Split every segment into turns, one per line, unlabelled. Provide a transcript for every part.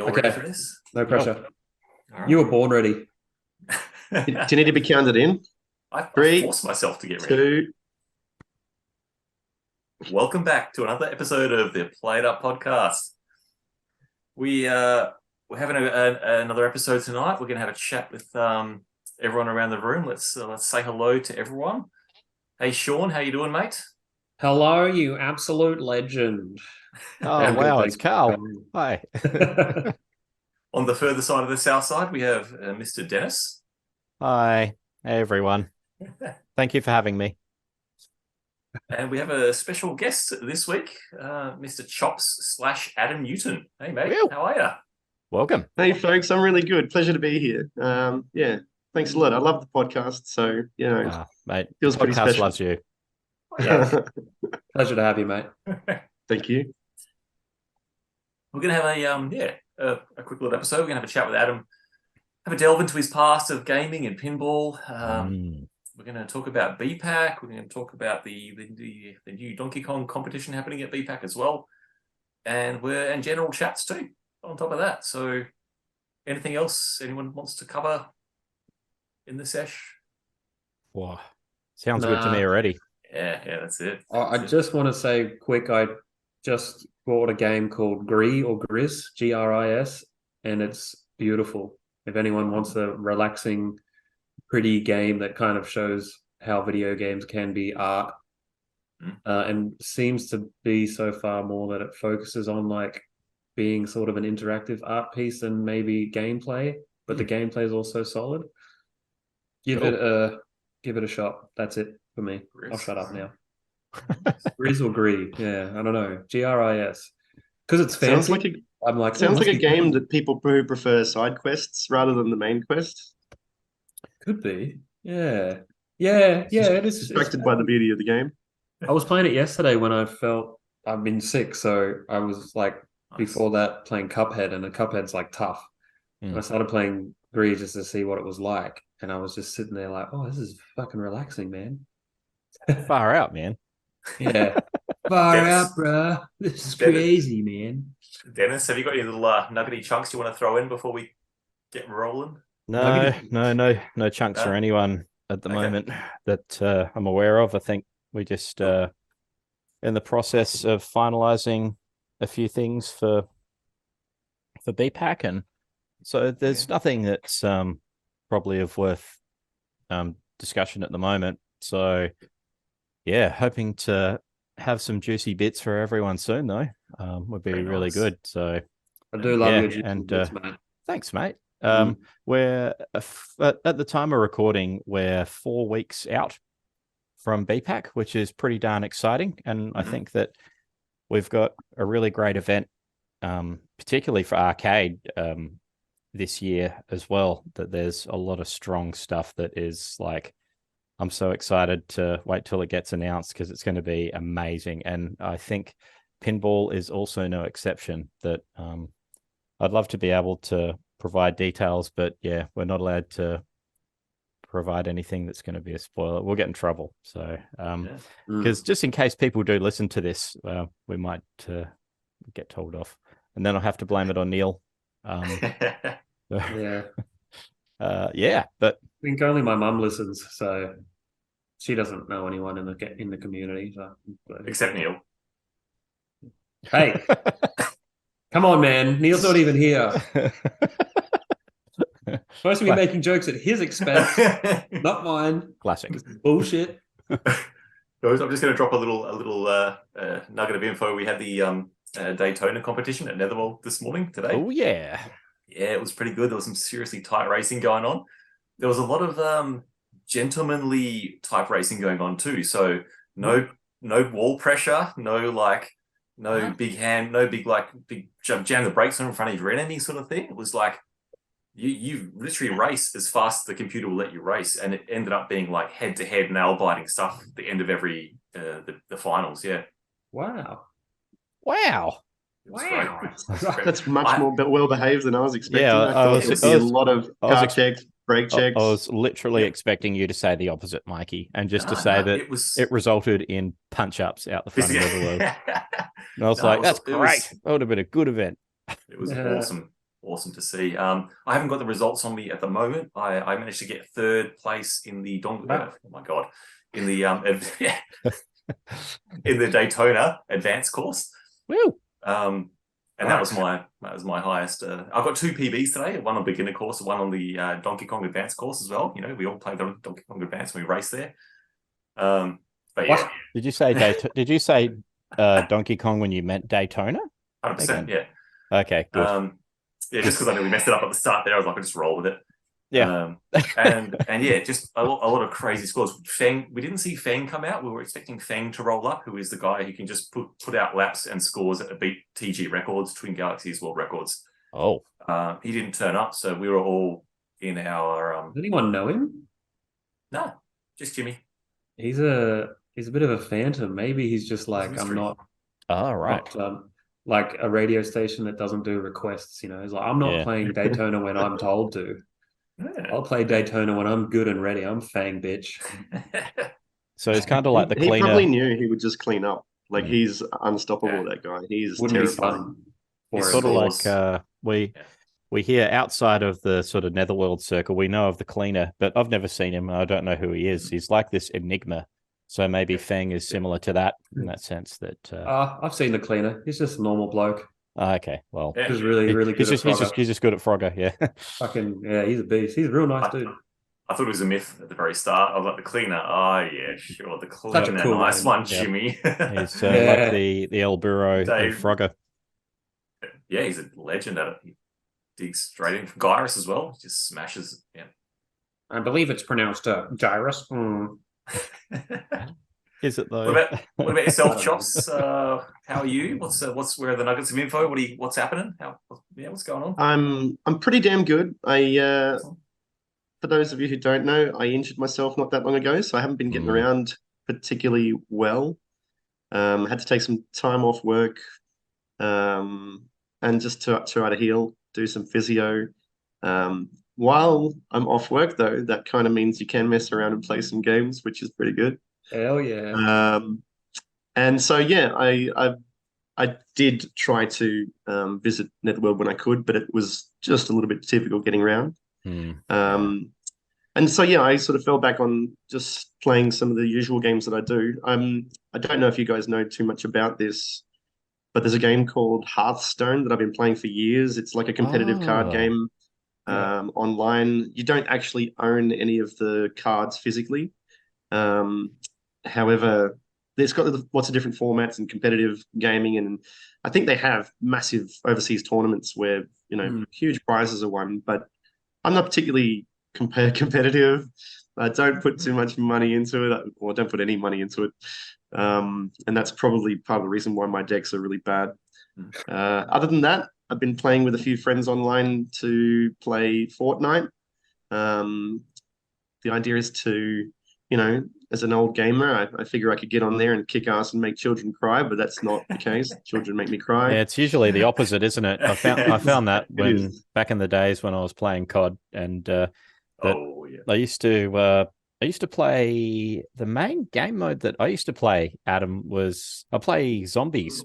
all ready for this?
No pressure.
All right.
You were born ready.
Do you need to be counted in?
I
3,
forced myself to get ready.
2.
Welcome back to another episode of the Play It Up podcast. We're having another episode tonight. We're going to have a chat with everyone around the room. Let's say hello to everyone. Hey, Shaun, how you doing, mate?
Hello, you absolute legend.
Oh, wow, it's Carl. Hi.
On the further side of the south side, we have Mr. Dennis.
Hi. Hey, everyone. Thank you for having me.
And we have a special guest this week, Mr. Chops / Adam Newton. Hey, mate,
Whew.
how are you?
Welcome.
Hey, folks, I'm really good. Pleasure to be here. Yeah, thanks a lot. I love the podcast, so, you know,
Mate,
feels
the
pretty
podcast
special.
loves you.
Yeah. Pleasure to have you, mate.
Thank you.
We're going to have a quick little episode. We're going to have a chat with Adam, have a delve into his past of gaming and pinball. We're going to talk about BPAC. We're going to talk about the new Donkey Kong competition happening at BPAC as well, and general chats too. On top of that, so anything else anyone wants to cover in the sesh?
Wow. Sounds good to me already.
Yeah, that's it.
I just want to say quick, I just bought a game called Gris, Gris, and it's beautiful. If anyone wants a relaxing, pretty game that kind of shows how video games can be art, and seems to be so far more that it focuses on like being sort of an interactive art piece and maybe gameplay, but the gameplay is also solid. Give it a shot. That's it for me.
Gris.
I'll shut up now. Gris or Gree? Yeah, I don't know. Gris, because it's fancy.
Sounds like a game that people who prefer side quests rather than the main quest.
Could be. Yeah. It is
Distracted by the beauty of the game.
I was playing it yesterday when I felt I've been sick, so I was like before that playing Cuphead, and the Cuphead's like tough. And I started playing Gree just to see what it was like, and I was just sitting there like, oh, this is fucking relaxing, man.
Far out, man.
Yeah. Far out, bro. This is crazy, man.
Dennis, have you got any little nuggety chunks you want to throw in before we get rolling?
No chunks for anyone at the moment that I'm aware of. I think we just in the process of finalizing a few things for BPAC, and so there's nothing that's probably of worth discussion at the moment. So yeah, hoping to have some juicy bits for everyone soon though. Would be really good. So
I do love your juicy bits, mate.
Thanks, mate. We're at the time of recording, we're 4 weeks out from BPAC, which is pretty darn exciting, and I think that we've got a really great event, particularly for arcade this year as well. That there's a lot of strong stuff that is like, I'm so excited to wait till it gets announced because it's going to be amazing, and I think Pinball is also no exception. That I'd love to be able to provide details, but yeah, we're not allowed to provide anything that's going to be a spoiler. We'll get in trouble. So, because just in case people do listen to this, we might get told off, and then I'll have to blame it on Neil.
Yeah.
But
I think only my mum listens, so she doesn't know anyone in the community. So.
Except Neil.
Hey, come on, man! Neil's not even here. Supposed to be making jokes at his expense, not mine.
Classic
bullshit.
Guys, I'm just going to drop a little nugget of info. We had the Daytona competition at Netherworld this morning today.
Oh yeah,
it was pretty good. There was some seriously tight racing going on. There was a lot of gentlemanly type racing going on too. So no wall pressure, no big hand, no big jam the brakes on in front of your enemy sort of thing. It was like you literally race as fast as the computer will let you race, and it ended up being like head-to-head nail-biting stuff at the end of every the finals. Yeah.
Wow.
That's much more well-behaved than I was expecting.
Yeah,
I thought there would be a lot of car checks, brake checks.
I was literally expecting you to say the opposite, Mikey, and just to say that it resulted in punch-ups out the front of the world. And I was like, that's great. That would have been a good event.
It was awesome to see. I haven't got the results on me at the moment. I managed to get 3rd place in the oh my god, in the in the Daytona advanced course.
Woo!
And that was my highest. I got 2 PBs today, one on beginner course, one on the Donkey Kong advanced course as well. You know, we all played the Donkey Kong advanced when we raced there. But yeah,
Did you say Donkey Kong when you meant Daytona?
100%. Yeah.
Okay, good.
Yeah, just because I nearly messed it up at the start there, I was like, I'll just roll with it.
Yeah.
And yeah, just a lot of crazy scores. Feng, we didn't see Feng come out. We were expecting Feng to roll up, who is the guy who can just put out laps and scores that beat TG records, Twin Galaxies world records.
Oh.
He didn't turn up, so we were all in our.
Does anyone know him?
No, just Jimmy.
He's a bit of a phantom. Maybe he's just like, I'm not.
Oh, right.
Not, like a radio station that doesn't do requests. You know, he's like, I'm not playing Daytona when I'm told to.
Yeah.
I'll play Daytona when I'm good and ready. I'm Fang, bitch.
So it's kind of like the cleaner.
He probably knew he would just clean up. Like he's unstoppable. That guy. He's terrifying.
It's sort of like we hear outside of the sort of Netherworld circle, we know of the cleaner, but I've never seen him. I don't know who he is. He's like this enigma. So maybe Feng is similar to that in that sense. That
I've seen the cleaner. He's just a normal bloke.
Okay, well,
he's really good.
He's just good at Frogger. Yeah,
he's a beast. He's a real nice dude.
I thought it was a myth at the very start. I was like, the cleaner. Oh yeah, sure, the cleaner.
Such a cool
nice one, Jimmy.
He's like the El Burro of Frogger.
Yeah, he's a legend at it. He digs straight in from Gyrus as well. Just smashes. Yeah,
I believe it's pronounced Gyrus.
Is it though?
What about yourself, Chops? How are you? Where are the nuggets of info? What's happening? What's going on?
I'm pretty damn good. For those of you who don't know, I injured myself not that long ago, so I haven't been getting around particularly well. Had to take some time off work, and just to try to heal, do some physio. While I'm off work, though, that kind of means you can mess around and play some games, which is pretty good.
Hell yeah!
And so I did try to visit Netherworld when I could, but it was just a little bit difficult getting around. And so I sort of fell back on just playing some of the usual games that I do. I don't know if you guys know too much about this, but there's a game called Hearthstone that I've been playing for years. It's like a competitive card game online. You don't actually own any of the cards physically. However, it's got lots of different formats and competitive gaming, and I think they have massive overseas tournaments where huge prizes are won. But I'm not particularly competitive. I don't put too much money into it, or don't put any money into it, and that's probably part of the reason why my decks are really bad. Other than that, I've been playing with a few friends online to play Fortnite. The idea is to, as an old gamer, I figure I could get on there and kick ass and make children cry, but that's not the case. Children make me cry.
Yeah, it's usually the opposite, isn't it? I found that when back in the days when I was playing COD, and I used to play the main game mode that I used to play. Adam I play zombies,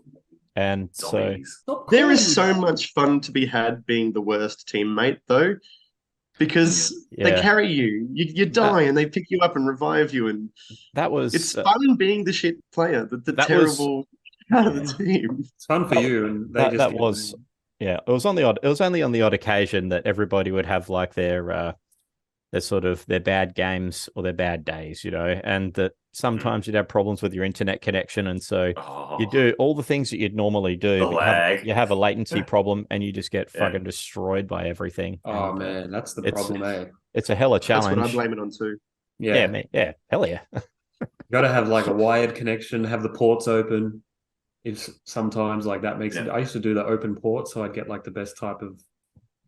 and zombies.
There is so much fun to be had being the worst teammate, though. Because they carry you. You die and they pick you up and revive you, and it's fun being the shit player, the terrible part of the team.
It's fun for you, and
it was only on the odd occasion that everybody would have like their sort of their bad games or their bad days, and that sometimes you'd have problems with your internet connection, and so you do all the things that you'd normally do. You have a latency problem, and you just get fucking destroyed by everything.
Oh man, that's the problem, eh?
It's a hella challenge.
That's what I blame it on too.
Yeah, hell yeah.
You got to have like a wired connection, have the ports open. If sometimes like that makes it. I used to do the open port, so I'd get like the best type of.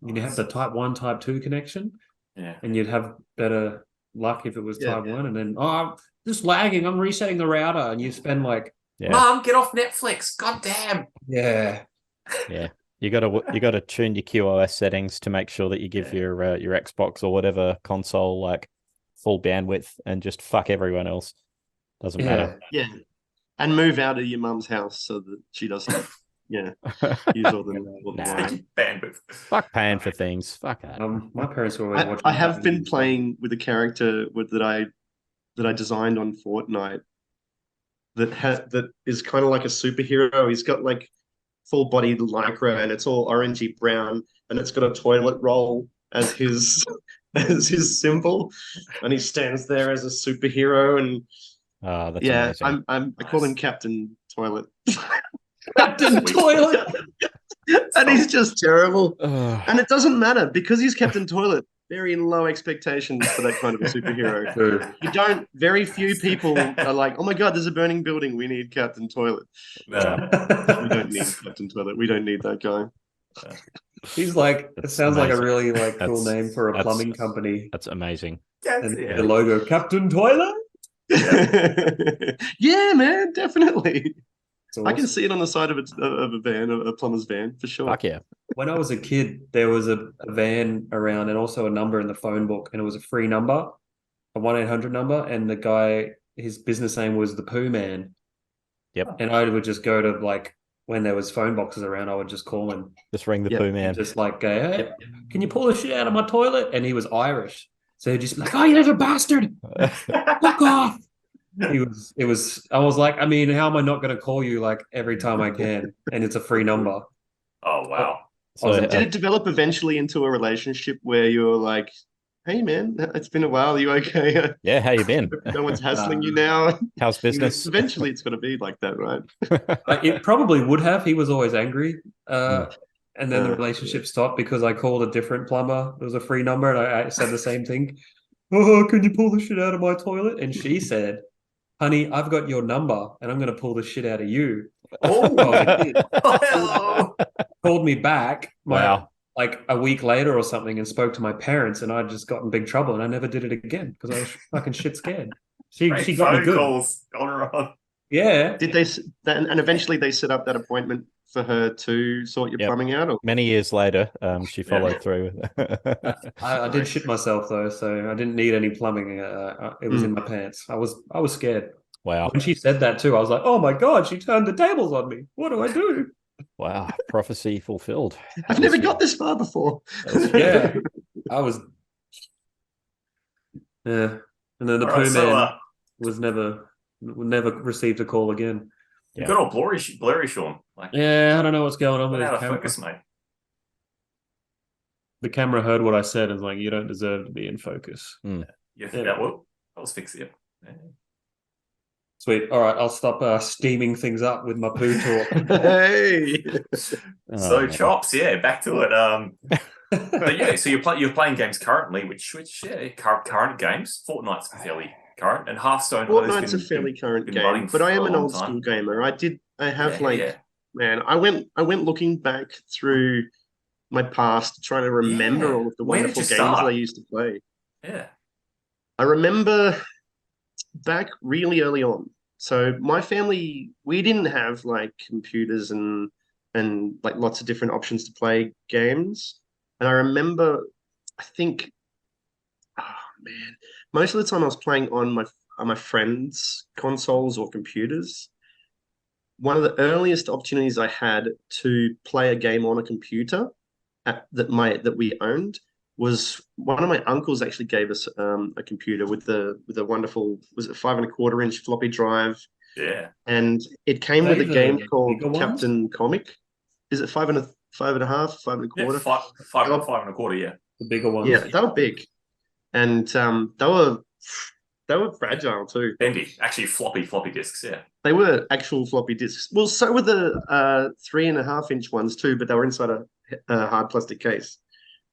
You have the type 1, type 2 connection.
Yeah,
and you'd have better luck if it was type 1, and then I'm just lagging. I'm resetting the router, and you spend like,
Mom, get off Netflix. God damn.
Yeah.
You gotta tune your QoS settings to make sure that you give your Xbox or whatever console like full bandwidth, and just fuck everyone else. Doesn't matter.
Yeah, and move out of your mum's house so that she doesn't yeah, use all the
Nah.
wine.
Bandwidth.
Fuck paying for things. Fuck that.
My parents were always watching.
I have
that
been
movie.
playing with a character that I designed on Fortnite that is kind of like a superhero. He's got like full body lycra and it's all orangey brown and it's got a toilet roll as his as his symbol, and he stands there as a superhero. And
Oh, that's
yeah,
amazing.
I call him Captain Toilet.
Captain Toilet.
And he's just terrible.
Ugh.
And it doesn't matter because he's Captain Toilet. Very low expectations for that kind of a superhero. Very few people are like, oh my God, there's a burning building. We need Captain Toilet.
No.
We don't need Captain Toilet. We don't need that guy.
He's like, it
That's
sounds like a
amazing.
really like cool
That's-
name for a
that's-
plumbing company.
That's amazing.
And
Yeah.
the logo, Captain Toilet.
Yeah, man, definitely.
It's
I can
awesome.
see it on the side of a van, a plumber's van, for sure.
Fuck yeah.
When I was a kid, there was a van around and also a number in the phone book, and it was a free number, a 1-800 number, and the guy, his business name was the Poo Man.
Yep.
And I would just go to like when there was phone boxes around, I would just call him,
Just ring the
Yep.
Poo Man.
just like, hey, can you pull the shit out of my toilet? And he was Irish, so he'd just be like, oh, you little bastard, fuck off. It was. I was like, I mean, how am I not going to call you like every time I can? And it's a free number.
Oh wow.
So,
Did it develop eventually into a relationship where you're like, hey, man, it's been a while. Are you okay?
yeah, how you been?
No one's hassling you now.
How's business?
Eventually, it's going to be like that, right?
It probably would have. He was always angry.
Mm.
And then the relationship stopped because I called a different plumber. It was a free number, and I said the same thing. Oh, can you pull the shit out of my toilet? And she said, honey, I've got your number, and I'm going to pull the shit out of you.
Oh.
Called me back.
Wow.
Like a week later or something, and spoke to my parents, and I just got in big trouble, and I never did it again because I was fucking shit scared. She got me
Phone
good.
calls on and on.
Yeah.
Did they? And eventually, they set up that appointment for her to sort your
Yep.
plumbing out. Or
Many years later, she followed through.
I did shit myself though, so I didn't need any plumbing. It was in my pants. I was scared.
Wow.
When she said that too, I was like, "Oh my God, she turned the tables on me. What do I do?"
Wow. Prophecy fulfilled.
I've never got this far before.
Yeah, I was. Yeah, and then the
All right,
Poo
so,
Man was never received a call again.
you got all blurry, Shaun. Like,
Yeah, I don't know what's going on with
out
his
of
camera.
focus, mate.
The camera heard what I said and was like, "You don't deserve to be in focus."
Yeah,
Yeah.
well, that was fixed. Yeah.
Sweet. All right, I'll stop steaming things up with my poo talk.
Hey.
So
man.
chops, yeah, back to it. But yeah, so you're playing games currently, which yeah, current games. Fortnite's fairly current, and Hearthstone.
Fortnite's a fairly current
been
game,
running
but I
for
am
a
an
long
old
time.
school gamer. I have
Yeah.
man, I went looking back through my past, trying to remember
Yeah.
all of the
Where did
wonderful
you
games
start?
that I used to play.
Yeah.
I remember back really early on. So my family, we didn't have like computers and like lots of different options to play games. And I remember, I think, oh man, most of the time I was playing on my friends' consoles or computers. One of the earliest opportunities I had to play a game on a computer that we owned was one of my uncles actually gave us a computer with a wonderful, was it 5.25-inch floppy drive,
Yeah.
and it came with a
Those
game
are
called
bigger ones?
Captain Comic. Is it 5.5, 5.25?
Yeah, five and a quarter, yeah.
The bigger ones.
Yeah, they were big, and they were fragile too.
Bendy. Actually floppy disks, yeah.
They were actual floppy disks. Well, so were the 3.5-inch ones too, but they were inside a hard plastic case.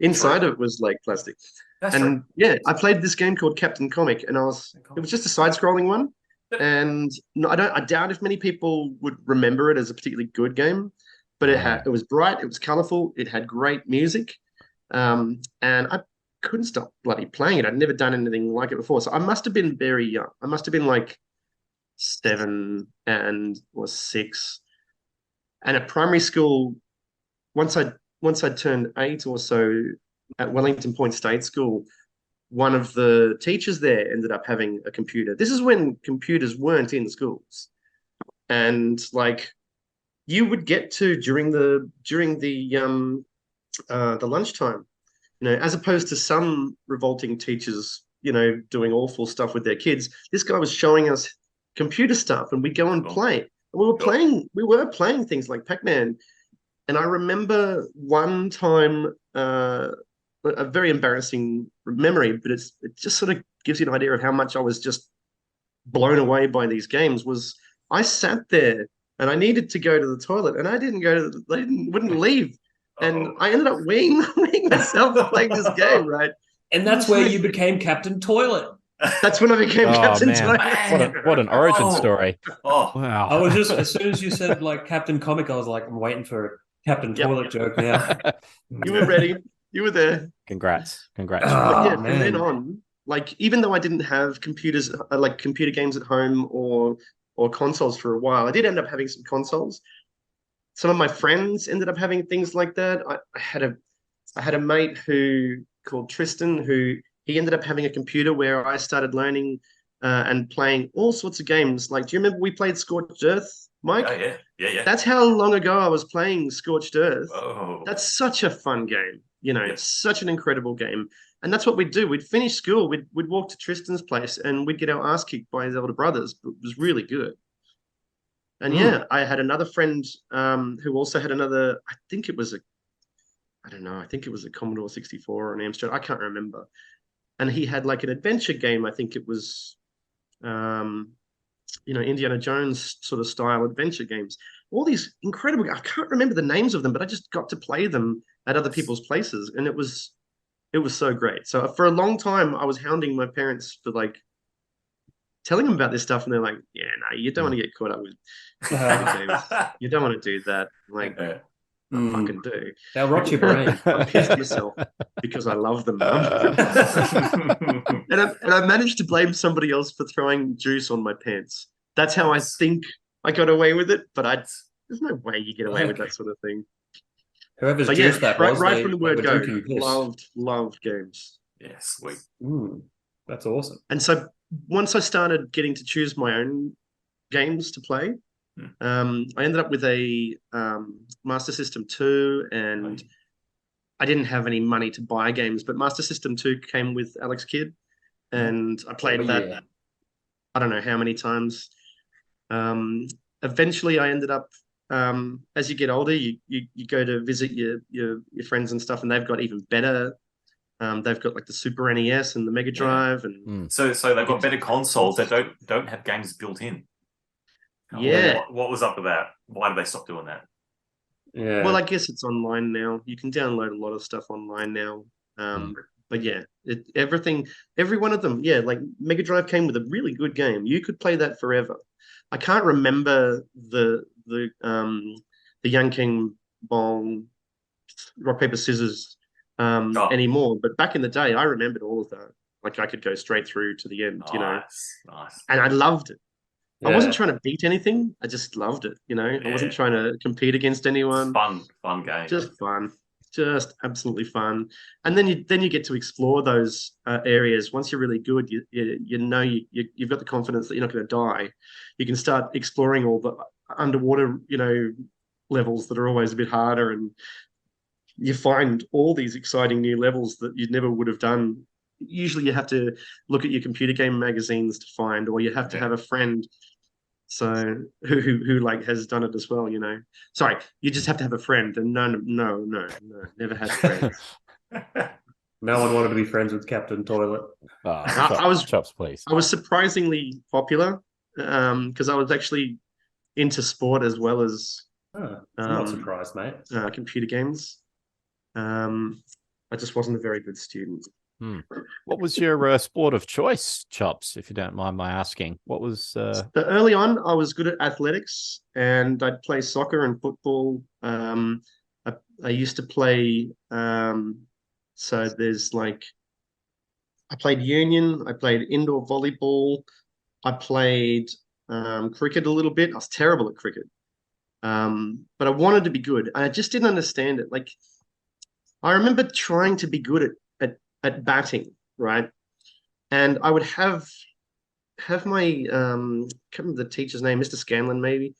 Inside of it was like plastic.
That's
And
true.
yeah, I played this game called Captain Comic, and it was just a side-scrolling one. And no, I doubt if many people would remember it as a particularly good game, but it was bright, it was colorful, it had great music, and I couldn't stop bloody playing it. I'd never done anything like it before, so I must have been very young. I must have been like 7 or 6, and at primary school, once I turned 8 or so at Wellington Point State School, one of the teachers there ended up having a computer. This is when computers weren't in schools, and like you would get to during the lunchtime, as opposed to some revolting teachers, doing awful stuff with their kids. This guy was showing us computer stuff, and we'd go and play. And we were playing things like Pac-Man. And I remember one time, a very embarrassing memory, but it just sort of gives you an idea of how much I was just blown away by these games. Was I sat there and I needed to go to the toilet, and I didn't go to wouldn't leave. And I ended up weeing myself playing this game, right?
And that's where you became Captain Toilet.
That's when I became Captain Toilet.
What an origin story.
Oh,
wow.
I was just, as soon as you said like Captain Comic, I was like, I'm waiting for a Captain Toilet joke now.
You were ready. You were there.
Congrats.
But yeah, from then on, like, even though I didn't have computers, like computer games at home or consoles for a while, I did end up having some consoles. Some of my friends ended up having things like that. I had a mate called Tristan, who he ended up having a computer where I started learning and playing all sorts of games. Like, do you remember we played Scorched Earth, Mike?
Oh, yeah.
That's how long ago I was playing Scorched Earth.
Oh.
That's such a fun game. It's such an incredible game. And that's what we'd do. We'd finish school, we'd walk to Tristan's place, and we'd get our ass kicked by his older brothers. But it was really good. And I had another friend who also had another, I think it was a Commodore 64 or an Amstrad. I can't remember. And he had like an adventure game. I think it was, Indiana Jones sort of style adventure games. All these incredible, I can't remember the names of them, but I just got to play them at other people's places. And it was so great. So for a long time, I was hounding my parents for like telling them about this stuff. And they're like, yeah, no, you don't want to get caught up with games. You don't want to do that. I'm like, I fucking do.
They'll rot your brain.
I'm pissed myself because I love them. and I managed to blame somebody else for throwing juice on my pants. That's how I think I got away with it. But there's no way you get away with that sort of thing.
Whoever's juice that was,
right from the word go, loved games.
Yeah, sweet.
That's awesome.
And so once I started getting to choose my own games to play, I ended up with a Master System 2, and I didn't have any money to buy games, but Master System 2 came with Alex Kidd, and I played that I don't know how many times. Eventually I ended up, as you get older, you go to visit your friends and stuff, and they've got even better. They've got like the Super NES and the Mega Drive, and
so they've got better consoles that don't have games built in. What was up with that? Why did they stop doing that?
Yeah.
Well, I guess it's online now. You can download a lot of stuff online now. But yeah, every one of them, like Mega Drive came with a really good game. You could play that forever. I can't remember the Young King Bong Rock Paper Scissors anymore, but back in the day, I remembered all of that. Like I could go straight through to the end,
Nice.
and I loved it. I wasn't trying to beat anything. I just loved it. I wasn't trying to compete against anyone.
Fun game.
Just fun. Just absolutely fun. And then you get to explore those areas. Once you're really good, you've got the confidence that you're not going to die. You can start exploring all the underwater, levels that are always a bit harder, and you find all these exciting new levels that you never would have done. Usually you have to look at your computer game magazines to find, or you have to have a friend who like has done it as well, Sorry, you just have to have a friend, and no, never had friends.
No one wanted to be friends with Captain Toilet.
Chops, please.
I was surprisingly popular because I was actually into sport as well as
I'm not surprised, mate.
Computer games. I just wasn't a very good student.
What was your sport of choice, Chops, if you don't mind my asking? What was...
So early on, I was good at athletics, and I'd play soccer and football. I used to play... so there's like... I played union. I played indoor volleyball. I played cricket a little bit. I was terrible at cricket. But I wanted to be good. And I just didn't understand it. Like, I remember trying to be good at batting, right? And I would have my can't remember the teacher's name, Mr. Scanlon maybe,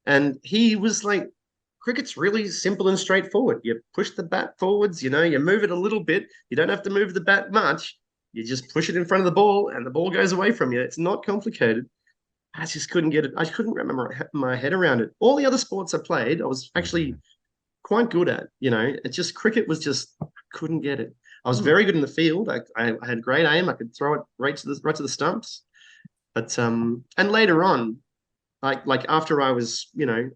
and he was like cricket's really simple and straightforward. You push the bat forwards, you move it a little bit. You don't have to move the bat much. You just push it in front of the ball and the ball goes away from you. It's not complicated. I just couldn't get it. I couldn't remember my head around it. All the other sports I played, I was actually quite good at. It's just cricket was just couldn't get it. I was very good in the field. I had great aim. I could throw it right to the stumps. But and later on, like after I was,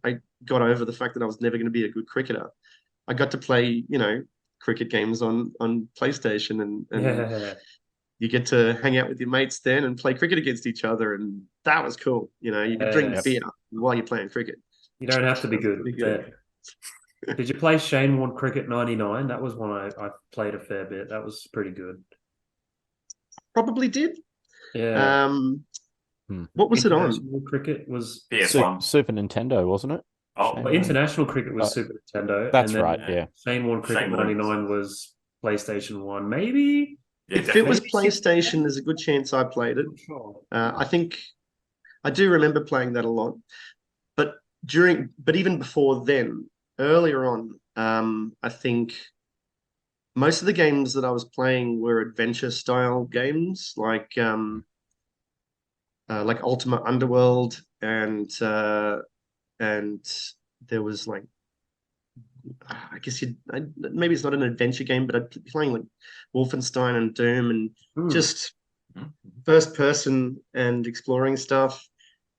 I got over the fact that I was never going to be a good cricketer. I got to play, cricket games on PlayStation and you get to hang out with your mates then and play cricket against each other, and that was cool. You could drink beer while you're playing cricket.
You don't have to be good. Did you play Shane Warne Cricket 99? That was one I played a fair bit. That was pretty good.
Probably did.
Yeah.
What was it on?
International cricket was
PS1.
Super Nintendo, wasn't it?
Well, international cricket was Super Nintendo.
That's right, yeah.
Shane Warne Cricket 99 was PlayStation 1, maybe?
Yeah,
if it was PlayStation, there's a good chance I played it.
Sure.
I think I do remember playing that a lot. But even before then, earlier on, I think most of the games that I was playing were adventure style games, like Ultima Underworld, and there was like, I guess maybe it's not an adventure game, but I'd be playing like Wolfenstein and Doom and just first person and exploring stuff.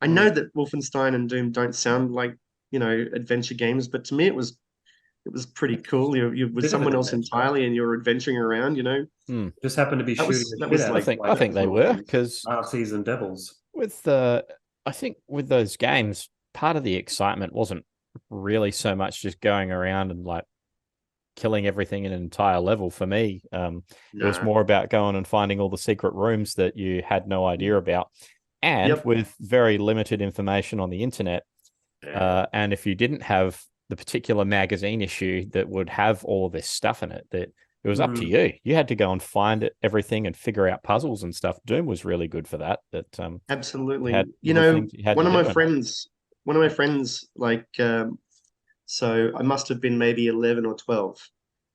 I know that Wolfenstein and Doom don't sound like adventure games, but to me it was pretty cool. You're with someone else entirely and you're adventuring around.
Just happened to be shooting.
I think they were, because
Nazis and devils.
I think with those games, part of the excitement wasn't really so much just going around and like killing everything in an entire level. For me, it was more about going and finding all the secret rooms that you had no idea about, and with very limited information on the internet. And if you didn't have the particular magazine issue that would have all of this stuff in it, that it was up to you. You had to go and find everything and figure out puzzles and stuff. Doom was really good for that.
Absolutely. One of my friends, like, so I must have been maybe 11 or 12,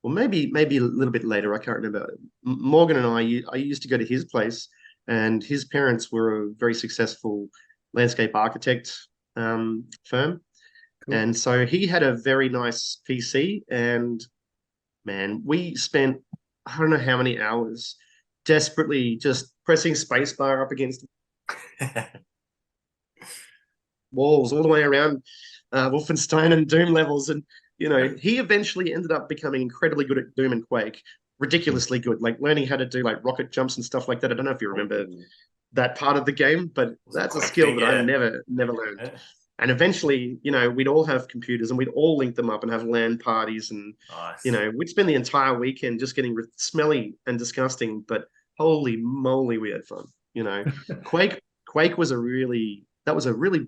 or maybe a little bit later. I can't remember. Morgan and I used to go to his place, and his parents were a very successful landscape architect firm. Cool. And so he had a very nice PC, and man, we spent, I don't know how many hours desperately just pressing spacebar up against walls all the way around Wolfenstein and Doom levels. And, he eventually ended up becoming incredibly good at Doom and Quake, ridiculously good, like learning how to do like rocket jumps and stuff like that. I don't know if you remember that part of the game, but that's a skill that I never learned. Yeah. And eventually, we'd all have computers and we'd all link them up and have LAN parties. And, we'd spend the entire weekend just getting smelly and disgusting. But holy moly, we had fun. Quake was a really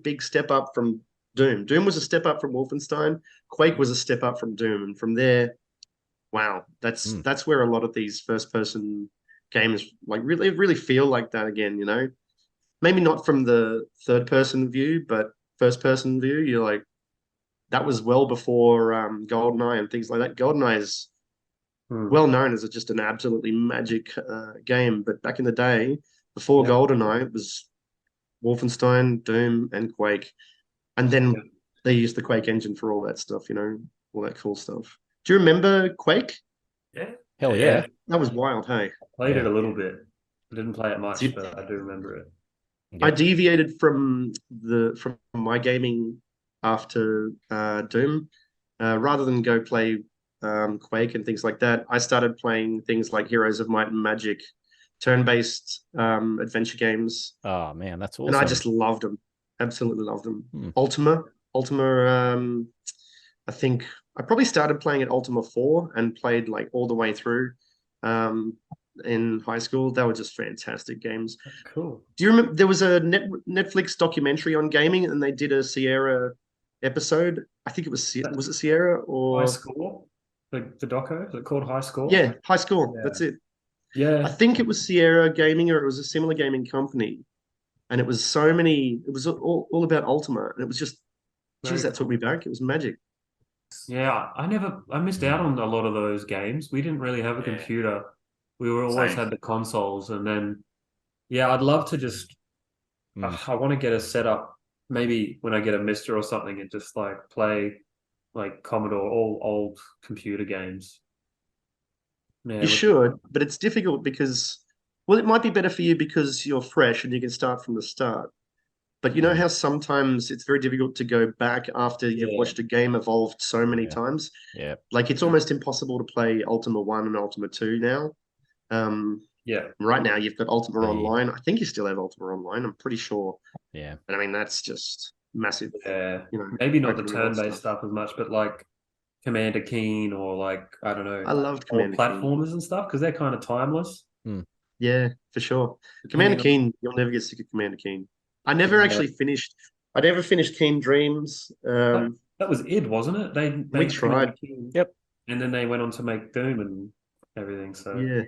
big step up from Doom. Doom was a step up from Wolfenstein. Quake was a step up from Doom. And from there, wow, that's where a lot of these first-person games like really feel like that again, Maybe not from the third-person view, but first-person view, you're like, that was well before GoldenEye and things like that. GoldenEye is well known as just an absolutely magic game, but back in the day, before GoldenEye, it was Wolfenstein, Doom, and Quake, and then they used the Quake engine for all that stuff, all that cool stuff. Do you remember Quake?
Yeah,
hell yeah,
that was wild. Hey,
I played it a little bit. I didn't play it much, but I do remember it.
I deviated from my gaming after Doom. Rather than go play Quake and things like that, I started playing things like Heroes of Might and Magic, turn-based adventure games.
Oh man, that's awesome!
And I just loved them, absolutely loved them. Ultima. I think I probably started playing at Ultima 4 and played like all the way through. In high school, they were just fantastic games.
Cool.
Do you remember there was a Netflix documentary on gaming, and they did a Sierra episode? I think it was it Sierra or
High Score? The doco? Is it called High Score?
Yeah, High Score. Yeah. That's it.
Yeah,
I think it was Sierra Gaming, or it was a similar gaming company, and it was all about Ultima, and it was just, geez, that took me back. It was magic.
Yeah, I missed out on a lot of those games. We didn't really have a
Yeah.
computer. We were always
Same.
had the consoles, and then yeah, I'd love to just. I want to get a setup. Maybe when I get a Mister or something, and just like play like Commodore, all old computer games. Yeah,
You should, but it's difficult because, well, it might be better for you because you're fresh and you can start from the start. But you know how sometimes it's very difficult to go back after you've
Yeah.
watched a game evolved so many
Yeah.
times.
Yeah.
Like it's almost impossible to play Ultima 1 and Ultima 2 now.
yeah,
Right now you've got Ultima
The-
Online. I think you still have Ultima Online. I'm pretty sure.
Yeah.
And I mean, that's just massive.
yeah.
You know,
Maybe not the
open world
turn-based stuff as much, but like Commander Keen or like I don't know,
I loved
old
Commander Keen.
platformers and stuff because they're kind of timeless.
Yeah, for sure.
Depending
Commander Keen, you'll never get sick of Commander Keen. I never
Yeah.
actually finished. I never finished Keen Dreams.
That was id, wasn't it? They
We
made Commander
tried.
Keen,
Yep.
and then they went on to make Doom and everything. So
Yeah.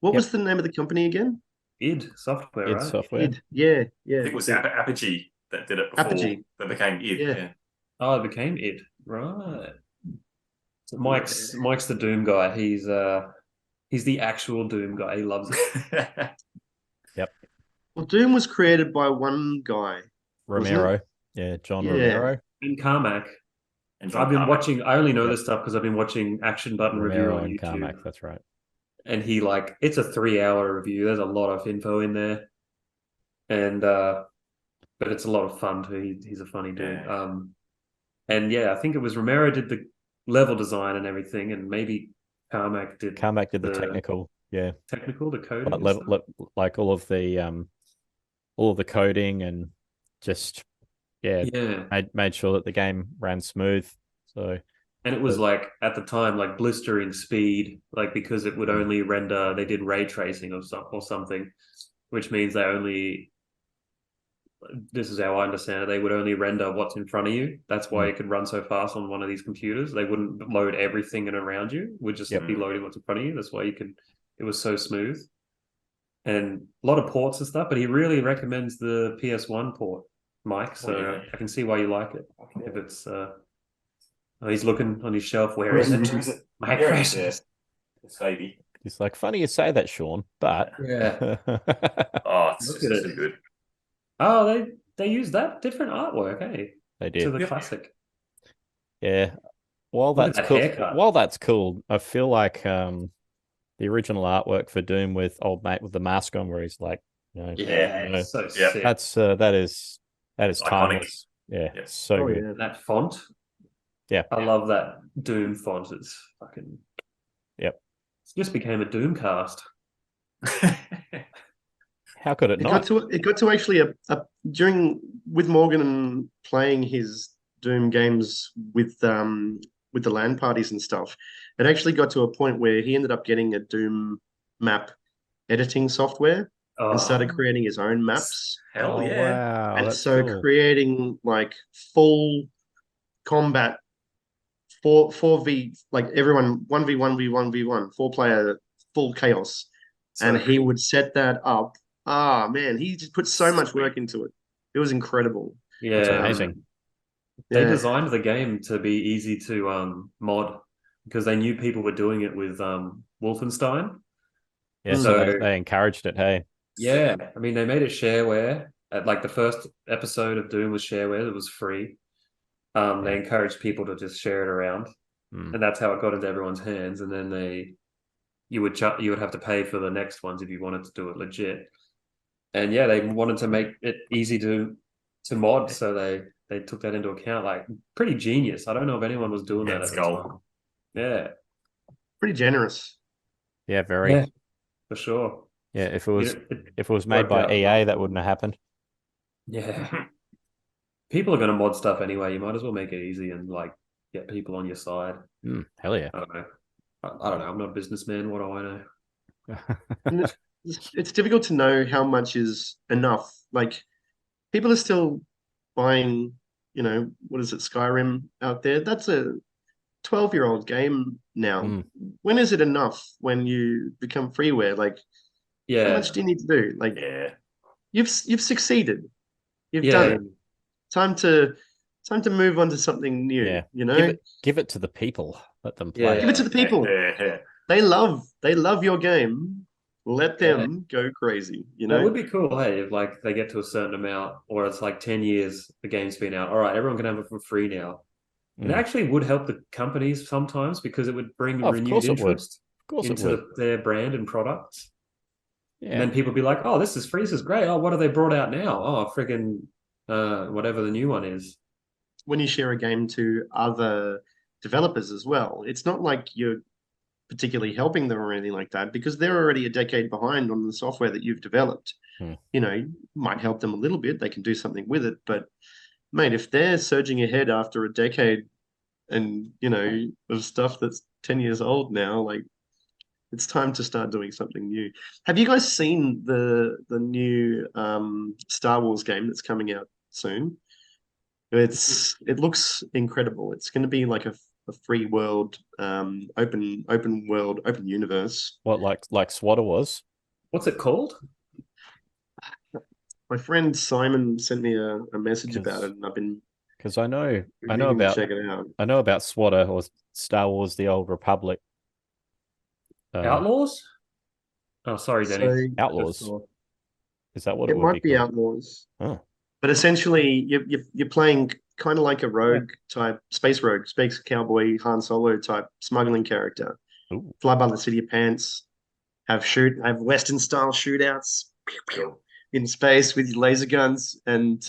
What
Yep.
was the name of the company again?
id software,
Id
right?
Software.
Id. Yeah,
I
yeah.
think it was Apogee that did it before
Apogee.
that became id.
Yeah.
Yeah.
Oh, it became id, right? So Mike's the Doom guy. He's the actual Doom guy. He loves it.
Well, Doom was created by one guy. Wasn't it?
Romero. Yeah, John
Yeah.
Romero.
And Carmack.
And
I've been
Carmack.
watching. I only know
Yep.
this stuff because I've been watching Action Button Review
Romero
on
and
YouTube.
Carmack, that's right.
And he like it's a 3-hour review. There's a lot of info in there, and but it's a lot of fun too. He's a funny dude.
Yeah.
And yeah, I think it was Romero did the level design and everything, and maybe Carmack did
the technical. Yeah.
technical, the coding,
Like,
and
level,
stuff.
like all of the coding and just
Yeah,
made sure that the game ran smooth. So
and it was like at the time like blistering speed, like because it would only render. They did ray tracing or something, which means they only. This is how I understand it. They would only render what's in front of you. That's why it could run so fast on one of these computers. They wouldn't load everything in around you. It would just be loading what's in front of you. That's why you could. It was so smooth, and a lot of ports and stuff. But he really recommends the PS1 port, Mike. So
yeah.
I can see why you like it. If it's, he's looking on his shelf. Where is
Where
it?
is it?
My
There it is,
precious.
It's baby.
it's like funny you say that, Shaun, but
Yeah.
Oh, it's
Look
just
at
so
it.
good.
Oh, they use that different artwork, hey,
they
to
did.
the
Yep.
classic.
Yeah. While
Look at
that's
that
cool,
haircut.
while that's cool, I feel like the original artwork for Doom with old mate with the mask on, where he's like,
Yeah,
you know,
it's so
Yep.
sick.
that is
Iconic.
timeless. Yeah,
Yes.
so
Oh,
good.
yeah.
That font.
Yeah.
I love that Doom font. It's fucking.
Yep.
It just became a Doomcast.
How could it not?
It got to actually during with Morgan and playing his Doom games with the LAN parties and stuff. It actually got to a point where he ended up getting a Doom map editing software
Oh,
and started creating his own maps.
Hell
Oh,
yeah.
wow,
And
that's
so
cool.
creating like full combat 4v like everyone 1v1v1v1 4-player full chaos.
So
And he
cool.
would set that up. Ah, man, he just put so much
Sweet.
work into it. It was incredible.
yeah.
That's amazing.
They
Yeah.
designed the game to be easy to mod because they knew people were doing it with Wolfenstein.
Yeah,
So-
so they encouraged it. Hey,
Yeah, I mean they made it shareware. Like the first episode of Doom was shareware. It was free. They encouraged people to just share it around, and that's how it got into everyone's hands. And then you would have to pay for the next ones if you wanted to do it legit. And yeah, they wanted to make it easy to mod, so they took that into account. Like pretty genius. I don't know if anyone was doing that
Let's
at the
go.
time. Yeah,
Pretty generous.
yeah, very.
yeah, for sure.
Yeah, if
You
it
know,
was made by
worked out.
EA, that wouldn't have happened.
Yeah. People are going to mod stuff anyway. You might as well make it easy and like get people on your side.
Hell yeah.
I don't know. I don't know. I'm not a businessman. What do I know?
And it's difficult to know how much is enough. Like people are still buying, what is it, Skyrim out there? That's a 12-year-old game now. When is it enough when you become freeware? Like how
Yeah.
much do you need to do? Like
Yeah.
you've succeeded. You've
Yeah.
done it. Time to time to move on to something new.
Yeah.
You know,
Give it to the people. Let them
Yeah.
play.
give it to the people.
Yeah.
They love your game. Let them go crazy. You
That
know,
would be cool, hey, if like they get to a certain amount, or it's like 10 years the game's been out. All right, everyone can have it for free now. It actually would help the companies sometimes because it would bring
Of
renewed
course it would.
interest
Of course it
into
would.
their brand and products.
Yeah.
And then people be like, oh, this is free, this is great. Oh, what have they brought out now? Oh, friggin' whatever the new one is.
when you share a game to other developers as well, it's not like you're particularly helping them or anything like that because they're already a decade behind on the software that you've developed. You know, you might help them a little bit. They can do something with it. But, mate, if they're surging ahead after a decade and, you know, of stuff that's 10 years old now, like, it's time to start doing something new. Have you guys seen the new Star Wars game that's coming out soon? It looks incredible. It's going to be like a free world, open world, open universe.
What like SWATA was?
What's it called?
My friend Simon sent me a message about it, and I've been
because I know
meaning to
about
check it out.
I know about SWATA or Star Wars: The Old Republic.
Outlaws? Oh, sorry, Denny.
So
Outlaws. Is that what
it
it would
might be
called?
Outlaws.
Oh.
But essentially, you're playing kind of like a rogue type, space cowboy, Han Solo type smuggling character.
Ooh.
Fly by the city of pants, have Western style shootouts in space with your laser guns, and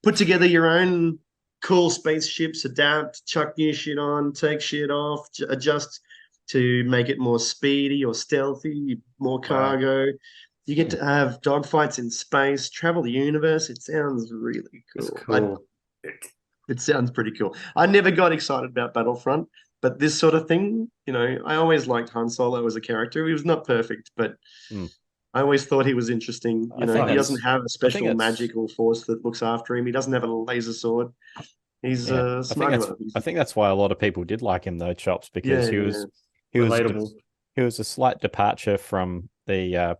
put together your own cool spaceships, adapt, chuck new shit on, take shit off, adjust to make it more speedy or stealthy, more cargo. You get to have dogfights in space, travel the universe. It sounds really cool.
It's cool.
It sounds pretty cool. I never got excited about Battlefront, but this sort of thing, you know, I always liked Han Solo as a character. He was not perfect, but I always thought he was interesting. You know, he doesn't have a special magic or force that looks after him. He doesn't have a laser sword. He's a smuggler.
I think that's why a lot of people did like him though, Chops, because he was
relatable.
He was a slight departure from the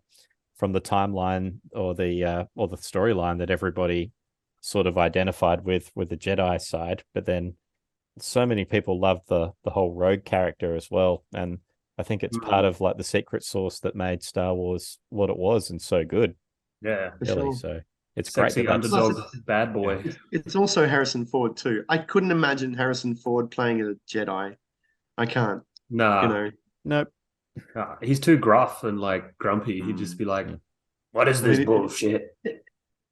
timeline or the storyline that everybody sort of identified with the Jedi side, but then so many people loved the whole rogue character as well, and I think it's part of like the secret sauce that made Star Wars what it was and so good.
Yeah,
really.
Sure.
So it's
sexy
great.
Underdog bad boy.
It's also Harrison Ford too. I couldn't imagine Harrison Ford playing a Jedi. I can't.
Nah,
you know.
Nope.
He's too gruff and like grumpy. He'd just be like, "What is this bullshit?"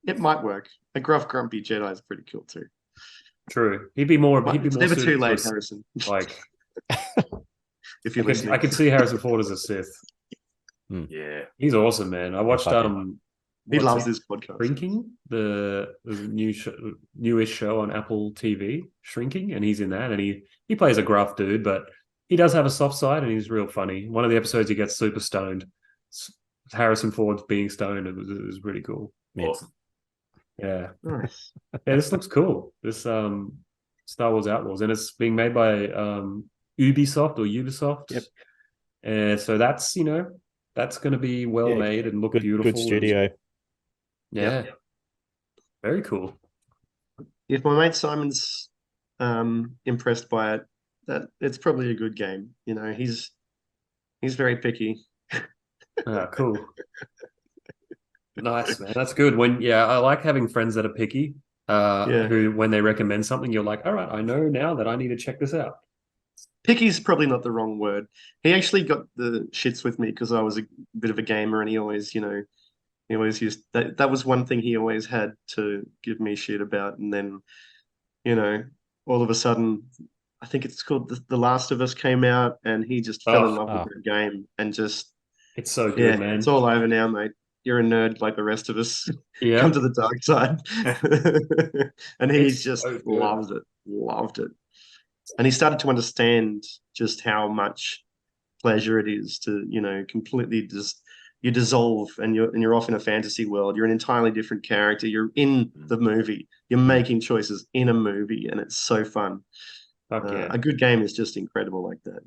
It might work. A gruff, grumpy Jedi is pretty cool too.
True. He'd be more.
It's never too late, Harrison.
Like,
if you're listening,
I could see Harrison Ford as a Sith.
Yeah,
he's awesome, man. I watched
he loves this podcast.
Shrinking, the newest show on Apple TV, Shrinking, and he's in that, and he plays a gruff dude, but he does have a soft side, and he's real funny. One of the episodes, he gets super stoned. Harrison Ford's being stoned. It was really cool.
awesome.
Yeah.
Nice.
Yeah, this looks cool. This Star Wars Outlaws, and it's being made by Ubisoft.
Yep.
And so that's going to be well made and look beautiful.
Good studio.
Yeah. Very cool.
If my mate Simon's impressed by it, that it's probably a good game. You know, he's very picky.
Cool. Nice, man. That's good. I like having friends that are picky. Who, when they recommend something, you're like, all right, I know now that I need to check this out.
Picky's probably not the wrong word. He actually got the shits with me because I was a bit of a gamer, and he always used that. That was one thing he always had to give me shit about. And then, all of a sudden, I think it's called The Last of Us came out, and he just fell in love with the game and just.
It's so good, man.
It's all over now, mate. You're a nerd like the rest of us.
Yeah.
Come to the dark side. And he just
so
loved it. And he started to understand just how much pleasure it is to, completely just you dissolve and you're off in a fantasy world. You're an entirely different character. You're in the movie. You're making choices in a movie, and it's so fun. A good game is just incredible like that.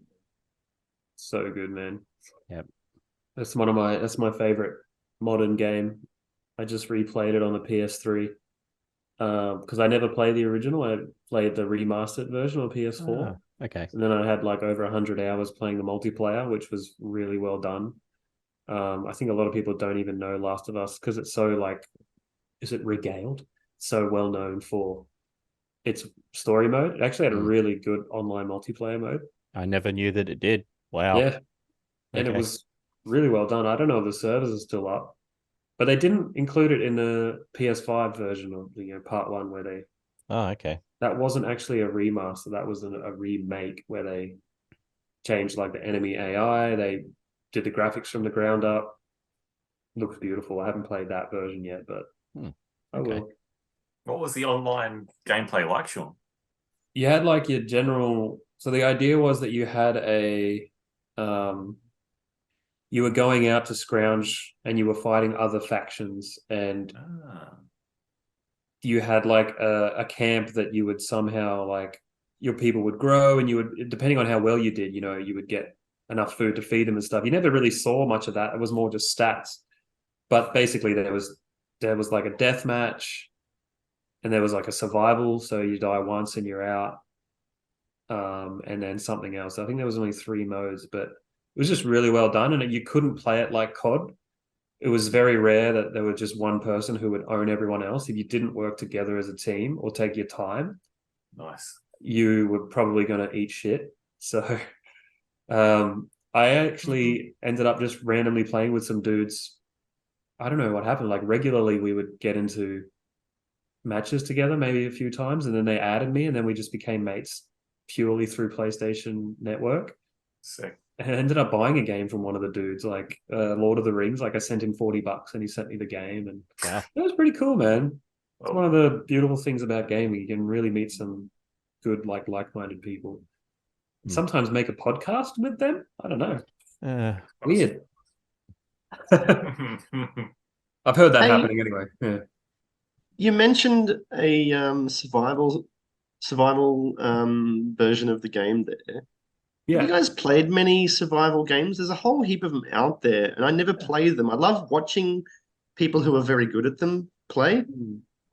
So good, man.
Yep.
That's my favorite modern game. I just replayed it on the PS3. because I never played the original. I played the remastered version on PS4.
Okay.
And then I had like over 100 hours playing the multiplayer, which was really well done. I think a lot of people don't even know Last of Us because it's so like, is it regaled? So well known for its story mode. It actually had a really good online multiplayer mode.
I never knew that it did. Wow.
Yeah. And it
Okay.
was really well done. I don't know if the servers are still up, but they didn't include it in the PS5 version of the part one where they.
Oh, okay.
That wasn't actually a remaster. That was a remake where they changed like the enemy AI. They did the graphics from the ground up. Looks beautiful. I haven't played that version yet, but I will.
What was the online gameplay like, Shaun?
You had like your general. So the idea was that you had you were going out to scrounge and you were fighting other factions, and you had like a camp that you would somehow like your people would grow, and you would, depending on how well you did, you would get enough food to feed them and stuff. You never really saw much of that. It was more just stats. But basically there was like a death match, and there was like a survival, so you die once and you're out. And then something else. I think there was only 3 modes, but it was just really well done, and you couldn't play it like COD. It was very rare that there was just one person who would own everyone else. If you didn't work together as a team or take your time,
nice,
you were probably going to eat shit. So I actually ended up just randomly playing with some dudes. I don't know what happened. Like regularly we would get into matches together, maybe a few times, and then they added me, and then we just became mates purely through PlayStation Network.
sick.
And I ended up buying a game from one of the dudes, like Lord of the Rings. Like I sent him $40 and he sent me the game, and it was pretty cool, man. It's one of the beautiful things about gaming. You can really meet some good, like-minded people. Sometimes make a podcast with them. I don't know. Weird. I've heard that happening anyway. Yeah.
You mentioned a survival version of the game there.
Yeah.
Have you guys played many survival games? There's a whole heap of them out there, and I never play them. I love watching people who are very good at them play.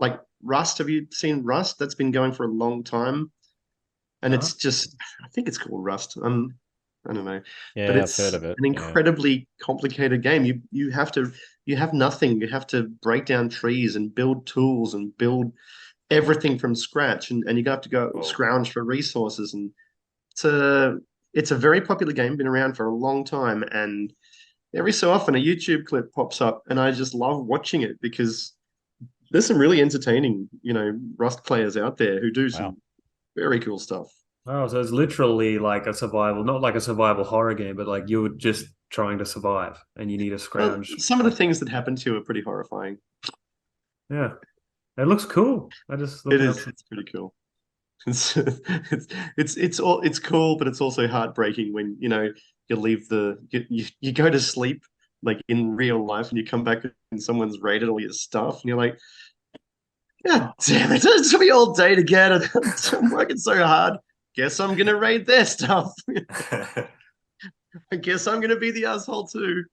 Like Rust. Have you seen Rust? That's been going for a long time. And it's just, I think it's called Rust. I don't know.
Yeah,
but it's
I've heard of it.
an incredibly complicated game. You have nothing. You have to break down trees and build tools and build everything from scratch, and you have to go scrounge for resources. And it's a very popular game, been around for a long time, and every so often a YouTube clip pops up, and I just love watching it because there's some really entertaining, Rust players out there who do some very cool stuff.
Oh, so it's literally like a survival, not like a survival horror game, but like you're just trying to survive and you need to scrounge.
Well, some of the things that happen to you are pretty horrifying.
Yeah. It looks cool. It's
pretty cool. It's cool, but it's also heartbreaking when you leave you go to sleep like in real life, and you come back and someone's raided all your stuff, and you're like, God damn it! It took me all day to get it. I'm working so hard. Guess I'm gonna raid their stuff. I guess I'm gonna be the asshole too.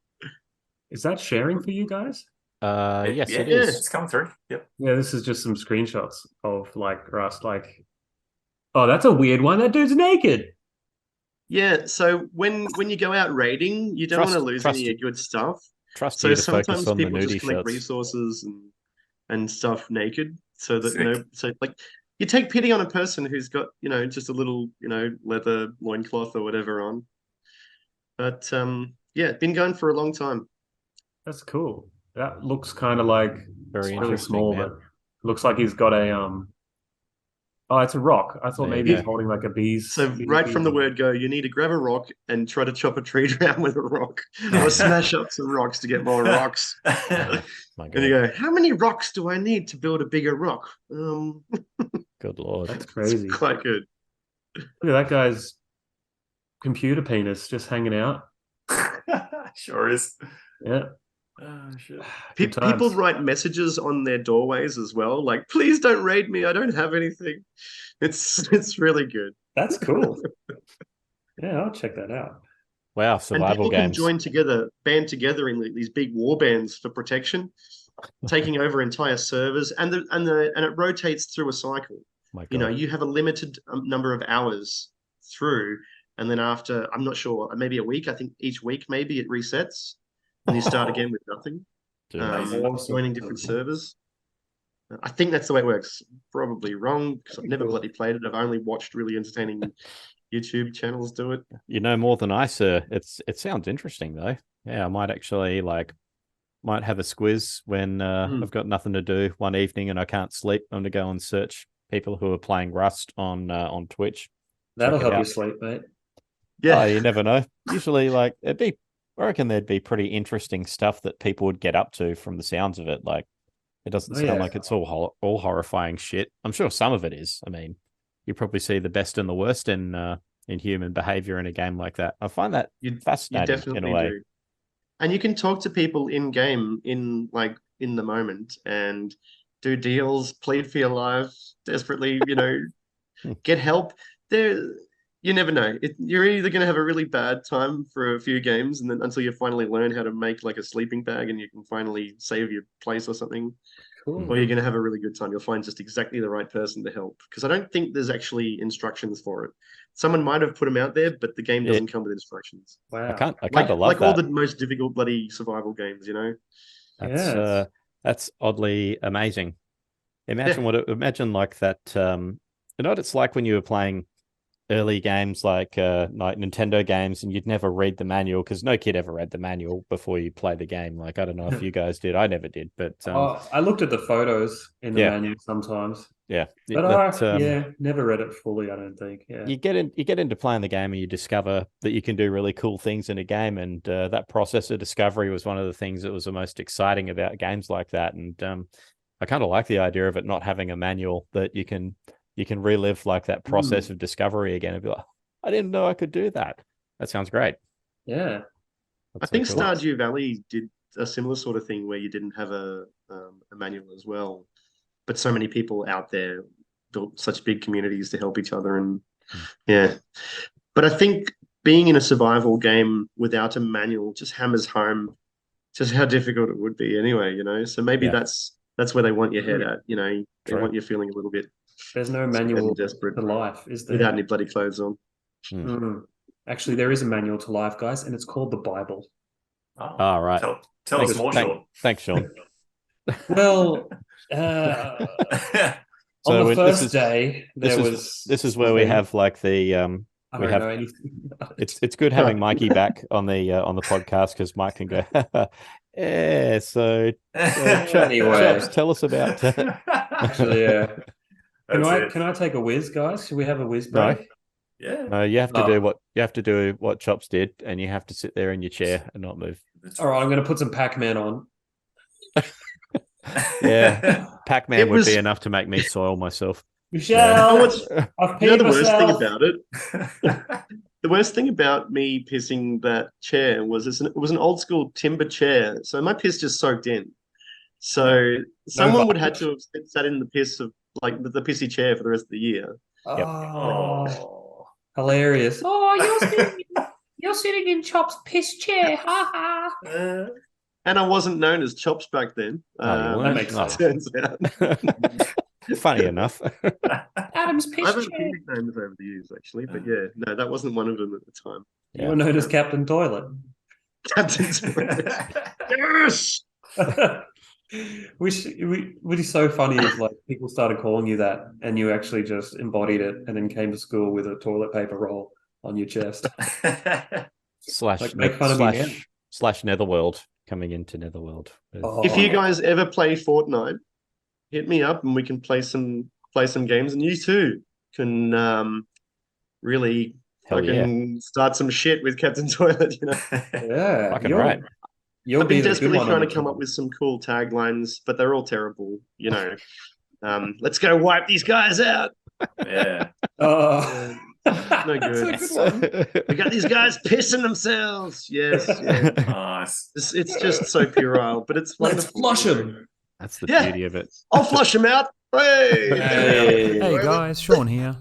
Is that sharing for you guys?
Yes, it is.
It's coming through. Yep.
Yeah, this is just some screenshots of like Rust. Like, oh, that's a weird one. That dude's naked.
Yeah, so when you go out raiding, you don't want to lose any of your good stuff.
So
sometimes
focus on
people
the nudie
just collect
shots.
Resources and stuff naked, so that so like you take pity on a person who's got just a little leather loincloth or whatever on. But yeah, been going for a long time.
That's cool. That looks kind of like
Very
it's really small,
man.
but looks like he's got a Oh, it's a rock. I thought maybe he's holding like a bee's.
So right from the word go, you need to grab a rock and try to chop a tree down with a rock, or smash up some rocks to get more rocks. And you go, how many rocks do I need to build a bigger rock?
Good Lord.
That's crazy.
It's quite good.
Look at that guy's computer penis just hanging out.
Sure is.
Yeah.
Oh, shit.
People write messages on their doorways as well, like, please don't raid me, I don't have anything. It's really good.
That's cool. Yeah, I'll check that out.
Wow, survival
and people
games.
can band together in these big war bands for protection. taking over entire servers, and it rotates through a cycle.
My God.
You know, you have a limited number of hours through, and then after, I'm not sure, maybe a week. I think each week maybe it resets, and you start again with nothing. Joining different servers. I think that's the way it works. Probably wrong because I've never bloody played it. I've only watched really entertaining YouTube channels do it.
You know more than I, sir. It sounds interesting though. Yeah, I might actually might have a squiz when I've got nothing to do one evening and I can't sleep. I'm gonna go and search people who are playing Rust on Twitch.
That'll help you sleep, mate.
Yeah,
you never know. Usually, I reckon there'd be pretty interesting stuff that people would get up to from the sounds of it. Like, it doesn't sound like it's all horrifying shit. I'm sure some of it is. I mean, you probably see the best and the worst in human behavior in a game like that. I find that fascinating.
You definitely
in a way.
do. And you can talk to people in game, in the moment, and do deals, plead for your life, desperately, get help. You never know. You're either going to have a really bad time for a few games, and then until you finally learn how to make like a sleeping bag, and you can finally save your place or something.
Cool.
Or you're going to have a really good time. You'll find just exactly the right person to help. Because I don't think there's actually instructions for it. Someone might have put them out there, but the game doesn't come with instructions.
Wow.
I kind of love
like
that.
all the most difficult bloody survival games,
That's oddly amazing. Imagine like that. You know what it's like when you were playing early games like Nintendo games, and you'd never read the manual because no kid ever read the manual before you play the game. Like, I don't know if you guys did. I never did, but
I looked at the photos in the manual sometimes.
Yeah,
but I never read it fully. I don't think. Yeah,
you get into playing the game and you discover that you can do really cool things in a game, and that process of discovery was one of the things that was the most exciting about games like that. And I kind of like the idea of it not having a manual, that you can relive like that process of discovery again and be like, I didn't know I could do that. That sounds great.
Yeah.
I think cool. Stardew Valley did a similar sort of thing where you didn't have a manual as well, but so many people out there built such big communities to help each other. And but I think being in a survival game without a manual just hammers home just how difficult it would be anyway, so maybe that's where they want your head at, they want you feeling a little bit.
There's no manual to life, is there?
Without any bloody clothes on.
Actually, there is a manual to life, guys, and it's called the Bible.
Oh, right.
Tell us more, Shaun.
Thanks, Shaun.
Well, on the first day, this is
where we have like the
I don't know anything.
It's good having Mikey back on the podcast, because Mike can go. Yeah. So
anyway,
Chops, tell us about.
Actually, yeah. Can I take a whiz, guys? Should we have a whiz break?
No. Yeah.
No, you have to do what Chops did, and you have to sit there in your chair and not move.
All right, I'm going to put some Pac-Man on.
Yeah, Pac-Man would be enough to make me soil myself.
Michelle, I've peed
the worst thing
myself.
about it. The worst thing about me pissing that chair was it was an old school timber chair, so my piss just soaked in. So someone would have to have sat in the piss of like the pissy chair for the rest of the year.
Oh, hilarious! Oh, you're sitting in Chop's piss chair, ha ha.
And I wasn't known as Chops back then.
That makes sense.
Turns out.
Funny enough.
Adam's piss
I've had a
chair.
few nicknames over the years, actually, but no, that wasn't one of them at the time.
You were known as Captain Toilet.
Captain Toilet. Yes.
Which would be so funny if like people started calling you that and you actually just embodied it and then came to school with a toilet paper roll on your chest.
Make fun of me / Netherworld, coming into Netherworld.
If you guys ever play Fortnite, hit me up and we can play some games, and you too can really start some shit with Captain Toilet,
Yeah.
Fucking right.
I've been desperately trying to come up with some cool taglines, but they're all terrible, Let's go wipe these guys out.
Yeah.
No good. We got these guys pissing themselves. Yes.
Nice.
It's just so puerile, but it's
let's flush them.
That's the beauty of it.
I'll flush them out.
Hey guys, Shaun here.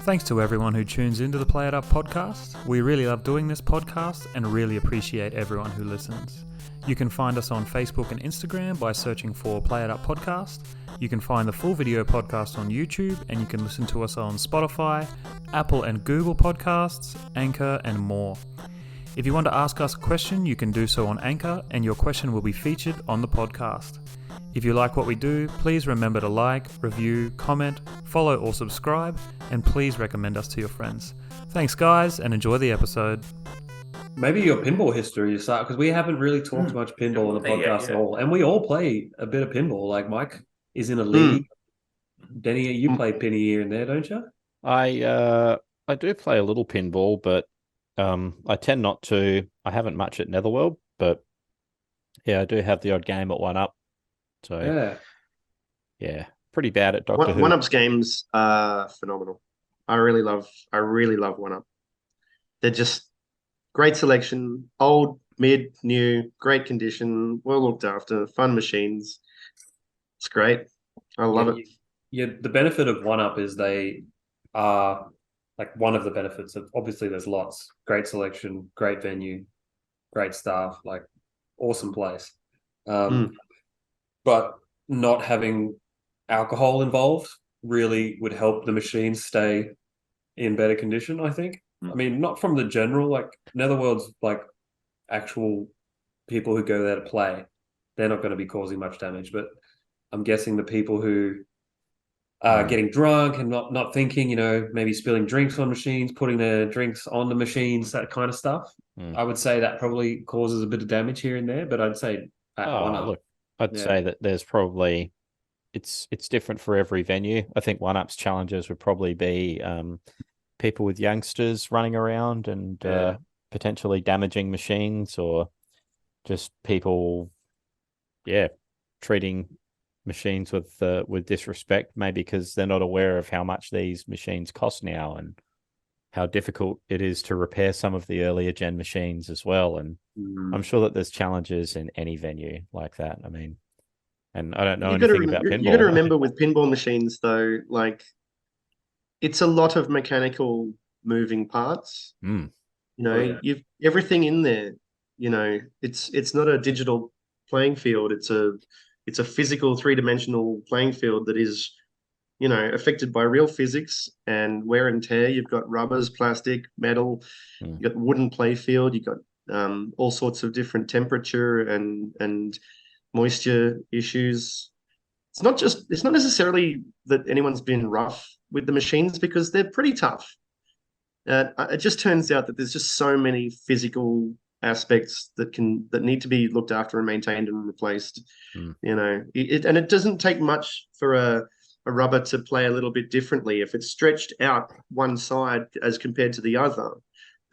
Thanks to everyone who tunes into the Play It Up podcast. We really love doing this podcast and really appreciate everyone who listens. You can find us on Facebook and Instagram by searching for Play It Up Podcast. You can find the full video podcast on YouTube, and you can listen to us on Spotify, Apple and Google Podcasts, Anchor, and more. If you want to ask us a question, you can do so on Anchor, and your question will be featured on the podcast. If you like what we do, please remember to like, review, comment, follow or subscribe, and please recommend us to your friends. Thanks guys, and enjoy the episode.
Maybe your pinball history to start, because we haven't really talked much pinball on the podcast at all. And we all play a bit of pinball. Like Mike is in a league. Denny, you play pinny here and there, don't you?
I do play a little pinball, but I tend not to. I haven't much at Netherworld, but yeah, I do have the odd game at 1UP. So yeah, pretty bad at Doctor Who.
1UP's games are phenomenal. I really love 1UP. They're just great selection, old, mid, new, great condition, well looked after, fun machines. It's great. I love it.
Yeah, the benefit of 1UP is they are like one of the benefits of, obviously there's lots, great selection, great venue, great staff, like awesome place. But not having alcohol involved really would help the machines stay in better condition, I think. I mean, not from the general, like Netherworld's like actual people who go there to play, they're not going to be causing much damage, but I'm guessing the people who are getting drunk and not thinking, maybe spilling drinks on machines, putting their drinks on the machines, that kind of stuff. I would say that probably causes a bit of damage here and there, but I'd say
look, I'd say that there's probably it's different for every venue. I think 1UP's challenges would probably be people with youngsters running around and potentially damaging machines, or just people, treating machines with disrespect, maybe because they're not aware of how much these machines cost now and how difficult it is to repair some of the earlier gen machines as well. And I'm sure that there's challenges in any venue like that. I mean, and I don't know anything about pinball.
You got to remember with pinball machines though, like it's a lot of mechanical moving parts. You've everything in there. It's not a digital playing field. It's a physical 3-dimensional playing field that is, affected by real physics and wear and tear. You've got rubbers, plastic, metal. You've got wooden play field. You've got all sorts of different temperature and moisture issues. It's not necessarily that anyone's been rough with the machines, because they're pretty tough. It just turns out that there's just so many physical aspects that need to be looked after and maintained and replaced. And it doesn't take much for a rubber to play a little bit differently. If it's stretched out one side as compared to the other,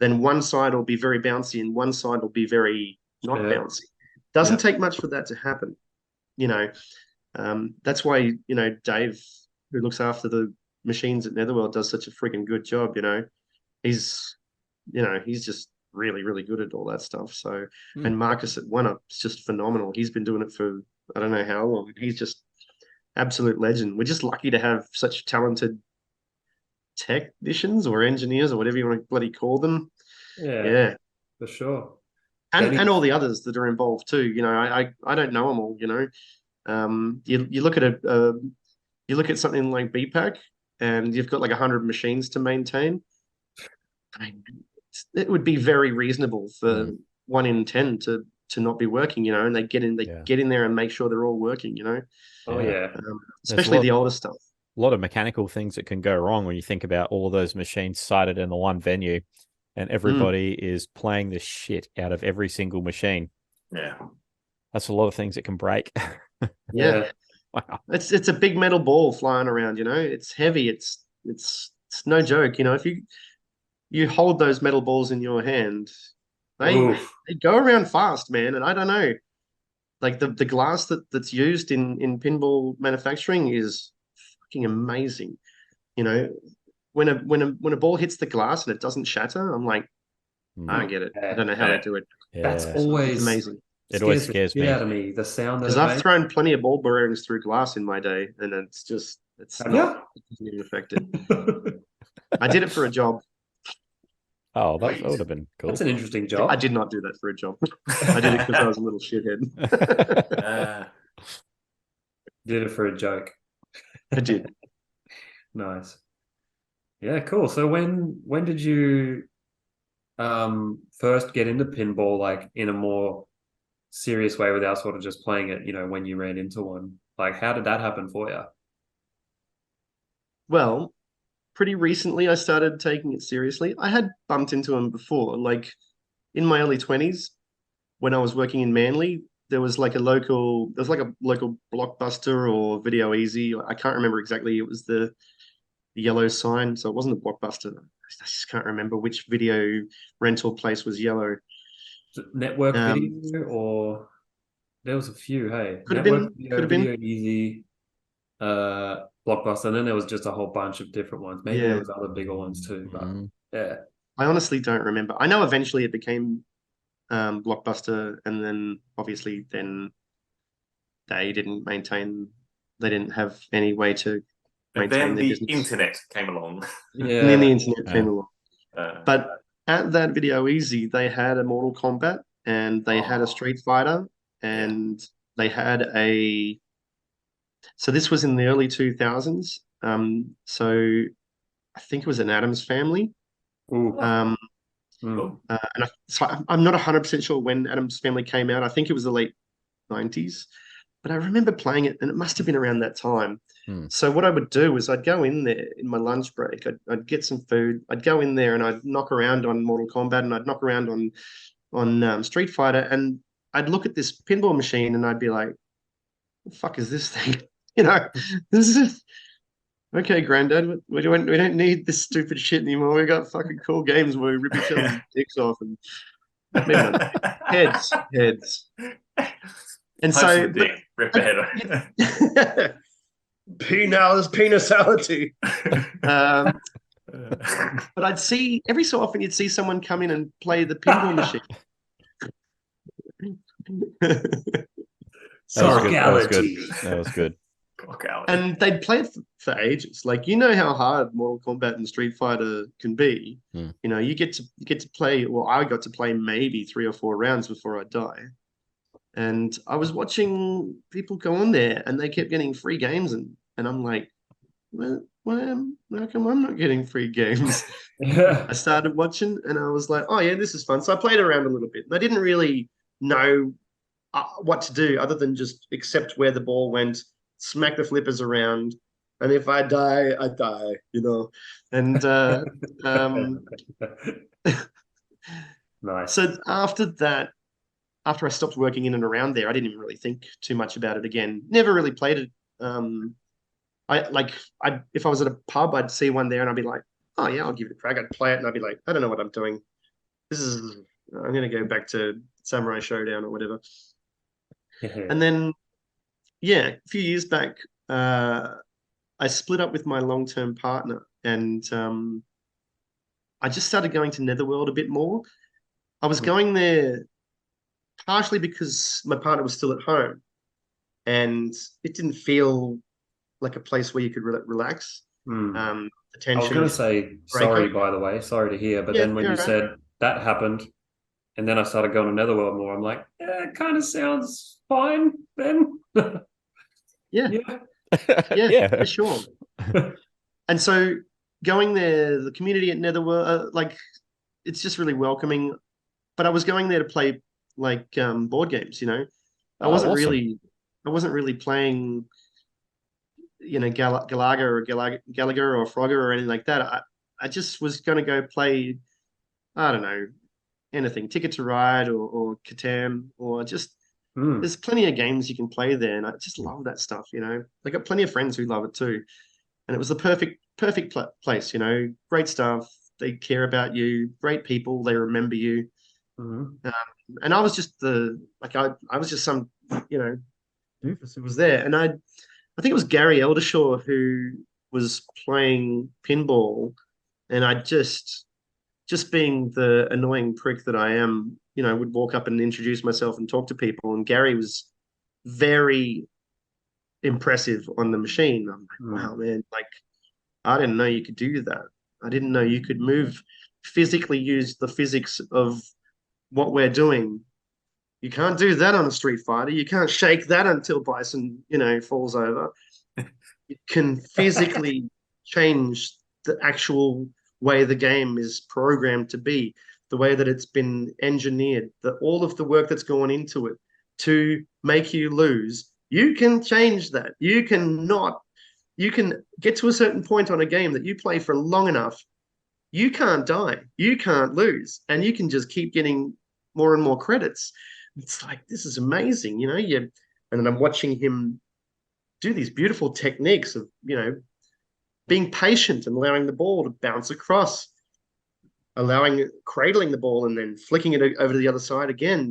then one side will be very bouncy and one side will be very not bouncy. Doesn't take much for that to happen. That's why Dave, who looks after the machines at Netherworld, does such a freaking good job. He's just really, really good at all that stuff. So, and Marcus at 1UP is just phenomenal. He's been doing it for I don't know how long. He's just absolute legend. We're just lucky to have such talented technicians or engineers or whatever you want to bloody call them.
Yeah, for sure.
And all the others that are involved too. I don't know them all. You look at something like BPAC, and you've got like 100 machines to maintain. I mean, it would be very reasonable for 1 in 10 to not be working, and they get in there and make sure they're all working, especially the older stuff.
A lot of mechanical things that can go wrong when you think about all of those machines sited in the one venue, and everybody is playing the shit out of every single machine.
Yeah,
that's a lot of things that can break.
Yeah. Wow. It's a big metal ball flying around, it's heavy. It's no joke. If you hold those metal balls in your hand, they go around fast, man. And I don't know, like the glass that's used in pinball manufacturing is fucking amazing. When a ball hits the glass and it doesn't shatter, I'm like, I don't get it. I don't know how they do it.
That's always
amazing.
It always scares me.
Out of me, the sound that
because I've thrown plenty of ball bearings through glass in my day, and it doesn't even affect it. I did it for a job.
Oh, that would have been cool.
That's an interesting job.
I did not do that for a job. I did it because I was a little shithead.
Did it for a joke.
I did.
Nice. Yeah, cool. So when did you first get into pinball, like in a more serious way without sort of just playing it, when you ran into one? Like, how did that happen for you?
Well, pretty recently I started taking it seriously. I had bumped into them before, like in my early 20s when I was working in Manly. There was like a local Blockbuster or Video Easy. I can't remember exactly. It was the yellow sign, so it wasn't a Blockbuster. I just can't remember which video rental place was yellow.
Network Video, or there was a few. Hey,
could have
Network
been,
Video,
could have been.
Video Easy, Blockbuster, and then there was just a whole bunch of different ones. Maybe there was other bigger ones too, but yeah.
I honestly don't remember. I know eventually it became Blockbuster, and then obviously then they didn't have any way to
And
maintain
then
their
the
business.
internet came along.
Yeah.
And then the internet came along.
Uh,
But at that Video Easy, they had a Mortal Kombat, and they had a Street Fighter, and they had a. So this was in the early 2000s. So I think it was an Addams Family.
Ooh.
And I'm not 100% sure when Addams Family came out. I think it was the late 90s, but I remember playing it, and it must have been around that time. So what I would do is I'd go in there in my lunch break. I'd get some food. I'd go in there and I'd knock around on Mortal Kombat, and I'd knock around on Street Fighter, and I'd look at this pinball machine and I'd be like, "What the fuck is this thing?" This is okay, Granddad. We don't need this stupid shit anymore. We got fucking cool games where we rip each other's dicks off and maybe not heads. And so,
dick, rip the head.
Penisality. But I'd see every so often you'd see someone come in and play the pinball machine.
That was good.
And they'd play it for ages. Like, how hard Mortal Kombat and Street Fighter can be. You get to play. Well, I got to play maybe 3 or 4 rounds before I die. And I was watching people go on there, and they kept getting free games, and I'm like, well, how come I'm not getting free games? I started watching, and I was like, oh yeah, this is fun. So I played around a little bit, and I didn't really know what to do other than just accept where the ball went, smack the flippers around, and if I die, I die, And
nice.
So after that, after I stopped working in and around there, I didn't even really think too much about it again. Never really played it. If I was at a pub, I'd see one there, and I'd be like, oh yeah, I'll give it a crack. I'd play it, and I'd be like, I don't know what I'm doing. I'm going to go back to Samurai Showdown or whatever. And then, a few years back, I split up with my long-term partner, and I just started going to Netherworld a bit more. I was going there partially because my partner was still at home, and it didn't feel like a place where you could relax. The tension.
I was going to say sorry, by the way. Sorry to hear. But then when you said that happened, and then I started going to Netherworld more, I'm like, yeah, it kind of sounds fine then.
Yeah, for sure. And so going there, the community at Netherworld, it's just really welcoming. But I was going there to play board games. I wasn't really playing, Galaga or Gallagher or Frogger or anything like that. I just was going to go play, I don't know, anything, Ticket to Ride or Catan, or just there's plenty of games you can play there, and I just love that stuff. I got plenty of friends who love it too, and it was the perfect place. Great stuff. They care about you. Great people. They remember you. And I was just I was just some doofus who was there, and I think it was Gary Eldershaw who was playing pinball, and I just being the annoying prick that I am, would walk up and introduce myself and talk to people. And Gary was very impressive on the machine. I'm like, wow, man, I didn't know you could do that. I didn't know you could move physically use the physics of what we're doing. You can't do that on a Street Fighter. You can't shake that until Bison, falls over. You can physically change the actual way the game is programmed to be, the way that it's been engineered, all of the work that's gone into it to make you lose. You can change that. You can get to a certain point on a game that you play for long enough. You can't die. You can't lose. And you can just keep getting more and more credits. It's like, this is amazing, and then I'm watching him do these beautiful techniques of, being patient and allowing the ball to bounce across, cradling the ball and then flicking it over to the other side again,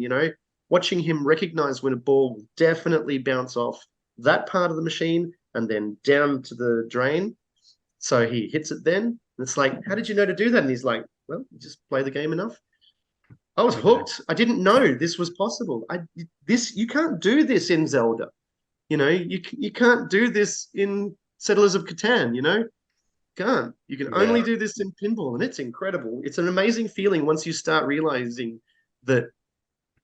watching him recognize when a ball will definitely bounce off that part of the machine and then down to the drain. So he hits it then. And it's like, how did you know to do that? And he's like, well, you just play the game enough. I was hooked. I didn't know this was possible. You can't do this in Zelda. You can't do this in Settlers of Catan, Can't. You can only do this in pinball, and it's incredible. It's an amazing feeling once you start realizing that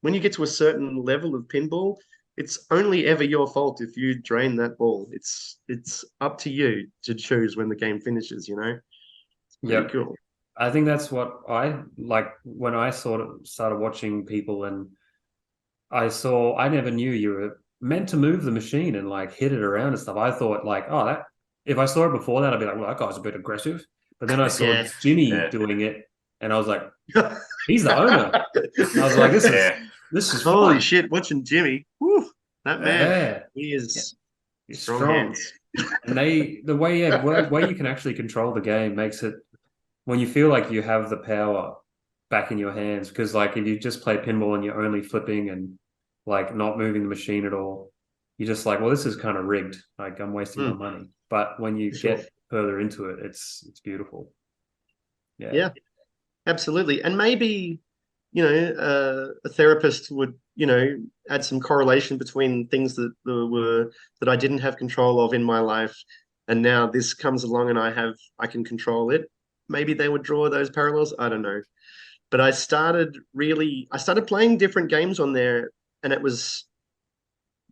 when you get to a certain level of pinball, it's only ever your fault if you drain that ball. It's up to you to choose when the game finishes, It's pretty cool.
I think that's what I like when I sort of started watching people, and I never knew you were meant to move the machine and like hit it around and stuff. I thought like, if I saw it before that, I'd be like, well, that guy's a bit aggressive. But then I saw Jimmy doing it, and I was like, he's the owner. And I was like, this is
holy
fun.
shit! Watching Jimmy, whew, that man, he is
he's strong. And the way you can actually control the game makes it when you feel like you have the power back in your hands. Because like if you just play pinball and you're only flipping and like not moving the machine at all, you're just like, well, this is kind of rigged. Like I'm wasting my money. But when you get further into it, it's beautiful.
Yeah, absolutely. And maybe, a therapist would, add some correlation between things that I didn't have control of in my life, and now this comes along and I can control it. Maybe they would draw those parallels. I don't know. But I started playing different games on there, and it was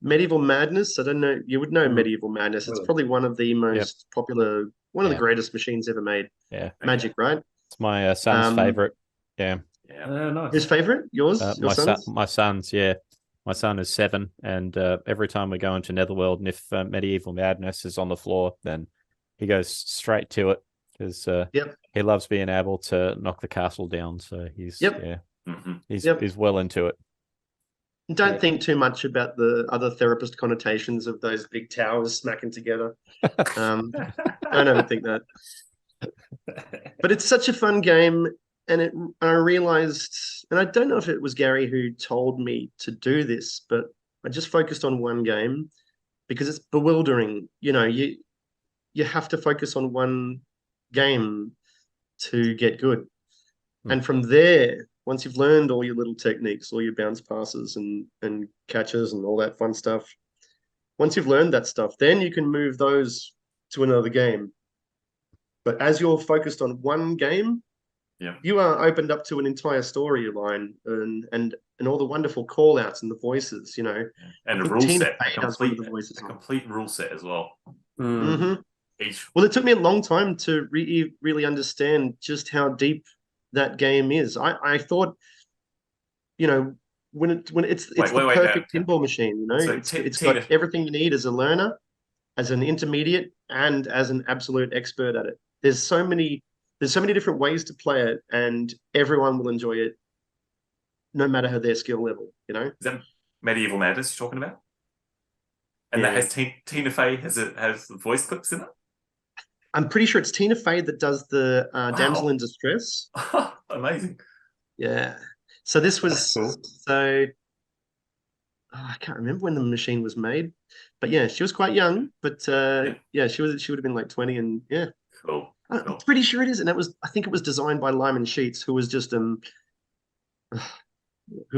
Medieval Madness. I don't know. You would know Medieval Madness. It's probably one of the most popular, one of the greatest machines ever made.
Yeah.
Magic, right?
It's my son's favorite. Yeah.
Nice.
His favorite? Yours? Your son's?
My son's, yeah. My son is 7, and every time we go into Netherworld, and if Medieval Madness is on the floor, then he goes straight to it because he loves being able to knock the castle down. So he's he's well into it.
Don't think too much about the other therapist connotations of those big towers smacking together. I don't think that. But it's such a fun game, and I realized, and I don't know if it was Gary who told me to do this, but I just focused on one game because it's bewildering. You have to focus on one game to get good. And from there, once you've learned all your little techniques, all your bounce passes and catches and all that fun stuff, once you've learned that stuff, then you can move those to another game. But as you're focused on one game, you are opened up to an entire storyline and all the wonderful call outs and the voices, And
a rule set, a complete rule set as well.
Mm-hmm. Well, it took me a long time to really understand just how deep that game is. I thought, when it's the perfect pinball machine, So it's got everything you need as a learner, as an intermediate, and as an absolute expert at it. There's so many different ways to play it, and everyone will enjoy it, no matter their skill level.
Is that Medieval Madness you're talking about? And that has Tina Fey has the voice clips in it.
I'm pretty sure it's Tina Fey that does the Damsel in Distress.
Amazing.
Yeah. So this was
cool.
I can't remember when the machine was made, but yeah, she was quite young. But she would have been like 20, and
cool.
I'm pretty sure it is. And I think it was designed by Lyman Sheets, who was just who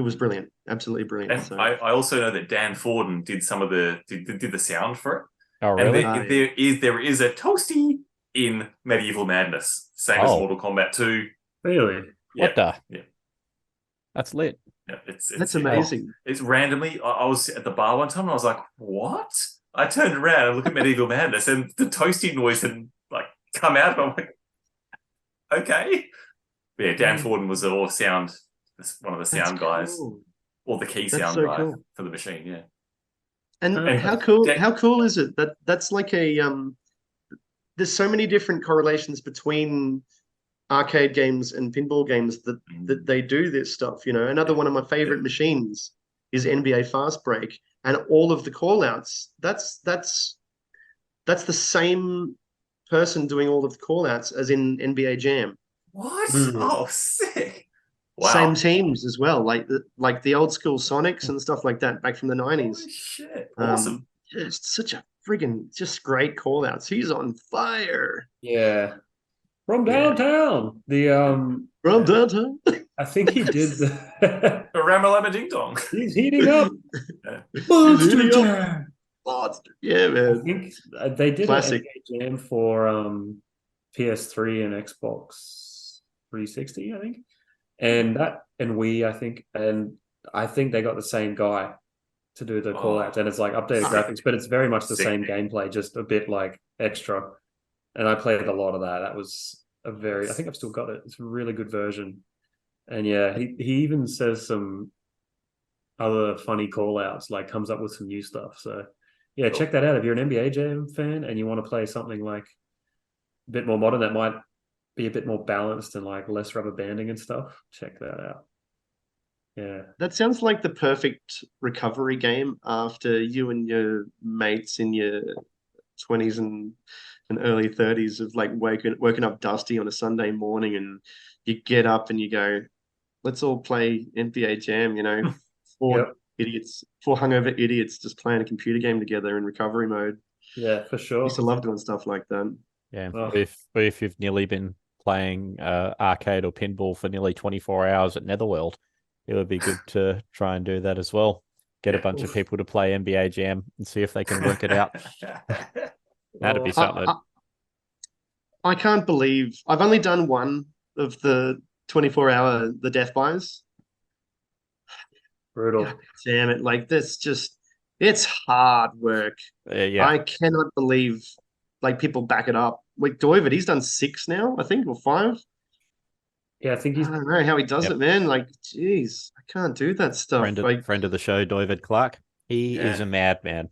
was brilliant, absolutely brilliant.
And so. I also know that Dan Forden did some of did the sound for it.
Oh, really?
And there is a toasty in Medieval Madness, same as Mortal Kombat 2.
Really?
What the?
Yeah.
That's lit.
Yeah,
That's amazing.
It's randomly. I was at the bar one time and I was like, "What?" I turned around and looked at Medieval Madness, and the toasty noise had like come out. And I'm like, "Okay." But yeah, Dan Forden was one of the sound guys,
Cool.
or the key
That's
sound
so
guy
cool.
for the machine. Yeah.
And
And
how cool?
Dan-
How cool is it that that's like a There's so many different correlations between arcade games and pinball games that they do this stuff. You know, another one of my favorite machines is NBA Fast Break, and all of the call outs. That's the same person doing all of the call outs as in NBA Jam.
What?
Mm.
Oh, sick! Wow.
Same teams as well, like the old school Sonics and stuff like that back from the
Holy
90s.
shit! Awesome.
Yeah, it's such a friggin' just great call outs. He's on fire.
Yeah. From
Yeah.
downtown. The
From downtown.
I think he did the
A Ramalama Ding Dong.
he's heating up.
Yeah.
Monster
heating up.
Jam.
Monster. Yeah,
I
man.
think they did
Classic.
an NBA Jam for PS3 and Xbox 360, I think. And Wii, I think. And I think they got the same guy to do the call outs. And it's like updated graphics, but it's very much the
Sick.
same gameplay, just a bit like extra. And I played a lot of that. That was I think I've still got it. It's a really good version. And yeah, he even says some other funny call outs, like comes up with some new stuff. So yeah, check that out. If you're an NBA Jam fan and you want to play something like a bit more modern that might be a bit more balanced and like less rubber banding and stuff, check that out. Yeah.
That sounds like the perfect recovery game after you and your mates in your 20s and early 30s of like woken up dusty on a Sunday morning, and you get up and you go, let's all play NBA Jam, you know, four hungover idiots just playing a computer game together in recovery mode.
Yeah, for sure.
I used to love doing stuff like that.
Yeah.
Oh.
If you've nearly been playing arcade or pinball for nearly 24 hours at Netherworld, it would be good to try and do that as well. Get a bunch of people to play NBA Jam and see if they can work it out. That'd be something.
I can't believe I've only done one of the 24-hour the death buys.
Brutal.
God damn it! Like it's hard work.
Yeah.
I cannot believe like people back it up. Like Doivid, he's done 6 now, I think, or 5.
Yeah, I think
I
he's
don't know how he does it, man. Like, geez, I can't do that stuff.
Friend of the show, Doivid Clarke. He is a madman.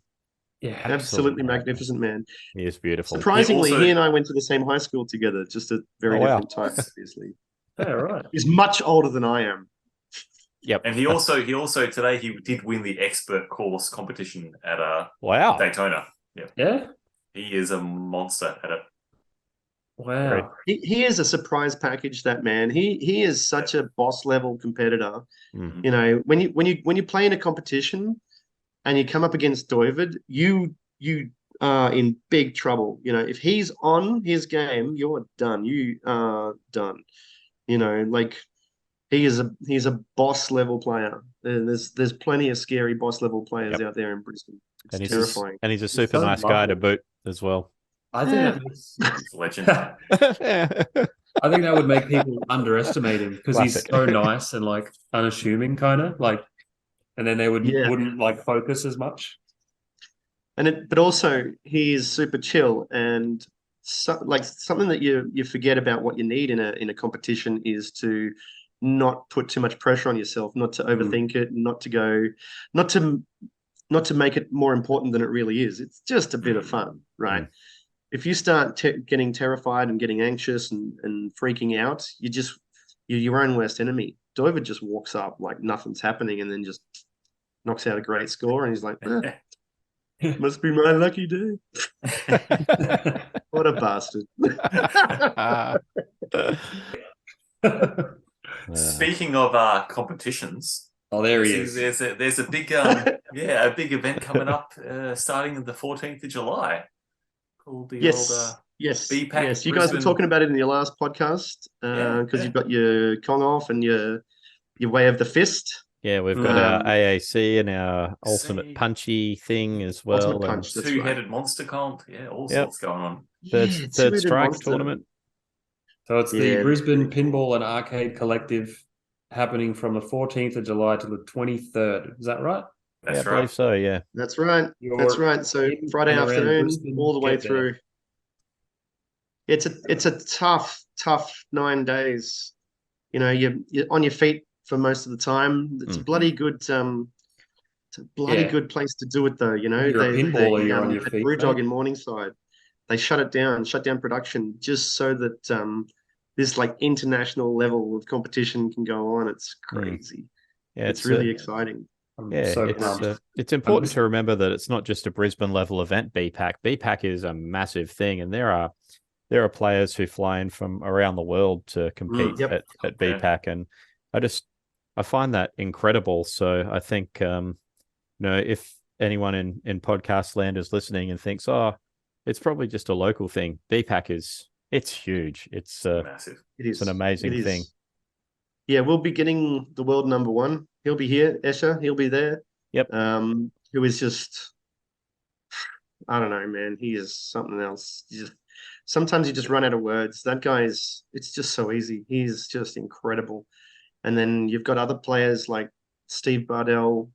yeah,
Absolutely magnificent man.
He is beautiful.
Surprisingly, he and I went to the same high school together, just at very different times, obviously.
yeah, right.
He's much older than I am.
Yep.
And he also today he did win the expert course competition at
Wow.
Daytona.
Yeah.
He is a monster at it.
Wow.
He is a surprise package, that man. He is such a boss level competitor.
Mhm.
You know, when you play in a competition and you come up against Doivid, you are in big trouble. You know, if he's on his game, you're done. You are done. You know, like he's a boss level player. There's plenty of scary boss level players out there in Brisbane. It's terrifying.
He's a super
so
nice guy to
lovely.
boot as well.
I think that makes,
He's a legend.
I think that would make people underestimate him because he's
Classic.
so nice and like unassuming, kind of like, and then they wouldn't like focus as much.
But also he is super chill, and like something that you forget about what you need in a competition is to not put too much pressure on yourself, not to overthink it, not to make it more important than it really is. It's just a bit of fun, right? If you start getting terrified and getting anxious and freaking out, you're your own worst enemy. Doivid just walks up like nothing's happening and then just knocks out a great score, and he's like, must be my lucky day. What a bastard.
Speaking of competitions,
There he is.
There's a big a big event coming up starting on the 14th of July called the old BPAC.
Yes, you guys were talking about it in your last podcast because you've got your Kong off and your way of the fist.
Yeah, we've got our AAC and our ultimate punchy thing as well.
Ultimate punch, that's
two-headed monster comp. Yeah, all sorts going on.
Third strike tournament.
So it's the
Yeah.
Brisbane Pinball and Arcade Collective happening from the 14th of July to the 23rd. Is that right?
Yeah,
That's
I
right.
believe so. Yeah.
That's right.
You're
That's right. So
in
Friday
and around
afternoon,
Brisbane,
all the way
get there.
through. It's a tough 9 days. You know, you're on your feet for most of the time. It's a bloody good it's a bloody
Yeah.
good place to do it though. You know,
You're a pinballer, you're on your
at
feet,
Brewdog
mate.
in Morningside, they shut down production just so that this like international level of competition can go on. It's crazy.
Yeah,
It's really exciting.
I'm
Yeah,
so pumped.
it's important to remember that it's not just a Brisbane level event. BPAC is a massive thing, and there are players who fly in from around the world to compete
Yep.
at BPAC, and I find that incredible. So I think if anyone in podcast land is listening and thinks, oh, it's probably just a local thing, BPAC it's huge. It's
Massive.
it's an amazing thing.
Yeah, we'll be getting the world number one. He'll be here, Escher. He'll be there.
Yep.
Who is just, I don't know, man. He is something else. Sometimes you just run out of words. That guy it's just so easy. He's just incredible. And then you've got other players like Steve Bardell,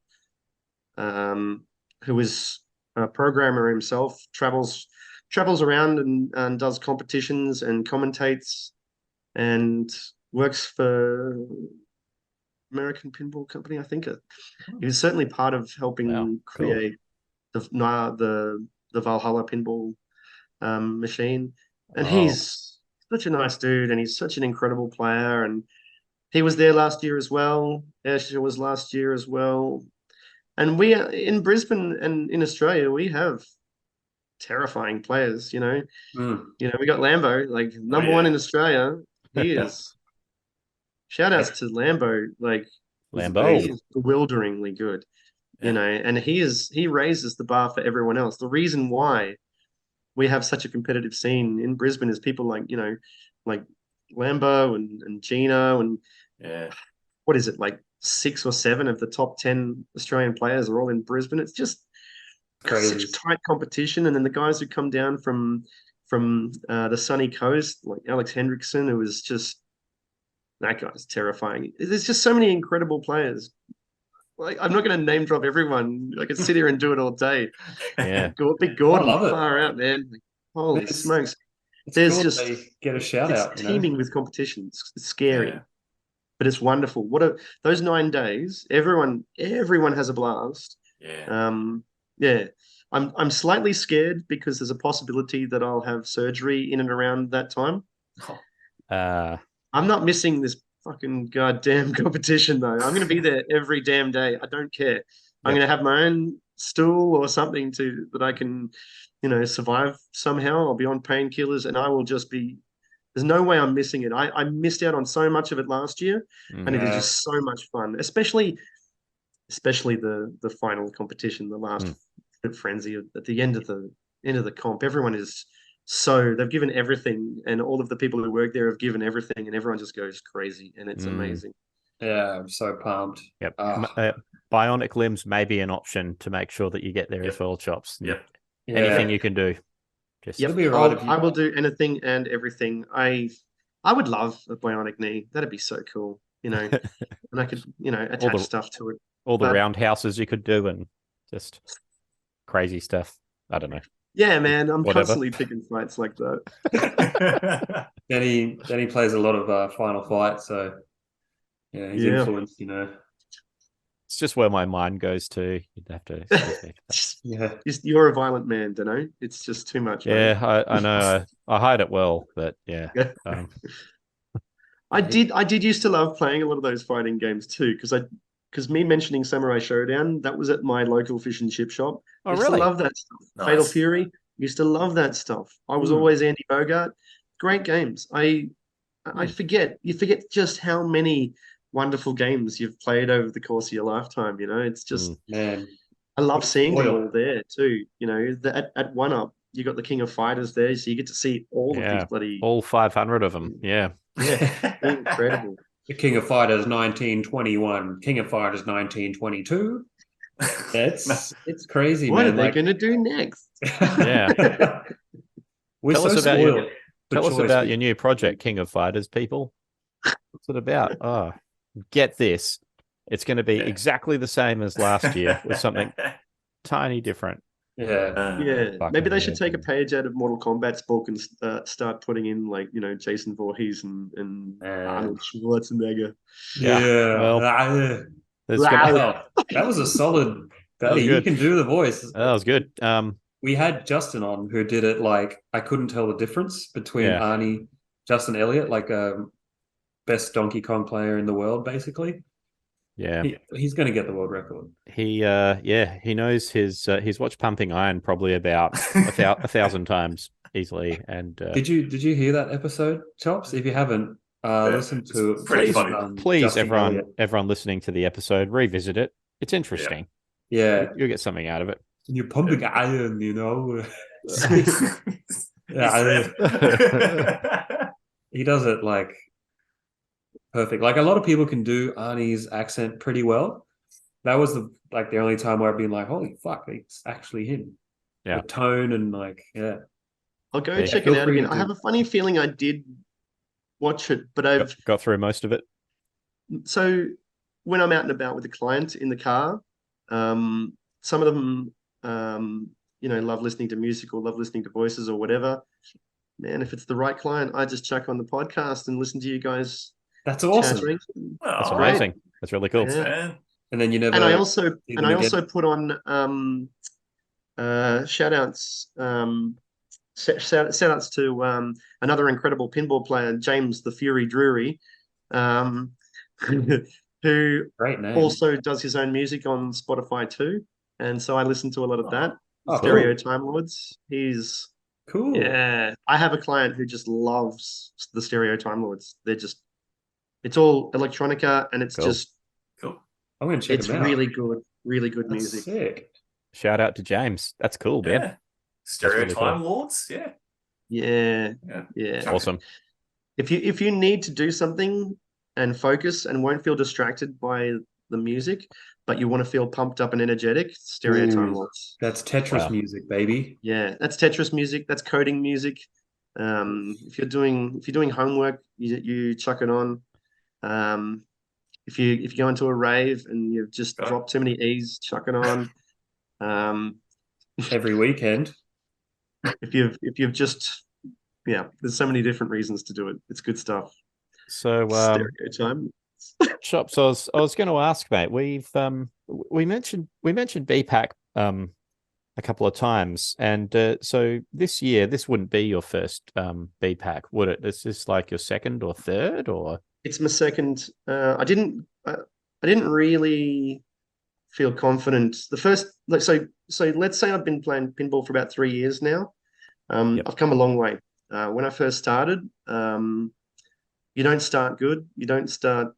who is a programmer himself, travels around and does competitions and commentates and works for American Pinball Company, I think. He was certainly part of helping create the Valhalla pinball machine. And he's such a nice dude, and he's such an incredible player. And he was there last year as well. Escher was last year as well. And we in Brisbane and in Australia, we have terrifying players. You know, we got Lambo, like number one in Australia. He is. Shout outs to Lambo, like
Lambo.
He is bewilderingly good. You know, and he raises the bar for everyone else. The reason why we have such a competitive scene in Brisbane is people like, like Lambo and Gino and what is it, like 6 or 7 of the top 10 Australian players are all in Brisbane. It's just
crazy.
such a tight competition. And then the guys who come down from the sunny coast, like Alex Hendrickson, who was just, that guy's terrifying. There's just so many incredible players. Like, I'm not going to name drop everyone. I could sit here and do it all day.
Yeah.
Big Gordon,
I love it.
Far out, man. Like, holy smokes.
There's
Cool
just
they
get a shout
it's
out.
teeming with competition. It's scary, but it's wonderful. Those 9 days? Everyone has a blast. I'm slightly scared because there's a possibility that I'll have surgery in and around that time. I'm not missing this fucking goddamn competition though. I'm going to be there every damn day. I don't care. I'm going to have my own stool or something that I can, survive somehow. I'll be on painkillers and I will just be. There's no way I'm missing it. I missed out on so much of it last year, and it is just so much fun. Especially the final competition, the last frenzy at the end of the comp. Everyone is. So they've given everything, and all of the people who work there have given everything, and everyone just goes crazy, and it's amazing.
Yeah, I'm so pumped.
Yep. Bionic limbs may be an option to make sure that you get there as well, Chops.
Yep.
Anything you can do. Just
I will do anything and everything. I would love a bionic knee. That'd be so cool, and I could, attach stuff to it.
All the roundhouses you could do, and just crazy stuff. I don't know.
Yeah, man, I'm constantly picking fights like that.
Denny plays a lot of Final Fight, so he's influenced.
It's just where my mind goes to. You'd have to.
You're a violent man, Denny. It's just too much.
Yeah, I know. I hide it well, but yeah.
I did used to love playing a lot of those fighting games too, because me mentioning Samurai Showdown, that was at my local fish and chip shop.
Oh,
used
really?
to love that stuff.
Nice.
Fatal Fury, used to love that stuff. I was always Andy Bogart. Great games. You forget just how many wonderful games you've played over the course of your lifetime. It's just
man.
I love seeing them all there too. At One Up, you got the King of Fighters there, so you get to see all of these bloody
all 500 of them. Yeah,
incredible.
The King of Fighters 1921, King of Fighters 1922. It's crazy.
What
man.
are they going to do next?
Yeah.
We're
Tell
so
us about
spoiled. The
Tell us
choice
about
was-
your new project, King of Fighters, people. What's it about? Oh, get this. It's going to be exactly the same as last year with something tiny different.
Yeah.
Yeah,
Fucking
maybe they should take a
amazing.
page out of Mortal Kombat's book and start putting in like Jason Voorhees and Arnold Schwarzenegger.
Yeah, well, There's gonna,
Wow. That was a solid.
That was
He
good.
can do the voice.
that was good.
We had Justin on who did it like I couldn't tell the difference between
Yeah.
Arnie, Justin Elliott, like best Donkey Kong player in the world, basically.
Yeah,
He's going to get the world record.
he knows his watch pumping iron probably about a thousand times easily. And
Did you hear that episode, Chops? If you haven't, listen to
it's pretty funny.
please,
Justin Elliott.
everyone listening to the episode, revisit it. It's interesting.
Yeah,
You'll get something out of it.
you're pumping iron, He does it like perfect. Like a lot of people can do Arnie's accent pretty well. That was the only time where I've been like, holy fuck, it's actually him.
Yeah.
The tone and like, yeah.
I'll go
Yeah,
check
feel
it out
free
again.
to-
I have a funny feeling I did watch it, but
Got through most of it.
so when I'm out and about with the client in the car, some of them, love listening to music or love listening to voices or whatever. Man, if it's the right client, I just chuck on the podcast and listen to you guys
That's awesome.
chattering.
That's
Oh,
amazing. That's really cool.
Yeah.
man.
And then you never
And I also
see them again.
put on shoutouts shoutouts to another incredible pinball player, James the Fury Drury, who
Great name.
also does his own music on Spotify too. And so I listen to a lot of that.
Oh,
Stereo
cool.
Timelords. He's
Cool.
yeah. I have a client who just loves the Stereo Timelords. It's all electronica and it's
Cool.
just
Cool.
I'm going to check
it's
them out.
really good
That's
music.
sick.
Shout out to James. That's cool, man.
Yeah. Stereo
really cool.
Time Lords. Yeah.
Yeah.
Yeah.
Yeah.
Awesome.
If you need to do something and focus and won't feel distracted by the music, but you want to feel pumped up and energetic, Stereo Time
Ooh.
Lords.
That's Tetris
Wow.
music, baby.
Yeah, that's Tetris music. That's coding music. If you're doing homework, you chuck it on. If you go into a rave and you've just
Okay.
dropped too many E's, chuck it on.
Every weekend.
If you've just there's so many different reasons to do it. It's good stuff.
So
Stereo Time.
Chops, I was going to ask, mate. We mentioned BPAC a couple of times, and so this year this wouldn't be your first BPAC, would it? Is this like your second or third, or?
It's my second. I didn't really feel confident. The first, so let's say I've been playing pinball for about 3 years now.
Yep.
I've come a long way. When I first started, you don't start good. You don't start.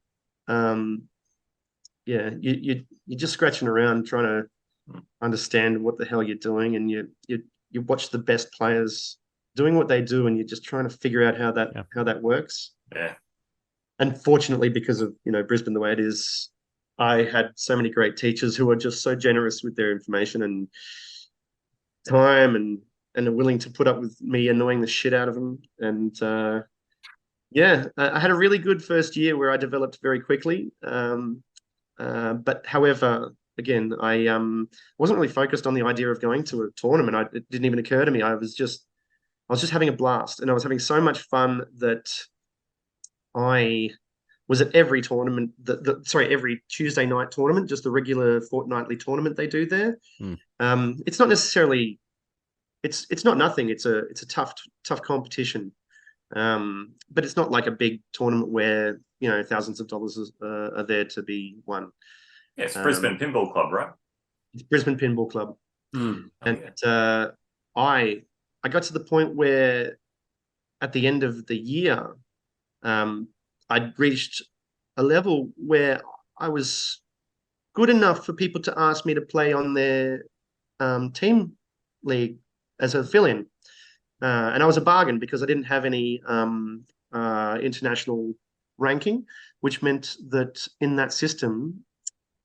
You're just scratching around trying to understand what the hell you're doing, and you watch the best players doing what they do, and you're just trying to figure out how that works.
Yeah.
And fortunately, because of Brisbane the way it is, I had so many great teachers who are just so generous with their information and time, and are willing to put up with me annoying the shit out of them. And I had a really good first year where I developed very quickly. But however, again, I wasn't really focused on the idea of going to a tournament. It didn't even occur to me. I was just having a blast, and I was having so much fun that I was at every tournament, every Tuesday night tournament, just the regular fortnightly tournament they do there. It's not necessarily, it's not nothing. It's a tough competition, but it's not like a big tournament where thousands of dollars are there to be won.
Yeah, it's Brisbane Pinball Club, right?
It's Brisbane Pinball Club,
Mm.
and I got to the point where at the end of the year, I'd reached a level where I was good enough for people to ask me to play on their team league as a fill-in. And I was a bargain because I didn't have any international ranking, which meant that in that system,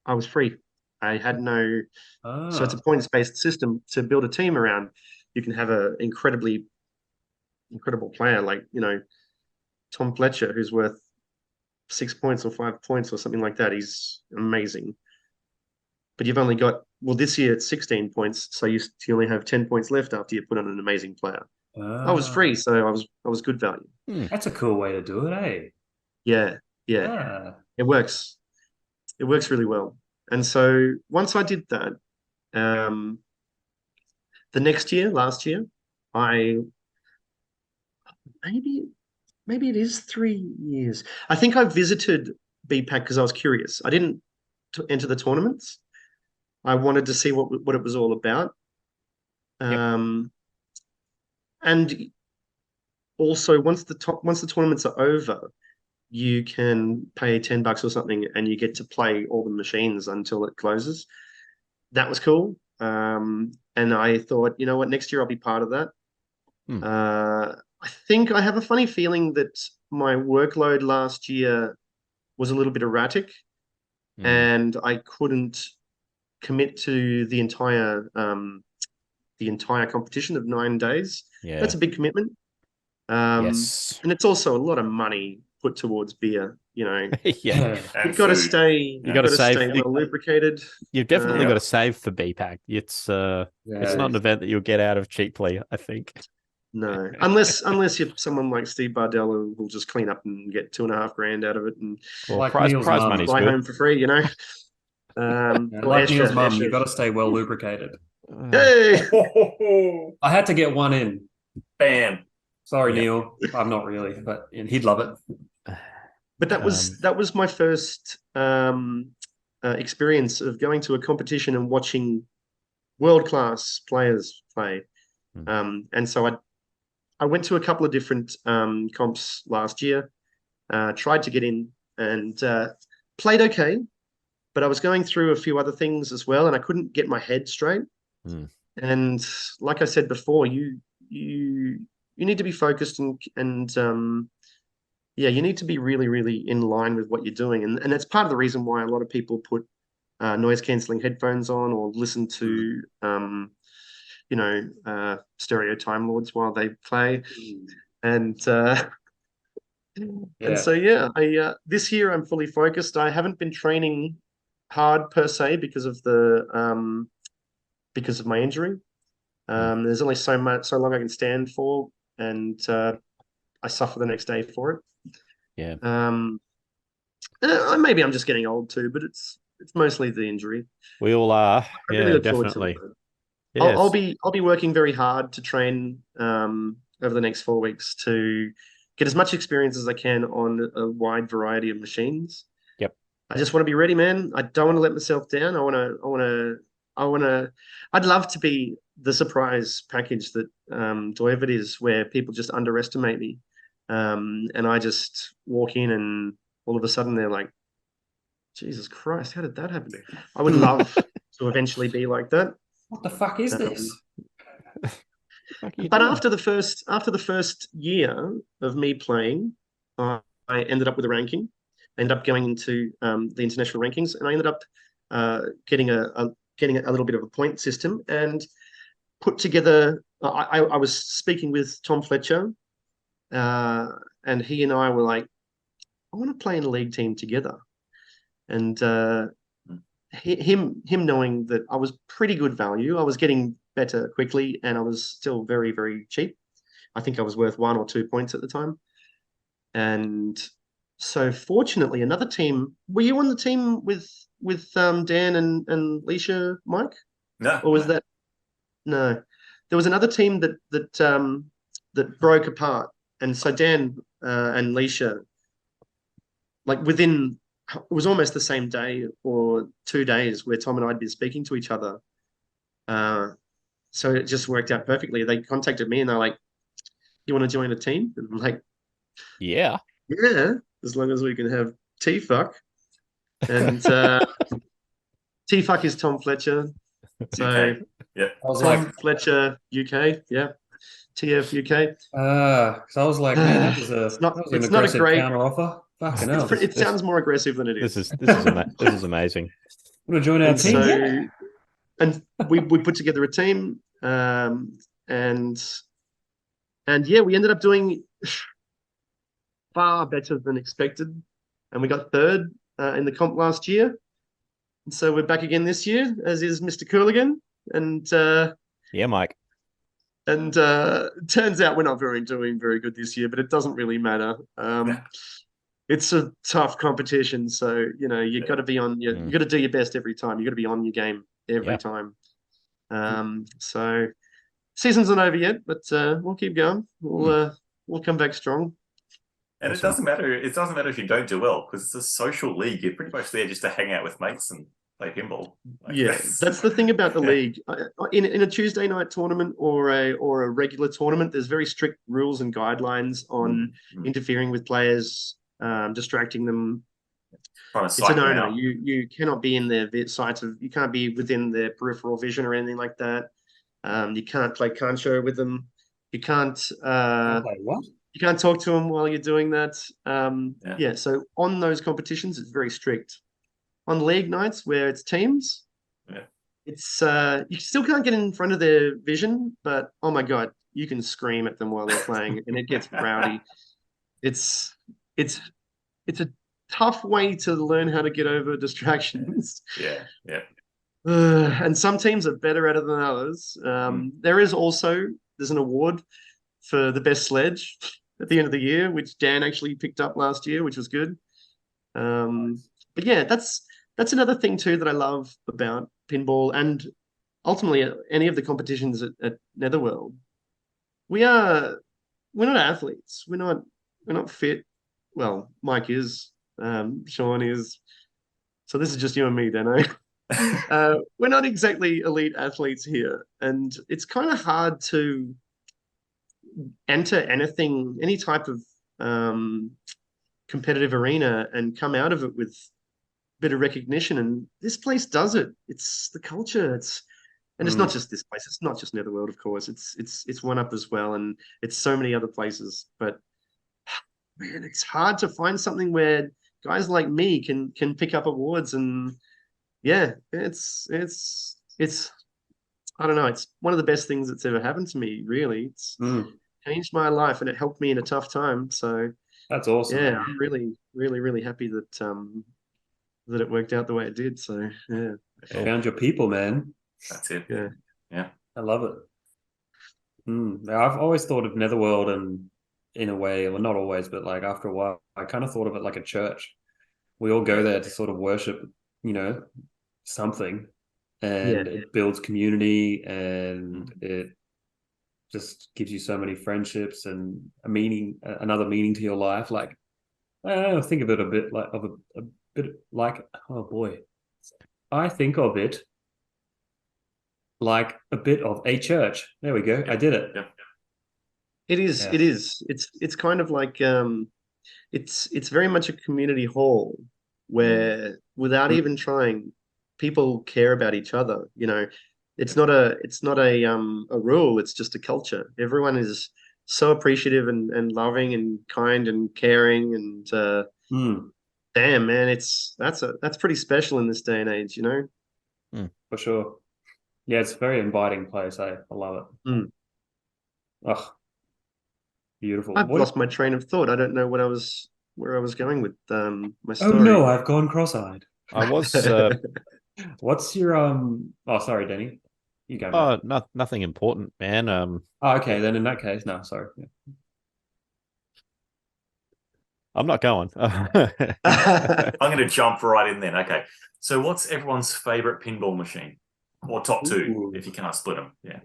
I was free. I had no... So it's a points-based system to build a team around. You can have an incredibly incredible player, like, Tom Fletcher, who's worth 6 points or 5 points or something like that. He's amazing. But you've only got, well, this year it's 16 points, so you only have 10 points left after you put on an amazing player. I was free, so I was good value.
That's a cool way to do it, eh?
Yeah. It works. It works really well. And so once I did that, the next year, last year, maybe it is 3 years. I think I visited BPAC because I was curious. I didn't enter the tournaments. I wanted to see what it was all about. And also once the tournaments are over, you can pay $10 or something and you get to play all the machines until it closes. That was cool. And I thought, you know what, next year I'll be part of that. I think I have a funny feeling that my workload last year was a little bit erratic and I couldn't commit to the entire competition of 9 days.
Yeah.
That's a big commitment.
Yes.
And it's also a lot of money put towards beer,
Yeah.
You've got to stay well lubricated.
You've definitely got to save for BPAC. It's not an event that you'll get out of cheaply, I think.
No, unless you're someone like Steve Bardell who will just clean up and get $2,500 out of it and
Like
prize
Neil's
money's
fly
good.
home for free,
like Neil's mum, you've got to stay well lubricated.
Hey!
I had to get one in.
Bam.
Sorry, Neil. I'm not really, but he'd love it.
But that was my first experience of going to a competition and watching world-class players play. And so I went to a couple of different comps last year, tried to get in and played okay, but I was going through a few other things as well, and I couldn't get my head straight. And like I said before, you need to be focused and you need to be really, really in line with what you're doing. And that's part of the reason why a lot of people put noise cancelling headphones on or listen to stereo Timelords while they play. And so this year I'm fully focused. I haven't been training hard per se because of my injury. There's only so long I can stand for, and I suffer the next day for it. Maybe I'm just getting old too, but it's mostly the injury.
We all are.
I really look forward to
definitely.
it.
Yes.
I'll be working very hard to train over the next 4 weeks to get as much experience as I can on a wide variety of machines.
Yep.
I just want to be ready, man. I don't want to let myself down. I'd love to be the surprise package that Doivid is, where people just underestimate me. And I just walk in and all of a sudden they're like, Jesus Christ, how did that happen? I would love to eventually be like that.
What the fuck is this?
But after the first year of me playing, I ended up with a ranking. I ended up going into the international rankings, and I ended up getting a little bit of a point system and put together. I was speaking with Tom Fletcher, and he and I were like, I want to play in a league team together. And him knowing that I was pretty good value, I was getting better quickly, and I was still very, very cheap. I think I was worth 1 or 2 points at the time. And so fortunately, another team, were you on the team with Dan and Leisha, Mike?
No.
Or was that? No. There was another team that broke apart. And so Dan and Leisha, like within, it was almost the same day or 2 days where Tom and I'd been speaking to each other. So it just worked out perfectly. They contacted me and they're like, you want to join a team? And I'm like,
yeah,
as long as we can have T-Fkk. And T-Fkk is Tom Fletcher. So
UK. Yeah.
I was
Tom
like,
Fletcher, UK. Yeah. TF UK.
because I was like, man, that was an
not a
aggressive
great
counter offer. Fucking hell.
It sounds more aggressive than it is.
this is amazing.
Want to join our
And
team?
so, and we put together a team, and And yeah, we ended up doing far better than expected, and we got third in the comp last year. And so we're back again this year, as is Mr. Cooligan. And
Yeah, Mike.
and turns out we're not doing very good this year, but it doesn't really matter. It's a tough competition, so you got to be on your, you got to do your best every time. You got to be on your game every time. So season's not over yet, but we'll keep going. We'll come back strong.
And
Awesome.
it doesn't matter. It doesn't matter if you don't do well, because it's a social league. You're pretty much there just to hang out with mates and play pinball. Like,
Yeah, that's the thing about the league. In a Tuesday night tournament or a regular tournament, there's very strict rules and guidelines on interfering with players, distracting them. It's a no-no. You cannot be in their sights of. You can't be within their peripheral vision or anything like that. You can't play show with them. You can't.
What?
You can't talk to them while you're doing that. So on those competitions, it's very strict. On league nights where it's teams, it's you still can't get in front of their vision, but oh my god, you can scream at them while they're playing, and it gets rowdy. It's a tough way to learn how to get over distractions. And some teams are better at it than others. There's an award for the best sledge at the end of the year, which Dan actually picked up last year, which was good. But yeah, that's another thing too that I love about pinball and ultimately any of the competitions at Netherworld. We're not athletes. We're not fit. Well, Mike is, Shaun is. So this is just you and me, Denny. We're not exactly elite athletes here, and it's kind of hard to enter any type of competitive arena and come out of it with a bit of recognition. And this place does it. It's the culture. It's not just this place. It's not just Netherworld, of course. It's One Up as well, and it's so many other places. But man, it's hard to find something where guys like me can pick up awards. And yeah, it's I don't know. It's one of the best things that's ever happened to me. Really, it's changed my life, and it helped me in a tough time. So
that's awesome.
Yeah,
man.
I'm really, really, really happy that that it worked out the way it did. So yeah,
Found your people, man.
That's it.
Yeah.
I love it. I've always thought of Netherworld, and in a way, well, not always, but like after a while, I kind of thought of it like a church. We all go there to sort of worship, something, and it builds community, and it just gives you so many friendships and another meaning to your life. Like, I don't know, think of it a bit like, oh boy, I think of it like a bit of a church. There we go. I did it.
It is. It is. It's kind of like it's very much a community hall where, without even trying, people care about each other. It's not a rule. It's just a culture. Everyone is so appreciative and loving and kind and caring, and damn, man, that's pretty special in this day and age.
For sure. Yeah, it's a very inviting place. I love it. Oh, beautiful.
I've lost my train of thought. I don't know where I was going with my story.
Oh no, I've gone cross-eyed.
I was.
What's your Oh, sorry, Denny. You go.
Oh, nothing important, man.
Oh, okay. Then in that case, no, sorry. Yeah.
I'm not going.
I'm going to jump right in then. Okay. So what's everyone's favorite pinball machine? Or top two, if you cannot split them. Yeah.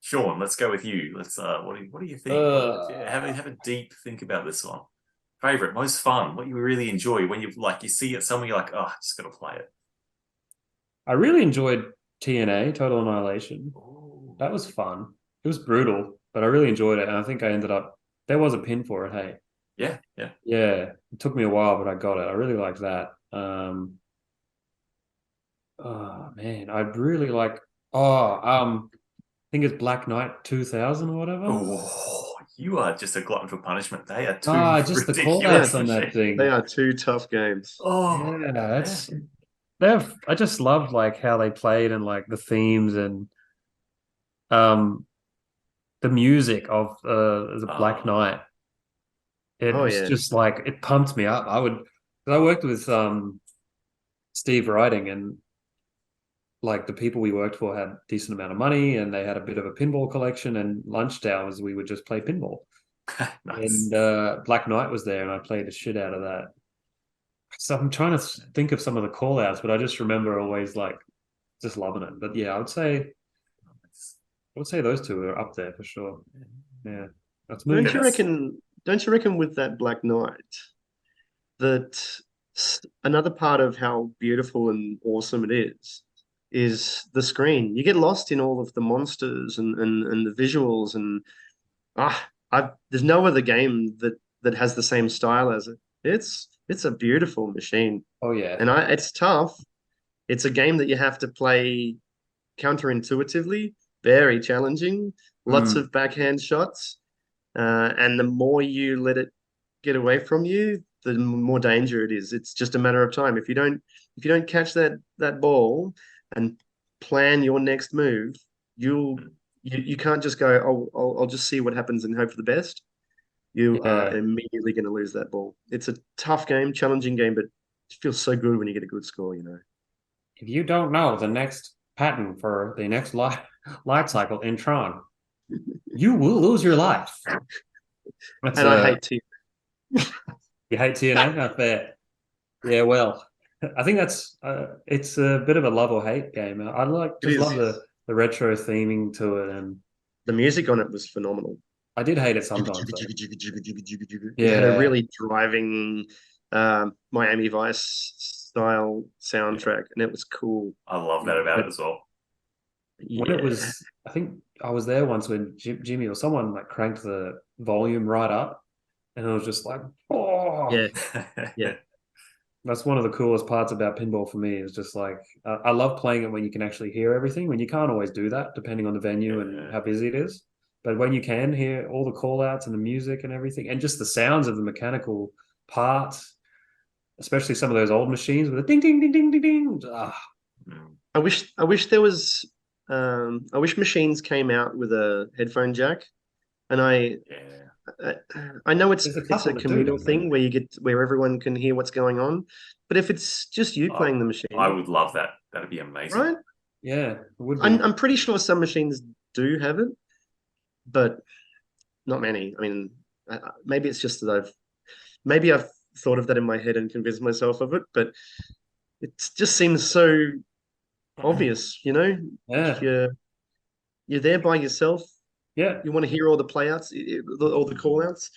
Shaun, let's go with you. Let's. What do you think? Have a deep think about this one. Favorite, most fun. What you really enjoy when you see it somewhere, you're like, oh, I just got to play it.
I really enjoyed TNA Total Annihilation. Ooh. That was fun. It was brutal, but I really enjoyed it, and I think I ended up. There was a pin for it. Hey.
Yeah.
It took me a while, but I got it. I really liked that. Oh man, I'd really like. I think it's Black Knight 2000 or whatever.
Oh, you are just a glutton for punishment. They are two
just the
ridiculous
call-outs on that thing.
They are two tough games.
Oh yeah, I just loved like how they played and like the themes, and the music of the Black Knight. It's just like it pumped me up. I worked with Steve Writing, and like the people we worked for had a decent amount of money, and they had a bit of a pinball collection, and lunch hours we would just play pinball.
Nice.
And Black Knight was there, and I played the shit out of that. So I'm trying to think of some of the call outs, but I just remember always like just loving it. But yeah, I would say those two are up there for sure. Yeah. That's moving.
Don't you reckon with that Black Knight that another part of how beautiful and awesome it is the screen. You get lost in all of the monsters and the visuals, and there's no other game that has the same style as it. It's a beautiful machine.
Oh yeah.
And it's tough. It's a game that you have to play counterintuitively, very challenging, lots of backhand shots. And the more you let it get away from you, the more danger it is. It's just a matter of time. If you don't catch that ball and plan your next move, you can't just go, I'll just see what happens and hope for the best. You are immediately going to lose that ball. It's a tough game, challenging game, but it feels so good when you get a good score, you know.
If you don't know the next pattern for the next life cycle in Tron, you will lose your life.
I hate TNA.
You hate TNA? Not fair. Yeah, well, I think that's it's a bit of a love or hate game. I love the retro theming to it, and
the music on it was phenomenal.
I did hate it sometimes.
Yeah, it had a really driving Miami Vice style soundtrack, and it was cool.
I love that about it as well.
When it was, I think I was there once when Jimmy or someone like cranked the volume right up, and I was just like, oh,
yeah.
That's one of the coolest parts about pinball for me. Is just like I love playing it when you can actually hear everything. When you can't always do that, depending on the venue and how busy it is. But when you can hear all the call outs and the music and everything, and just the sounds of the mechanical parts, especially some of those old machines with a ding, ding, ding, ding, ding, ding.
I wish there was, I wish machines came out with a headphone jack. And I know it's a communal thing where everyone can hear what's going on. But if it's just you playing the machine,
I would love that. That'd be amazing.
Right?
Yeah, it would be.
I'm pretty sure some machines do have it, but not many. I mean, maybe it's just that I've thought of that in my head and convinced myself of it, but it just seems so obvious, you know?
Yeah.
You're there by yourself.
Yeah.
You want to hear all the playouts, all the call outs.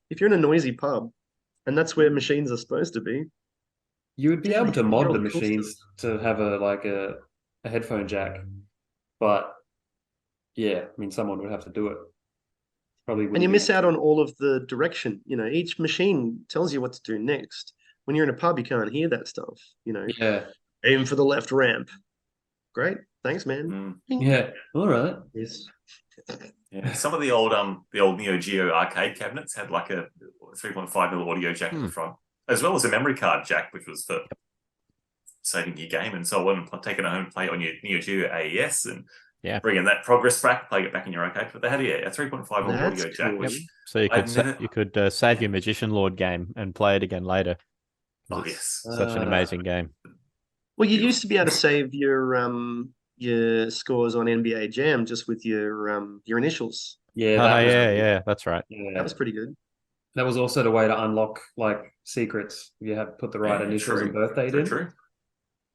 If you're in a noisy pub, and that's where machines are supposed to be,
you would be able to mod the machines to have a headphone jack. But yeah, I mean, someone would have to do it. Probably.
And you miss out on all of the direction. You know, each machine tells you what to do next. When you're in a pub, you can't hear that stuff. You know, aim for the left ramp. Great, thanks, man.
Yeah, all right.
Yes.
Yeah, some of the old Neo Geo arcade cabinets had like a 3.5mm audio jack in the front, as well as a memory card jack, which was for saving your game and so on, and taking it home and play it on your Neo Geo AES and bringing that progress back, playing it back in your arcade. But they had a 3.5mm audio jack, which
so you could save your Magician Lord game and play it again later.
Oh yes,
such an amazing game.
Well, you used to be able to save your scores on NBA Jam just with your initials.
Yeah,
that's right.
Yeah. That was pretty good.
That was also the way to unlock like secrets. You have put the right initials and birthday in.
True.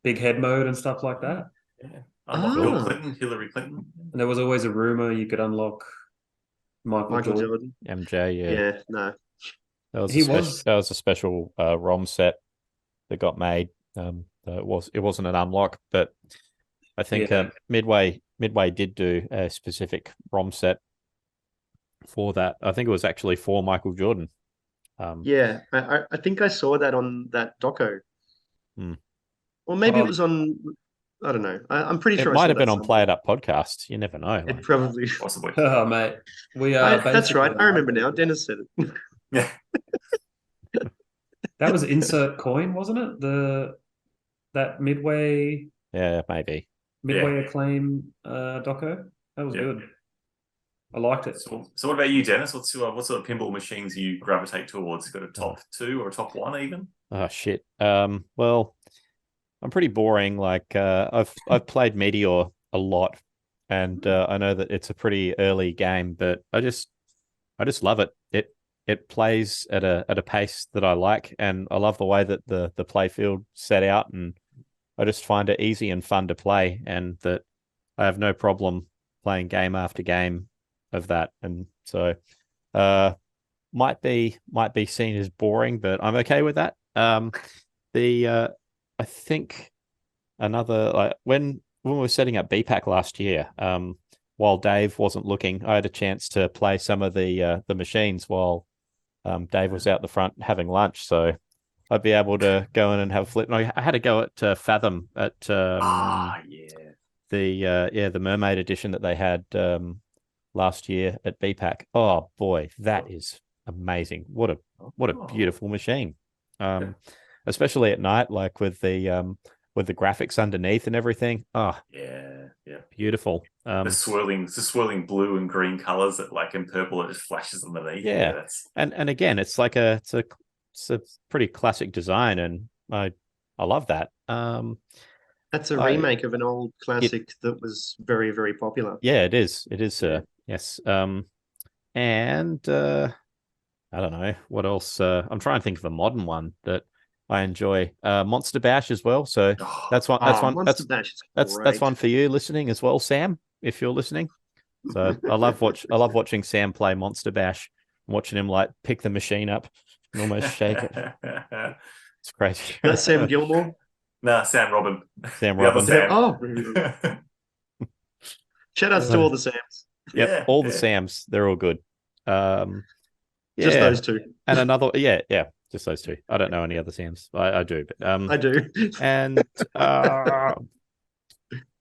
Big head mode and stuff like that.
Yeah. Unlock Bill Clinton, Hillary Clinton.
And there was always a rumor you could unlock Michael Jordan.
MJ,
yeah, no.
That was a special ROM set that got made. It wasn't an unlock, but I think Midway did do a specific ROM set for that. I think it was actually for Michael Jordan.
I think I saw that on that doco. Or maybe it was on. I don't know. I'm pretty sure
it might have been on Play It Up podcast. You never know.
It probably
possibly.
Oh mate, we are.
That's right. I remember now. Dennis said it.
Yeah.
That was Insert Coin, wasn't it? That Midway.
Yeah, maybe.
Midway Acclaim doco. That was
Yeah.
good. I liked it.
So what about you, Dennis? What sort of pinball machines you gravitate towards? Got a top 2 or a top 1 even?
Oh shit. Well, I'm pretty boring. Like I've played Meteor a lot, and I know that it's a pretty early game, but I just love it. It plays at a pace that I like, and I love the way that the playfield set out, and I just find it easy and fun to play, and that I have no problem playing game after game of that. And so might be seen as boring, but I'm okay with that. I think another, like when we were setting up BPAC last year, while Dave wasn't looking, I had a chance to play some of the machines while Dave was out the front having lunch. So I'd be able to go in and have a flip. And I had to go at Fathom at
Yeah.
the Mermaid edition that they had last year at BPAC. Oh boy, that is amazing! What a beautiful machine. Especially at night, like with the graphics underneath and everything. Oh
yeah,
beautiful.
The swirling blue and green colors that, like, in purple, it just flashes underneath.
Yeah, and again, it's like it's a pretty classic design, and I love that.
That's a remake of an old classic that was very, very popular.
Yeah, it is. It is, yes. And I don't know what else. I'm trying to think of a modern one that I enjoy. Monster Bash as well. So that's one. That's one for you listening as well, Sam. If you're listening, so I love watching Sam play Monster Bash, watching him like pick the machine up and almost shake it. It's crazy.
That's Sam Gilmore.
Nah, Sam Robin.
Sam
The
Robin.
other Sam.
Oh, shout outs to all the Sams.
Yep, all the Sams. They're all good.
Just those two.
And another, just those two. I don't know any other Sams. I do, but
I do.
And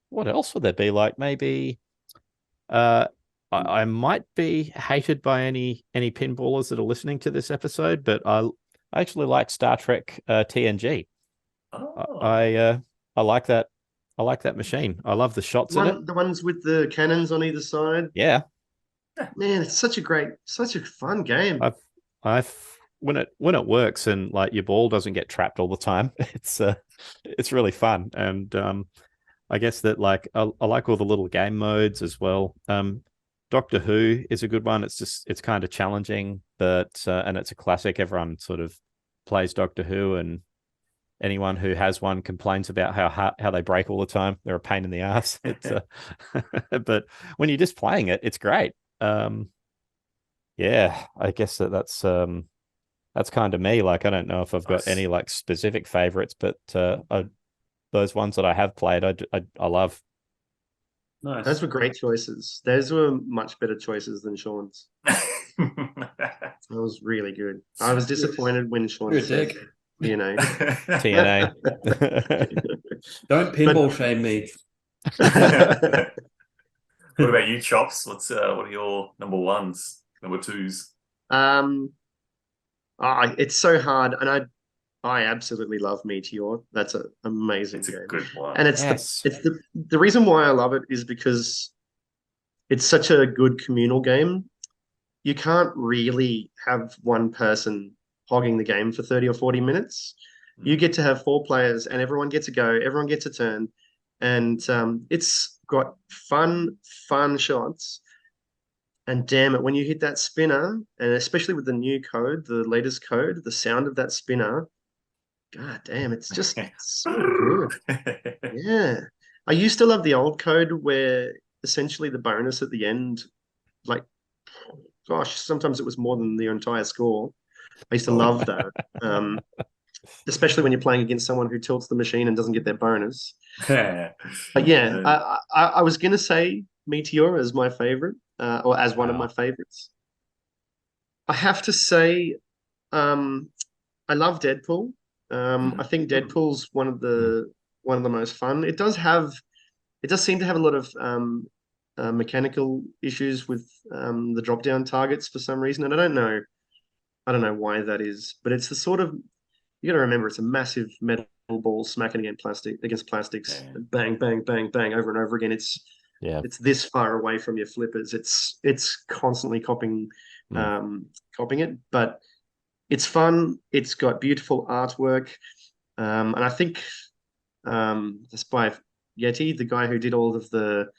what else would there be? Like maybe I might be hated by any pinballers that are listening to this episode, but I actually like Star Trek TNG. I like that. I like that machine. I love the shots in it.
The ones with the cannons on either side.
Yeah.
Man, it's such a fun game.
When it works and like your ball doesn't get trapped all the time, it's really fun. And I guess that like I like all the little game modes as well. Doctor Who is a good one. It's kind of challenging, but and it's a classic. Everyone sort of plays Doctor Who, and anyone who has one complains about how they break all the time. They're a pain in the ass. It's but when you're just playing it, it's great. Yeah, I guess that's kind of me. Like, I don't know if I've got any like specific favorites, but those ones that I have played, I love.
Nice.
Those were great choices. Those were much better choices than Shaun's. That was really good. I was disappointed when Shaun said, you know,
TNA.
Don't pinball shame me.
What about you, Chops? What are your number ones, number twos?
It's so hard, and I absolutely love Meteor. That's an amazing game.
It's a good one.
And the reason why I love it is because it's such a good communal game. You can't really have one person hogging the game for 30 or 40 minutes. You get to have 4 players, and everyone gets a go, everyone gets a turn, and it's got fun shots. And damn it, when you hit that spinner, and especially with the new code, the latest code, the sound of that spinner, god damn, it's just so good. Yeah. I used to love the old code where essentially the bonus at the end, like, gosh, sometimes it was more than the entire score. I used to love that. Especially when you're playing against someone who tilts the machine and doesn't get their bonus. But yeah, I was going to say Meteor as my favorite, or as one of my favorites. I have to say, I love Deadpool. I think Deadpool's one of the most fun. It does seem to have a lot of mechanical issues with the drop down targets for some reason, and I don't know why that is, but it's the sort of, you got to remember, it's a massive metal ball smacking against plastics, bang, bang, bang, bang, over and over again.
Yeah.
it's this far away from your flippers. It's constantly copying it, but it's fun. It's got beautiful artwork, and I think that's by Yeti, the guy who did all of the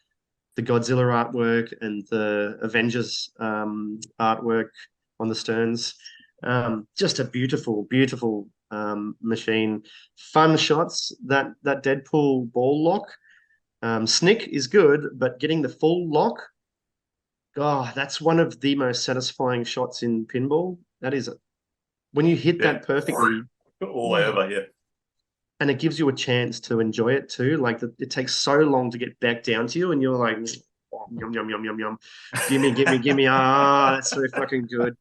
Godzilla artwork and the Avengers artwork on the sterns. Just a beautiful, beautiful machine. Fun shots. That Deadpool ball lock. Snick is good, but getting the full lock, God, that's one of the most satisfying shots in pinball. That is, when you hit that perfectly,
all the way over here.
and it gives you a chance to enjoy it too. Like it takes so long to get back down to you, and you're like, yum yum yum yum yum, give me. That's so fucking good.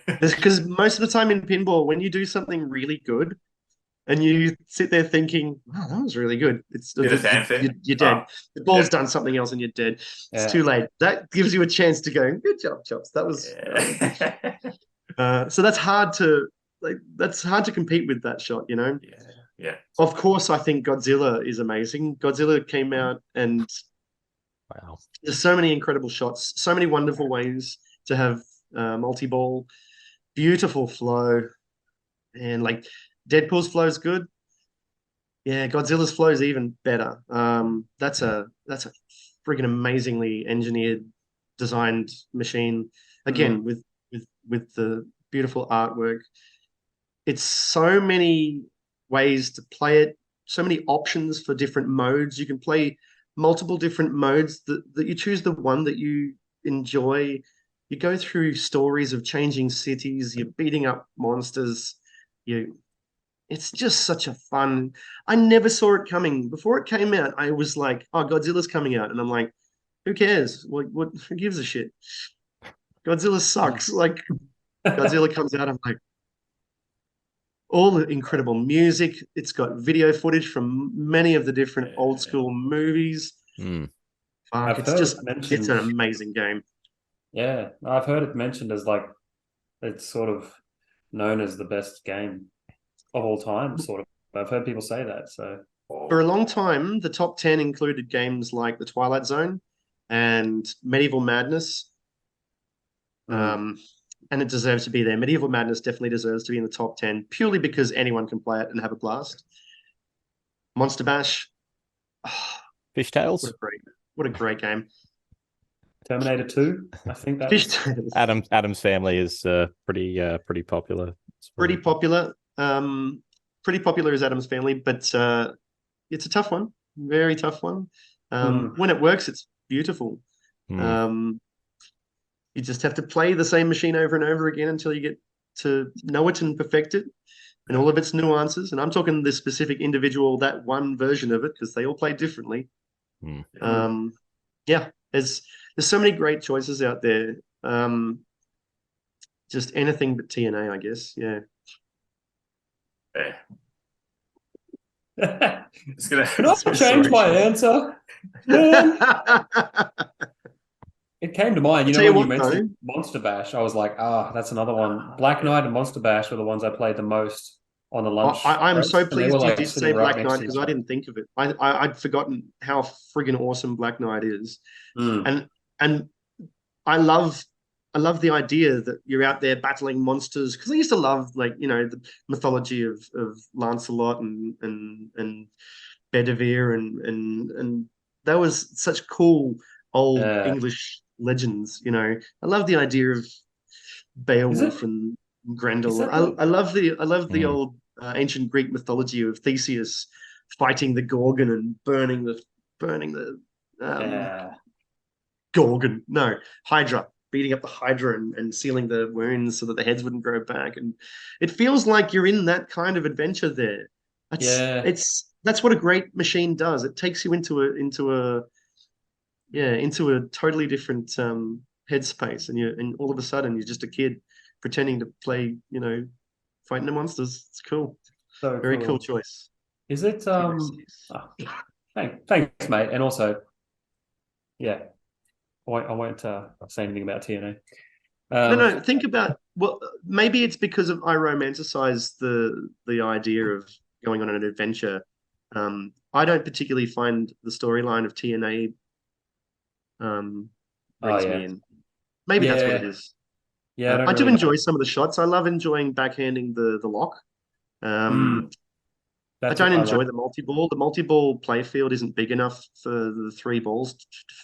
Because most of the time in pinball, when you do something really good, and you sit there thinking, "Wow, that was really good,"
Did a fanfare?
you're dead.
Oh,
The ball's
yeah.
done something else, and you're dead.
Yeah.
It's too late. That gives you a chance to go, "Good job, Chops." That was. So that's hard to compete with that shot, you know.
Yeah.
Of course, I think Godzilla is amazing. Godzilla came out, and
Wow.
there's so many incredible shots, so many wonderful ways to have multi-ball, beautiful flow, and like Deadpool's flow is good. Yeah, Godzilla's flow is even better. That's a freaking amazingly engineered, designed machine. Again, with the beautiful artwork. It's so many ways to play it, so many options for different modes. You can play multiple different modes that you choose the one that you enjoy. You go through stories of changing cities, you're beating up monsters, it's just such a fun. I never saw it coming. Before it came out, I was like, oh, Godzilla's coming out. And I'm like, who cares? Who gives a shit? Godzilla sucks. Like, Godzilla comes out, I'm like, all the incredible music. It's got video footage from many of the different old school movies. Fuck, it's an amazing game.
Yeah, I've heard it mentioned as like it's sort of known as the best game of all time, sort of. I've heard people say that. So
for a long time, the top 10 included games like The Twilight Zone and Medieval Madness. And it deserves to be there. Medieval Madness definitely deserves to be in the top 10 purely because anyone can play it and have a blast. Monster Bash.
Fishtails.
What a great game.
Terminator 2, I think that
Fishtails.
Adam's Family is pretty popular.
Pretty popular. Pretty popular is Adam's Family, but it's a tough one. Very tough one. When it works, it's beautiful. You just have to play the same machine over and over again until you get to know it and perfect it and all of its nuances. And I'm talking the specific individual, that one version of it, because they all play differently. Yeah, there's so many great choices out there. Just anything but TNA, I guess. Yeah.
It's gonna
Can I change my answer? It came to mind, when you mentioned Monster Bash, I was like, that's another one. Black Knight and Monster Bash were the ones I played the most on the lunch.
I'm so pleased you did say Black
right
Knight because I didn't think of it. I'd forgotten how friggin' awesome Black Knight is, and I love the idea that you're out there battling monsters because I used to love the mythology of Lancelot and Bedivere and that was such cool old English legends. I love the idea of Beowulf and Grendel. I love the old ancient Greek mythology of Theseus fighting the Gorgon and burning the Gorgon. No, Hydra. Beating up the Hydra and sealing the wounds so that the heads wouldn't grow back. And it feels like you're in that kind of adventure there. That's what a great machine does. It takes you into a totally different headspace, and all of a sudden you're just a kid pretending to play, fighting the monsters. It's cool.
So
very cool choice.
Is it thanks, mate. And also, I won't say anything about TNA.
No. Think about maybe it's because I romanticize the idea of going on an adventure. I don't particularly find the storyline of TNA brings me in. Maybe that's what it is.
Yeah,
I do enjoy some of the shots. I love enjoying backhanding the lock. I don't enjoy the multi-ball. The multi-ball playfield isn't big enough for the 3 balls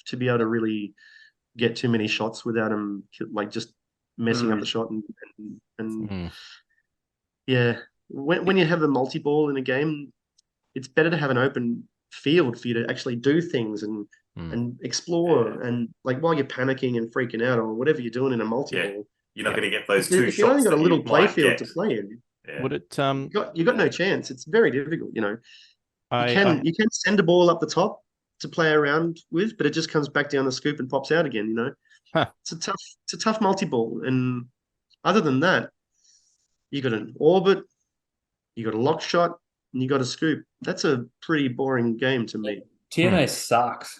to be able to really get too many shots without them like just messing up the shot and yeah. When you have a multi-ball in a game, it's better to have an open field for you to actually do things and explore and like while you're panicking and freaking out or whatever you're doing in a multi-ball.
You're not going to get those 2 shots.
If you've only got a little playfield to play in,
would it
you got no chance. It's very difficult, you know. You can send a ball up the top to play around with, but it just comes back down the scoop and pops out again, you know. It's a tough multi-ball. And other than that, you got an orbit, you got a lock shot, and you got a scoop. That's a pretty boring game to me.
TNA sucks.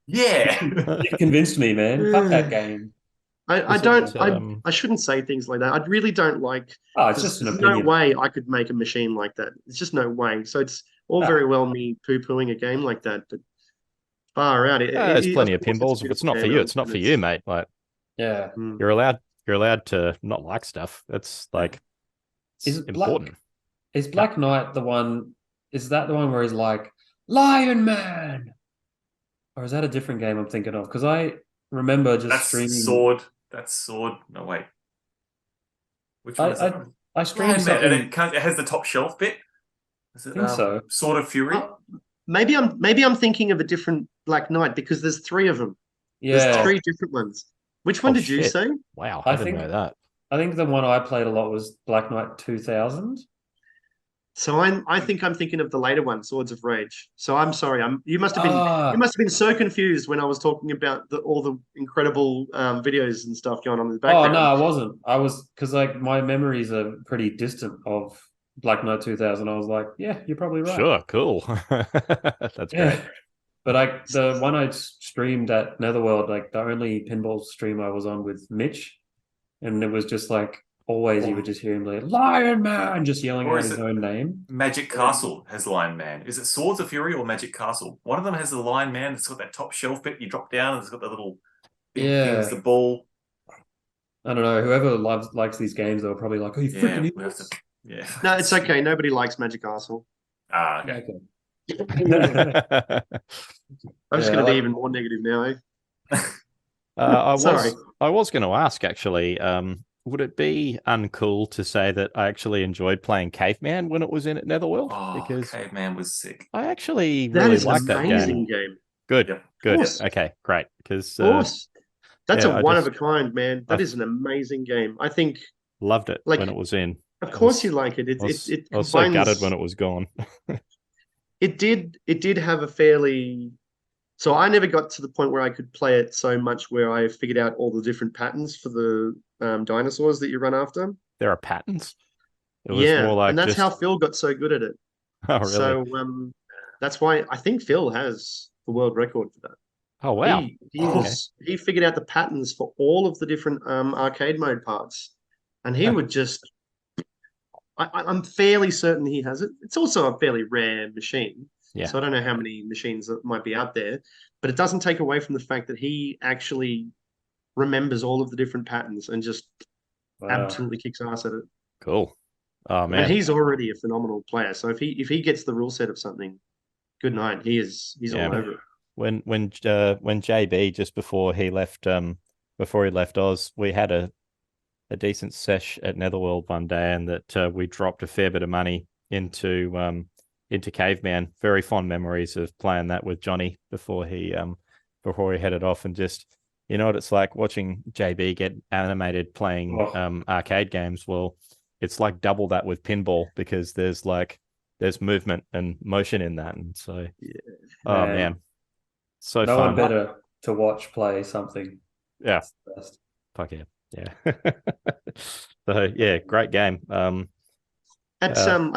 Yeah.
You convinced me, man. Fuck that game.
I shouldn't say things like that. I really don't like.
Oh, it's just an opinion.
No way I could make a machine like that. It's just no way. So it's all very well me poo-pooing a game like that, but far out.
There's plenty of pinballs. If it's not for you, it's not for you, mate. Like,
yeah,
you're allowed to not like stuff. That's like important.
Is Black Knight the one? Is that the one where he's like Lion Man, or is that a different game I'm thinking of? Because I remember just streaming.
That's sword. No, wait. Which
one
is that?
I streamed something.
And it has the top shelf bit. Is it,
I think so.
Sword of Fury.
Maybe I'm thinking of a different Black Knight because there's 3 of them.
Yeah,
there's 3 different ones. Which one did you say?
Wow, I didn't know that.
I think the one I played a lot was Black Knight 2000.
So I think I'm thinking of the later one, Swords of Rage. So I'm sorry. You must have been so confused when I was talking about all the incredible videos and stuff going on in the background.
Oh no, I wasn't. I was because like my memories are pretty distant of Black Knight 2000. I was like, yeah, you're probably right.
Sure, cool. That's great.
But the one I streamed at Netherworld, like the only pinball stream I was on with Mitch, and it was just like always you would just hear him like Lion Man just yelling out his own name.
Magic Castle has Lion Man. Is it Swords of Fury or Magic Castle? One of them has the Lion Man. It's got that top shelf bit you drop down, and it's got the little things, the ball.
I don't know. Whoever likes these games, they're probably like, "Oh, you freaking idiots."
Yeah.
No, it's okay. Nobody likes Magic Castle.
Okay.
I'm just going to be even more negative now.
I was going to ask actually. Would it be uncool to say that I actually enjoyed playing Caveman when it was in at Netherworld?
Because Caveman was sick.
I actually really liked that game. Good, good. Okay, great. Because
that's a one of a kind, man. That is an amazing game. I think
loved it when it was in.
Of course, you like it.
I was so gutted when it was gone.
It did have a fairly. So I never got to the point where I could play it so much where I figured out all the different patterns for the dinosaurs that you run after.
There are patterns? It was more like
and that's how Phil got so good at it.
Oh, really?
So that's why I think Phil has the world record for that.
Oh, wow.
He figured out the patterns for all of the different arcade mode parts. And he would just... I'm fairly certain he has it. It's also a fairly rare machine.
Yeah.
So I don't know how many machines that might be out there, but it doesn't take away from the fact that he actually remembers all of the different patterns and just absolutely kicks ass at it.
Cool. Oh man.
And he's already a phenomenal player. So if he gets the rule set of something, good night. He's all over it.
When JB just before he left Oz, we had a decent sesh at Netherworld one day, and that we dropped a fair bit of money into Caveman. Very fond memories of playing that with Johnny before he headed off, and just you know what it's like watching JB get animated playing arcade games. Well, it's like double that with pinball because there's movement and motion in that, and so oh man, so
no
fun.
one better to watch play something.
Yeah, fuck yeah. Yeah. So yeah, great game.
I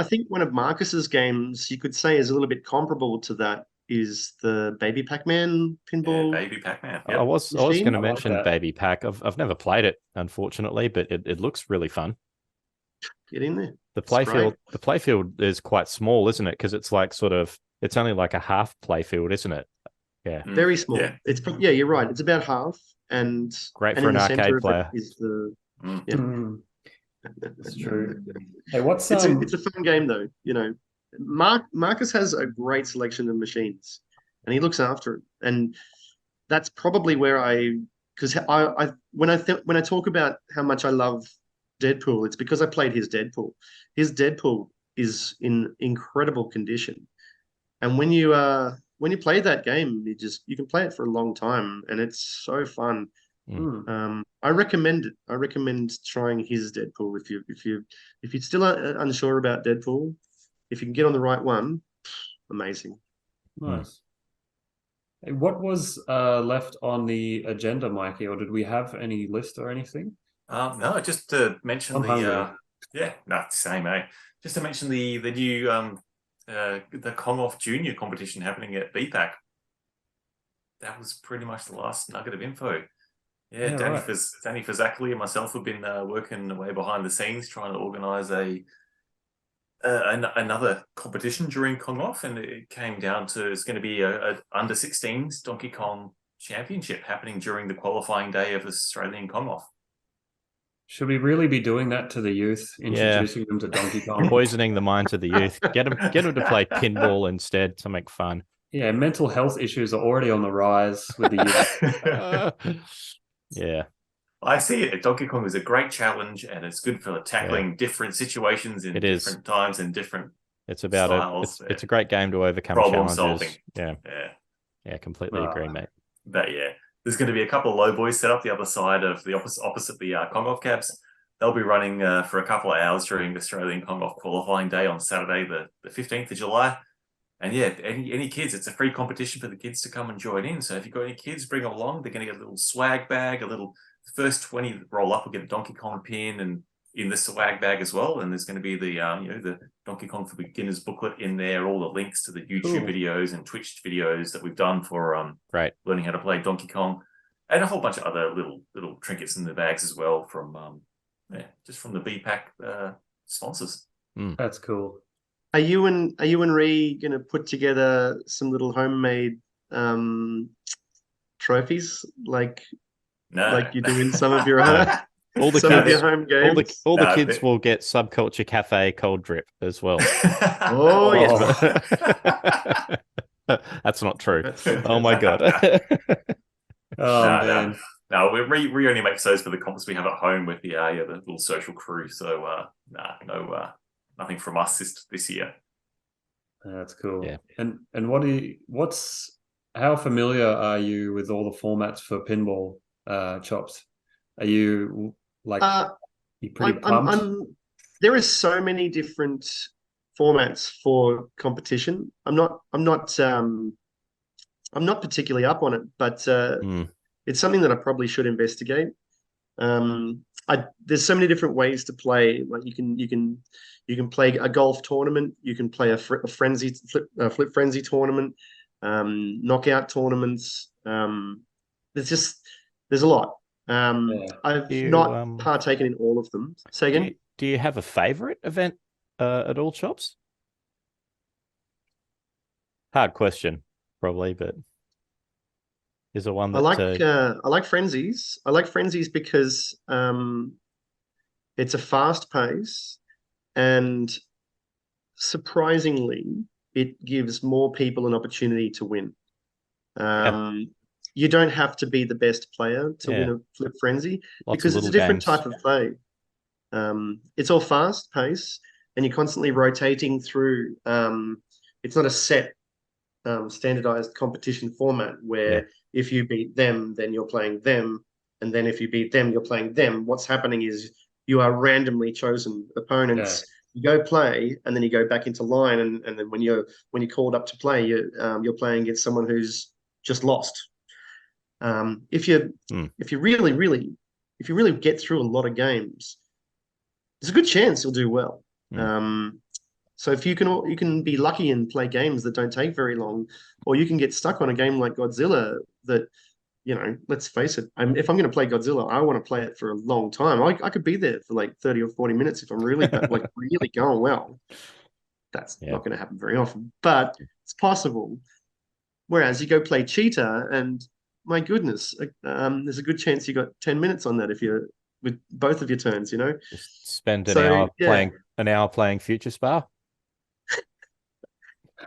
think one of Marcus's games you could say is a little bit comparable to that is the Baby Pac-Man pinball.
Yeah, Baby Pac-Man.
Yep. I was going to mention Baby Pac. I've never played it, unfortunately, but it looks really fun.
Get in there.
The playfield is quite small, isn't it? Because it's like it's only like a half playfield, isn't it? Yeah.
Very small.
Yeah.
Yeah, you're right. It's about half, and
Great
and
for
in
an
the center
arcade
of
player.
it is the.
Mm.
Yeah.
Mm, that's true. Hey, what's
It's a fun game though. You know, Marcus has a great selection of machines, and he looks after it. And that's probably where because when I talk about how much I love Deadpool, it's because I played his Deadpool. His Deadpool is in incredible condition, and when you play that game, you can play it for a long time, and it's so fun. I recommend it. I recommend trying his Deadpool if you're still unsure about Deadpool. If you can get on the right one, amazing.
Nice. Hey, what was left on the agenda, Mikey, or did we have any list or anything?
No, just to mention
I'm
the
hungry.
same, eh? Just to mention the new the Kong Off Junior competition happening at BPAC. That was pretty much the last nugget of info. Yeah,
Yeah,
Danny
right.
Fazakli and myself have been working away behind the scenes trying to organise another competition during Kong Off, and it came down to it's going to be a under 16s Donkey Kong Championship happening during the qualifying day of Australian Kong Off.
Should we really be doing that to the youth, introducing them to Donkey Kong?
Poisoning the minds of the youth. Get them to play pinball instead to make fun.
Yeah, mental health issues are already on the rise with the youth.
Yeah.
I see it. Donkey Kong is a great challenge, and it's good for tackling different situations in different times and different
It's about
styles.
it's a great game to overcome
Problem
challenges.
solving.
Yeah, completely agree, mate.
But yeah, there's going to be a couple of low boys set up the other side of the opposite the Kong Off cabs. They'll be running for a couple of hours during the Australian Kong Off qualifying day on Saturday, the 15th of July. And yeah, any kids, it's a free competition for the kids to come and join in. So if you've got any kids, bring them along. They're going to get a little swag bag, the first 20 that roll up will get a Donkey Kong pin and in the swag bag as well. And there's going to be the the Donkey Kong for Beginners booklet in there, all the links to the YouTube videos and Twitch videos that we've done for learning how to play Donkey Kong, and a whole bunch of other little trinkets in the bags as well from just from the BPAC sponsors.
That's cool.
Are you and Ree gonna put together some little homemade trophies like you do in some of your
all the
some
kids,
of your home games?
all the kids will get Subculture Cafe cold drip as well.
Oh yes.
That's not true. Oh my god.
Man.
No, we only make those for the comps we have at home with the little social crew. So nothing from us this year.
That's cool.
Yeah.
And how familiar are you with all the formats for pinball, Chops? Are you you pretty pumped?
There are so many different formats for competition. I'm not particularly up on it, but it's something that I probably should investigate. There's so many different ways to play. Like you can play a golf tournament, you can play a flip frenzy tournament, knockout tournaments. There's a lot. I've not partaken in all of them. Say again.
Do you have a favorite event at all, Chops? Hard question, probably, but is there one that
I like frenzies. I like frenzies because it's a fast pace, and surprisingly, it gives more people an opportunity to win. You don't have to be the best player to win a flip frenzy because it's a different type of play. It's all fast pace, and you're constantly rotating through. It's not a set standardized competition format where if you beat them, then you're playing them, and then if you beat them, you're playing them. What's happening is you are randomly chosen opponents. Yeah. You go play, and then you go back into line, and then when you're called up to play, you're playing against someone who's just lost. If you really get through a lot of games, there's a good chance you'll do well. So if you can be lucky and play games that don't take very long, or you can get stuck on a game like Godzilla that, let's face it, if I'm going to play Godzilla, I want to play it for a long time. I could be there for like 30 or 40 minutes if I'm really really going well. That's
Yeah.
not going to happen very often, but it's possible. Whereas you go play cheetah, and my goodness, there's a good chance you got 10 minutes on that if you're with both of your turns, you know.
Just spend an
So,
hour
yeah.
playing Future Spa.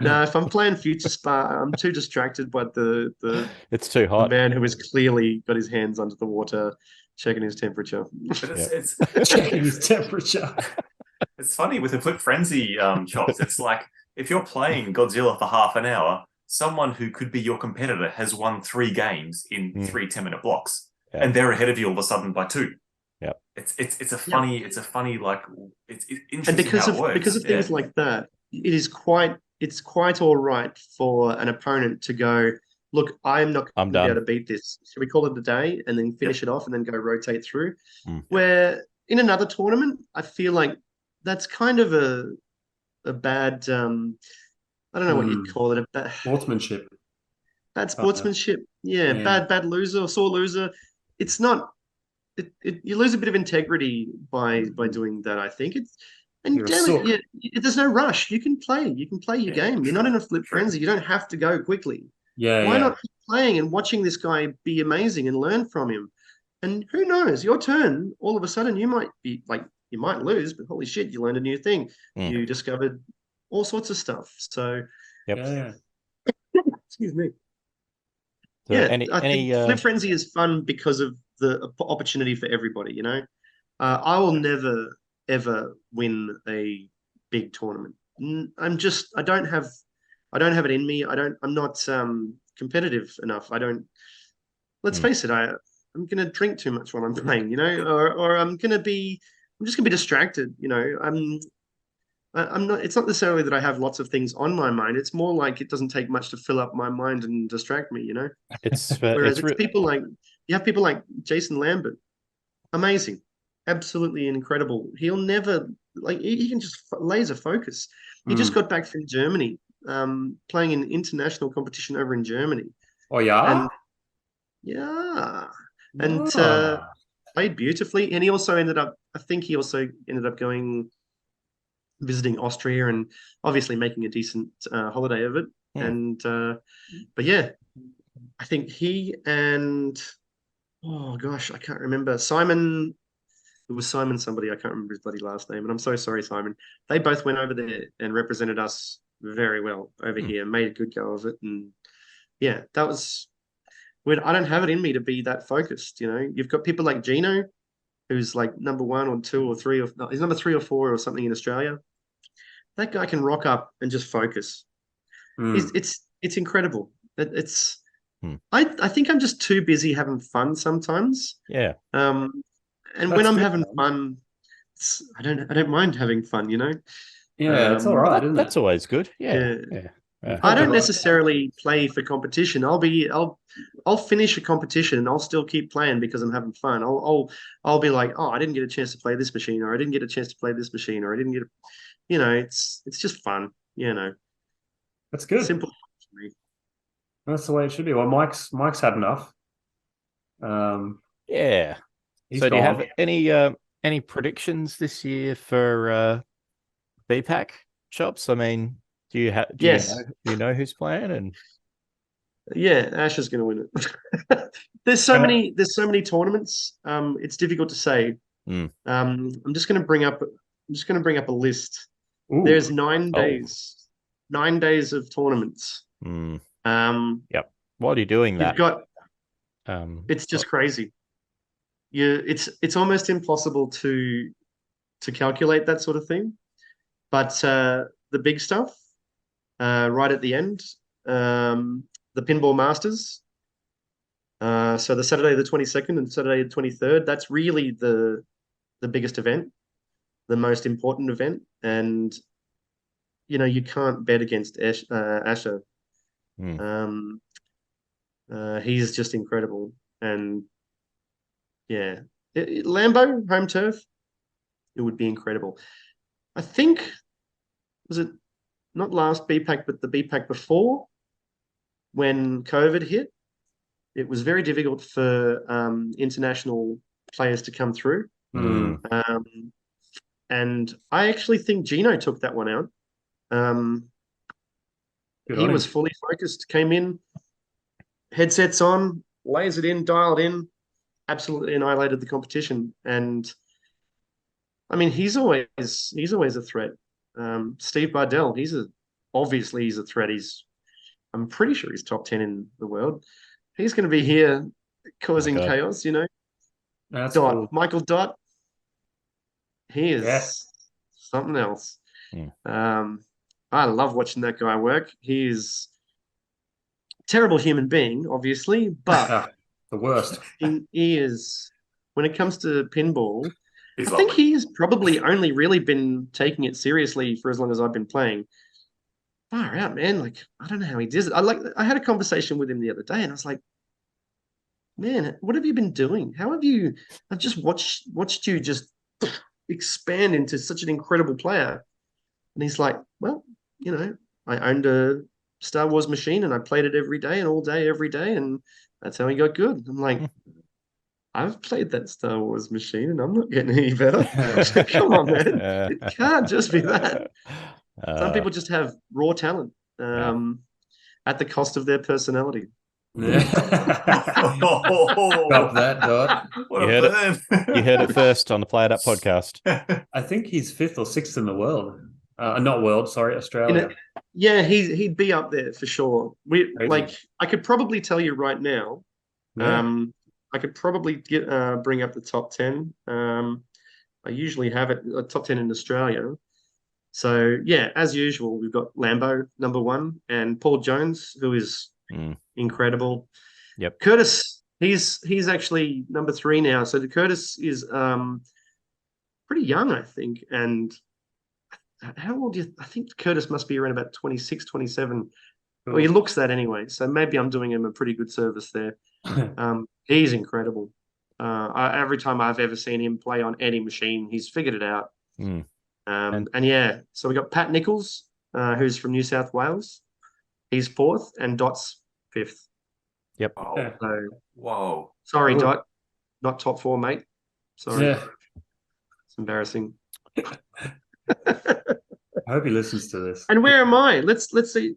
No, if I'm playing Future Spa, I'm too distracted by the
It's too hot.
man who has clearly got his hands under the water, checking his temperature.
But
Yep.
it's
Checking his temperature.
it's funny with the Flip Frenzy chops. It's like if you're playing Godzilla for half an hour, someone who could be your competitor has won 3 games in 3 10-minute blocks,
Yeah.
and they're ahead of you all of a sudden by 2.
Yep.
It's a funny like it's interesting
And because
how
of
it works.
because of things like that, it's quite all right for an opponent to go, look, I'm not
I'm
going to be able
done.
to beat this. Should we call it a day and then finish it off and then go rotate through?
Mm.
Where in another tournament, I feel like that's kind of a bad I don't know what you'd call it, a
Sportsmanship.
bad sportsmanship. Yeah,
Yeah.
bad loser or sore loser. It's not. You lose a bit of integrity by doing that. I think it's. And
You're a
damn
sook.
it, there's no rush. You can play. You can play your
Yeah,
game. You're
true,
not in a flip
true.
frenzy. You don't have to go quickly.
Yeah,
Why
yeah.
not keep playing and watching this guy be amazing and learn from him? And who knows? Your turn. All of a sudden, you might be like you might lose, but holy shit, you learned a new thing.
Mm.
You discovered all sorts of stuff. So,
Yep.
Yeah.
excuse me.
So
Yeah,
any
I think Flip Frenzy is fun because of the opportunity for everybody. You know, I will never ever win a big tournament. I don't have it in me. I'm not competitive enough. I don't. Let's face it. I'm gonna drink too much while I'm playing. You know, or I'm just gonna be distracted. You know, I'm not. It's not necessarily that I have lots of things on my mind. It's more like it doesn't take much to fill up my mind and distract me. You know.
it's
Whereas it's people like you have people like Jason Lambert, amazing, absolutely incredible. He'll never he can just laser focus. He just got back from Germany, playing in international competition over in Germany.
Oh yeah.
And yeah, and
Ah.
played beautifully. And he also I think he also ended up going visiting Austria and obviously making a decent holiday of it.
Hmm.
And but yeah, I think he and oh gosh, I can't remember Simon. It was Simon somebody. I can't remember his bloody last name, and I'm so sorry, Simon. They both went over there and represented us very well over here, made a good go of it, and yeah, that was. I don't have it in me to be that focused. You know, you've got people like Gino, who's like number 1 or 2 or 3 or no, he's number 3 or 4 or something in Australia. That guy can rock up and just focus. It's incredible. I think I'm just too busy having fun sometimes.
Yeah.
And
That's
when I'm
good,
having
man.
fun, I don't mind having fun, you know.
Yeah, it's all right, isn't
That's
it?
always good. Yeah.
I don't necessarily play for competition. I'll finish a competition and I'll still keep playing because I'm having fun. I'll be like, oh, I didn't get a chance to play this machine, or I didn't get a chance to play this machine, or I didn't get, you know, it's just fun, you know.
That's good.
Simple for me.
That's the way it should be. Well, Mike's had enough.
Yeah.
He's
So do you
gone.
have any predictions this year for BPAC shops? I mean, do you
Yes.
you know who's playing? And
Yeah, Ash is going to win it. There's so many tournaments. It's difficult to say. I'm just going to bring up a list.
Ooh.
There's 9 days, 9 days of tournaments.
Yep. While you're doing that,
You've got. It's just crazy. It's almost impossible to calculate that sort of thing. But the big stuff, right at the end, the Pinball Masters. So the Saturday the 22nd and Saturday the 23rd, that's really the biggest event, the most important event. And, you know, you can't bet against Asher. He's just incredible. And, yeah. Lambeau, home turf, it would be incredible. I think, was it not last BPAC, but the BPAC before, when COVID hit, it was very difficult for international players to come through. And I actually think Gino took that one out. Um,
Good
he
on
was
him.
fully focused, came in, headsets on, lasered in, dialed in, absolutely annihilated the competition. And I mean, he's always a threat. Steve Bardell, obviously he's a threat. I'm pretty sure he's top 10 in the world. He's going to be here causing
God.
chaos, you know.
That's
Dot,
cool.
Michael Dot, he is
Yeah.
something else.
Hmm.
I love watching that guy work. He's a terrible human being, obviously, but
The worst.
he is, when it comes to pinball,
He's
I think
lovely.
he's probably only really been taking it seriously for as long as I've been playing. Far out, man. Like, I don't know how he does it. I had a conversation with him the other day, and I was like, man, what have you been doing? I've just watched you just expand into such an incredible player. And he's like, well, you know, I owned a Star Wars machine and I played it every day and all day, every day. And that's how he got good. I'm like, I've played that Star Wars machine and I'm not getting any better. Come on, man. It can't just be that. Some people just have raw talent at the cost of their personality.
Yeah. Stop that, Dot.
What
You
a
heard
burn.
You heard it first on the Play It Up podcast.
I think he's 5th or 6th in the world. Not world, sorry, Australia.
Yeah, he'd be up there for sure.
Crazy.
I could probably tell you right now.
Yeah.
I could probably bring up the top 10. I usually have it top 10 in Australia. So yeah, as usual, we've got Lambo number 1 and Paul Jones, who is incredible.
Yep.
Curtis, he's actually number 3 now. So the Curtis is pretty young, I think. And how old do you? I think Curtis must be around about 26, 27.
Cool.
Well, he looks that anyway. So maybe I'm doing him a pretty good service there. He's incredible. Every time I've ever seen him play on any machine, he's figured it out. And yeah, so we got Pat Nichols, who's from New South Wales. He's 4th, and Dot's 5th.
Yep.
Wow.
So,
Whoa.
sorry,
Cool.
Dot, not top 4, mate. Sorry,
Yeah.
it's embarrassing.
I hope he listens to this.
And where am I? Let's see.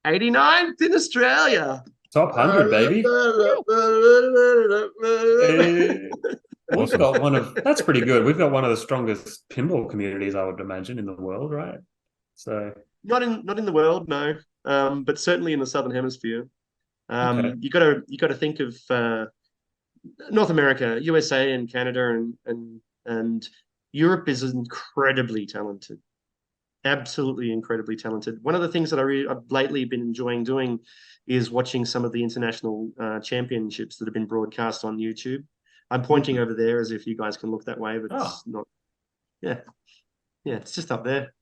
89th in Australia.
Top 100, baby. We've got that's pretty good. We've got one of the strongest pinball communities, I would imagine, in the world, right? So
Not in the world, no. But certainly in the Southern Hemisphere.
Okay.
You got to think of North America, USA, and Canada, and Europe is incredibly talented, absolutely incredibly talented. One of the things that I've lately been enjoying doing is watching some of the international championships that have been broadcast on YouTube. I'm pointing over there as if you guys can look that way, but it's not. Yeah, it's just up there.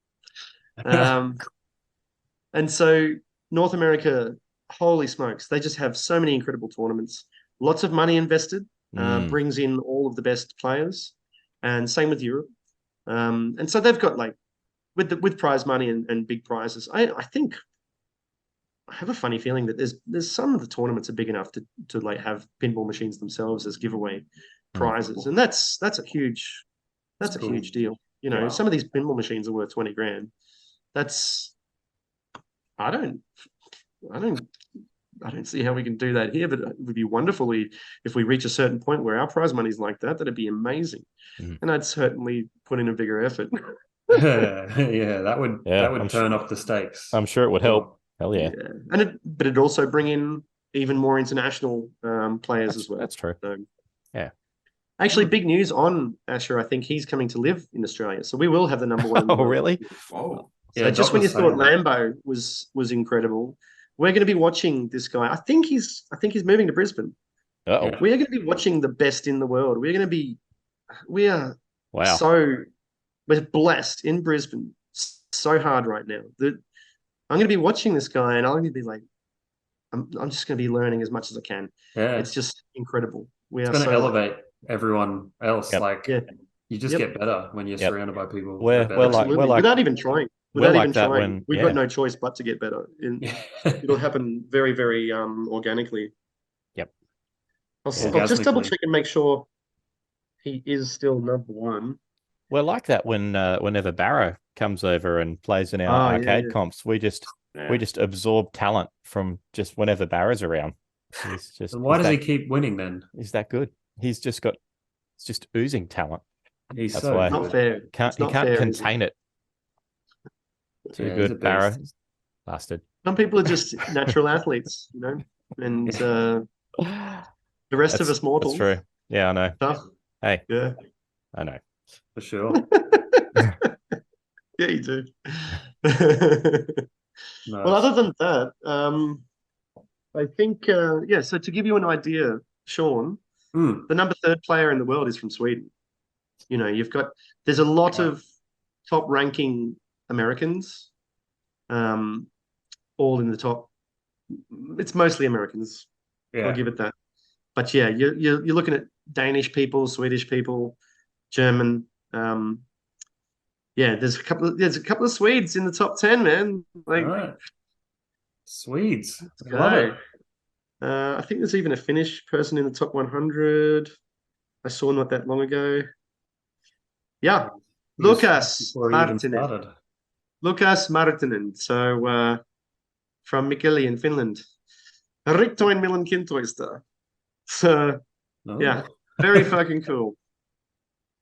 And so North America, holy smokes, they just have so many incredible tournaments. Lots of money invested, brings in all of the best players, and same with Europe. And so they've got like with prize money and big prizes. I think I have a funny feeling that there's some of the tournaments are big enough to like have pinball machines themselves as giveaway prizes, and that's a huge huge deal. You know, some of these pinball machines are worth 20 grand. I don't see how we can do that here, but it would be wonderful if we reach a certain point where our prize money's like that. That'd be amazing, and I'd certainly put in a bigger effort.
that would turn up the stakes.
I'm sure it would help. Hell yeah.
And it'd also bring in even more international players as well.
That's true.
So,
yeah.
Actually, big news on Asher. I think he's coming to live in Australia, so we will have the number 1.
Oh, really?
Whoa.
So just when you thought Lambo was incredible, we're going to be watching this guy. I think he's moving to Brisbane.
Uh-oh.
We are going to be watching the best in the world. We are
Wow.
we're blessed in Brisbane so hard right now that I'm going to be watching this guy and I'm going to be like, I'm just going to be learning as much as I can.
Yeah.
It's just incredible.
It's going to elevate everyone else.
Yep.
Like you just get better when you're surrounded by people.
We're like
without even trying.
Without even trying.
We've got no choice but to get better. It'll happen very, very organically.
Yep.
I'll just double check and make sure he is still number 1.
We're like that when whenever Barrow comes over and plays in our arcade comps, we just absorb talent from just whenever Barrow's around. He's just.
And why does he keep winning then?
He's that good. It's just oozing talent.
He's
That's
so
why.
good.
Not fair.
He can't contain it. Too
Yeah, he's a
good, Barrow.
beast.
Bastard.
Some people are just natural athletes, and the rest of us mortals.
That's true. Yeah, I know.
Tough.
Hey,
Yeah,
I know.
For sure.
yeah, you do.
Nice.
Well, other than that, I think So to give you an idea, Shaun, the number 3rd player in the world is from Sweden. There's a lot of top-ranking Americans, all in the top. It's mostly Americans.
Yeah.
I'll give it that. But yeah, you're looking at Danish people, Swedish people, German. There's a couple of Swedes in the top 10, man. Like,
all right. Swedes.
let's
Love
go.
it.
I think there's even a Finnish person in the top 100. I saw not that long ago. Yeah, Lukas
Before he even
Martinen.
started.
Lukas Martinen. So from Mikkeli in Finland. Riktoin Milan Kintoista. So
Oh.
yeah, very fucking cool.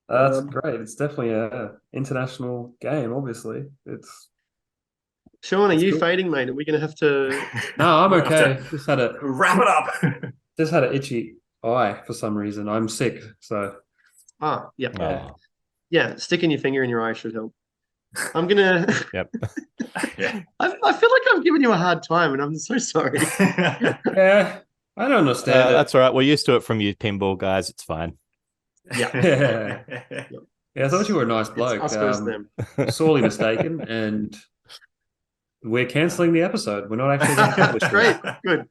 That's great. It's definitely a international game, obviously.
Shaun, are you
cool.
fading, mate? Are we going to have to...
No, I'm
We'll have
okay. Just had
Wrap it up.
just had an itchy eye for some reason. I'm sick, so
Yeah.
Oh,
Yeah, sticking your finger in your eye should help. I'm going to...
yep.
Yeah.
I feel like I'm giving you a hard time, and I'm so sorry.
yeah, I don't understand it.
That's all right. We're used to it from you pinball guys. It's fine.
Yeah.
Yeah, I thought you were a nice bloke.
It's us versus them.
Sorely mistaken, and we're cancelling the episode. We're not actually going to publish it.
Great. Good.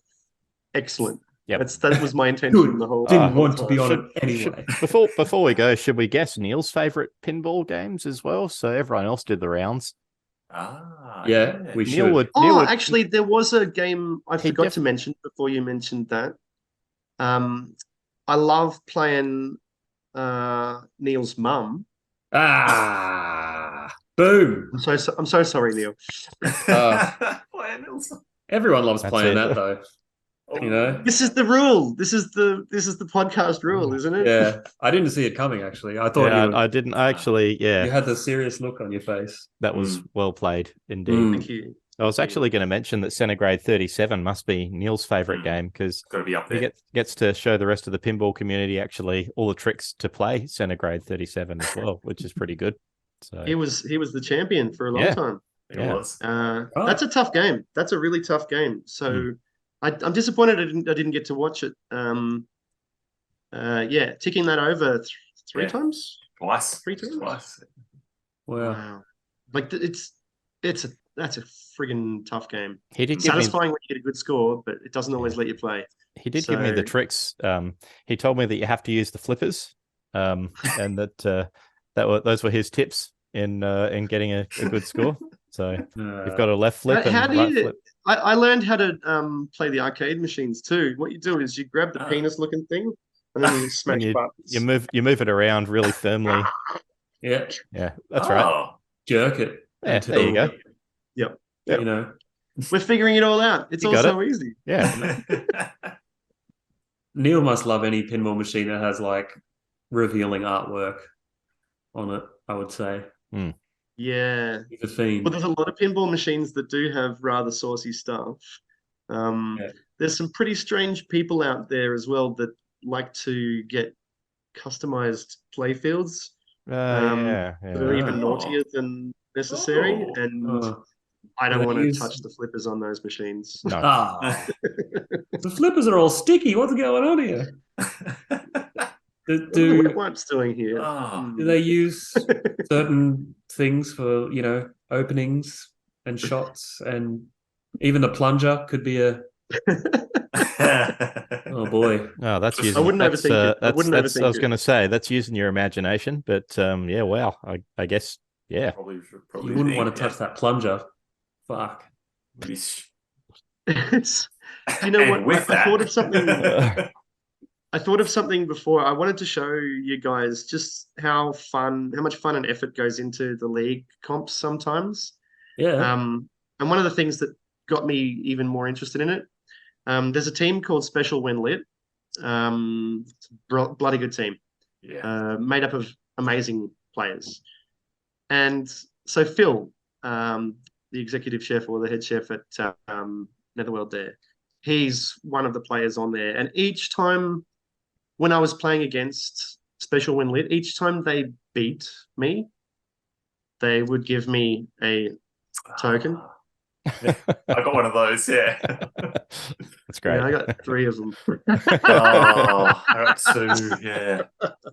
Excellent.
Yep.
That was my intention
Good.
the whole
Didn't
whole
want to be
time.
on it anyway.
Before we go, should we guess Neil's favorite pinball games as well? So everyone else did the rounds.
Yeah, we
Neil
should.
would.
Actually, there was a game I
He
forgot to mention before you mentioned that. I love playing Neil's mum.
Boom.
I'm so sorry, Neil.
Everyone loves
That's
playing
it.
that, though. You know?
This is the rule. This is the podcast rule, isn't it?
Yeah, I didn't see it coming. Actually, I thought
I didn't. I actually,
you had the serious look on your face.
that was well played indeed.
Thank you.
I was actually going to mention that Centigrade 37 must be Neil's favorite game because
Got to be up
he
there.
gets to show the rest of the pinball community actually all the tricks to play Centigrade 37 as well, which is pretty good. So
He was the champion for a long time.
It
Yeah.
was.
That's a tough game. That's a really tough game. So I'm disappointed I didn't get to watch it. Ticking that over three times.
Twice.
3 times.
Twice.
Wow.
Like that's a friggin' tough game.
he did give me
Satisfying when you get a good score, but it doesn't always let you play.
He did give me the
So-
tricks. He told me that you have to use the flippers, and that those were his tips in getting a good score. So you've got a left flip
How
and
do
right
you?
flip.
I learned how to play the arcade machines too. What you do is you grab the penis-looking thing and then you smash buttons.
You move it around really firmly.
Yeah.
Yeah, that's right.
Oh.
Jerk it.
Yeah,
until,
there you go.
Yep.
You know.
We're figuring it all out. It's
You
all
got
so easy.
Yeah,
Neil must love any pinball machine that has like revealing artwork on it, I would say.
Yeah.
He's a fiend.
Well, there's a lot of pinball machines that do have rather saucy stuff. There's some pretty strange people out there as well that like to get customized playfields that are even naughtier than necessary. And I don't
They
want to
use-
touch the flippers on those machines.
No.
The flippers are all sticky. What's going on here?
What
Do
are the wipes doing here?
Oh.
do they use certain things for, openings and shots, and even the plunger could be a oh boy.
Oh, that's
I
using.
wouldn't
that's,
overthink it. I
That's,
wouldn't
that's, I
overthink
was
it.
going to say that's using your imagination, but yeah, wow. I guess yeah.
Probably
You wouldn't want to touch that plunger. Fuck.
It's, you know
And
what?
with
I
that,
thought of something. I thought of something before. I wanted to show you guys just how much fun and effort goes into the league comps sometimes.
Yeah.
And one of the things that got me even more interested in it, there's a team called Special When Lit. It's a bloody good team.
Yeah.
Made up of amazing players. And so Phil, the executive chef or the head chef at Netherworld there, he's one of the players on there. And each time when I was playing against Special When Lit, each time they beat me, they would give me a token.
I got one of those, yeah.
That's great.
Yeah, I got 3 of them.
Oh, I got 2, yeah.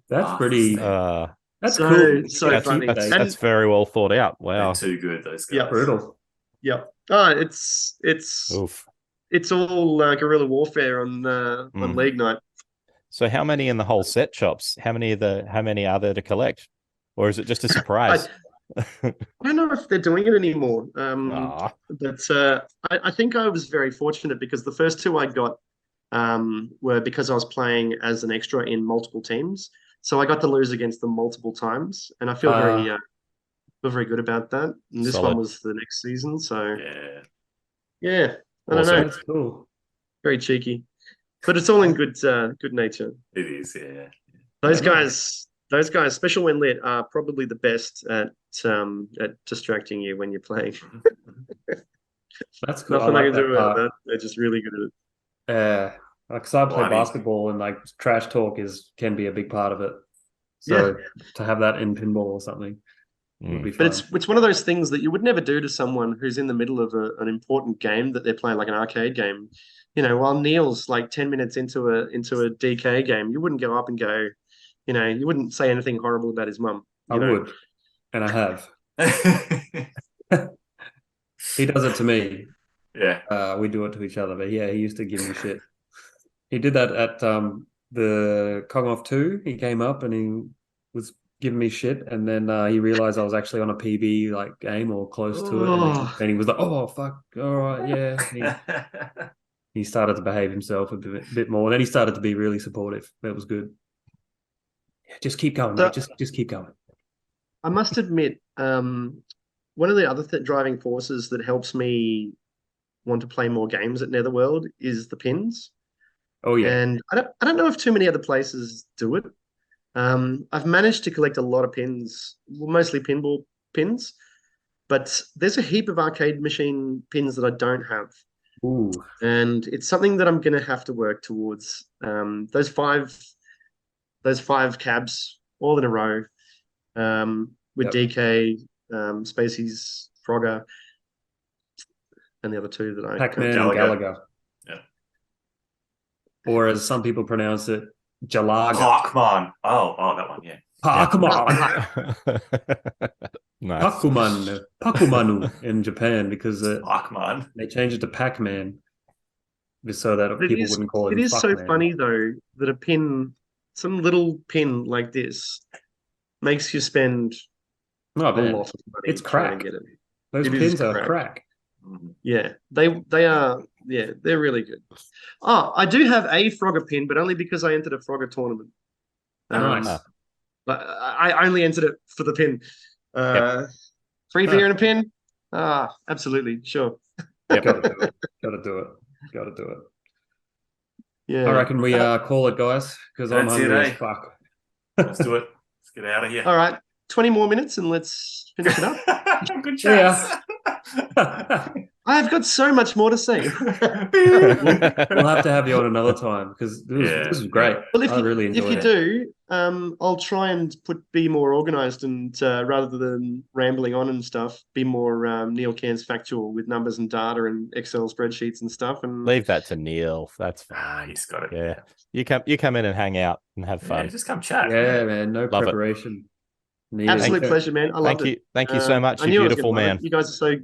That's pretty. That's
so
cool.
so
That's
funny.
That's very well thought out.
They're
Wow.
too good, those guys.
Yeah,
brutal.
Yep. Oh, it's
Oof.
it's all guerrilla warfare on league night.
So how many in the whole set shops? How many are there to collect? Or is it just a surprise?
I don't know if they're doing it anymore. But I think I was very fortunate because the first 2 I got were because I was playing as an extra in multiple teams. So I got to lose against them multiple times, and I feel very good about that. And this
Solid.
one was the next season, so
Yeah.
I don't
Awesome.
know,
That's cool.
very cheeky, but it's all in good nature.
It is, yeah.
Those guys, Special When Lit, are probably the best at distracting you when you're playing.
That's cool.
Nothing I can do about
part.
that. They're just really good at it.
Because I play
Well, I mean-
basketball and like trash talk can be a big part of it. So to have that in pinball or something would be fun.
But it's one of those things that you would never do to someone who's in the middle of an important game that they're playing, like an arcade game. You know, while Neil's like 10 minutes into a DK game, you wouldn't go up and go, you know, you wouldn't say anything horrible about his mum.
I would, and I have. He does it to me.
Yeah.
We do it to each other. But yeah, he used to give me shit. He did that at the Kong Off 2. He came up and he was giving me shit, and then he realized I was actually on a PB like game or close to it, and then he was like, "Oh fuck, all right, yeah." And he started to behave himself a bit more. And then he started to be really supportive. That was good. Yeah, just keep going, mate. Just keep going.
I must admit, one of the other driving forces that helps me want to play more games at Netherworld is the pins.
Oh yeah,
and I don't know if too many other places do it. I've managed to collect a lot of pins, well, mostly pinball pins, but there's a heap of arcade machine pins that I don't have.
Ooh.
And it's something that I'm going to have to work towards. Those five cabs all in a row, with DK, Spacey's Frogger, and the other 2 that I
Pac-Man and Gallagher.
Yeah.
Or as some people pronounce it, Jalaga.
Parkman. Oh, that one, yeah.
Pac-Man.
Nice.
Pakumanu
in Japan because
Parkman.
they changed it to Pac-Man so that people wouldn't call it.
It is so
Fuckman.
funny though that a pin, some little pin like this, makes you spend
Oh,
a
man.
lot of money.
It's crack.
to get it.
Those
It is
pins are
crack.
crack.
Yeah, they are. Yeah, they're really good. Oh, I do have a Frogger pin, but only because I entered a Frogger tournament.
Nice.
But I only entered it for the pin. Free beer and a pin? Absolutely, sure.
Gotta do it. Gotta do it.
Yeah.
I reckon we call it, guys, because I'm
That's it,
hungry
eh?
as fuck.
Let's do it. Let's get out of here.
All right, 20 more minutes and let's finish it up.
Good chance.
I've got so much more to say.
We'll have to have you on another time because this was great.
Well,
I really enjoyed
if you do, I'll try and be more organized and rather than rambling on and stuff, be more Neil Cairns factual with numbers and data and Excel spreadsheets and stuff. And
Leave that to Neil. That's fine.
He's got it.
Yeah. You come in and hang out and have fun.
Yeah, just come chat.
Yeah, man. No
Love it.
preparation. Needed.
absolute pleasure, man. I loved it.
Thank you so much,
I
you
knew I was
beautiful
gonna love
man.
it.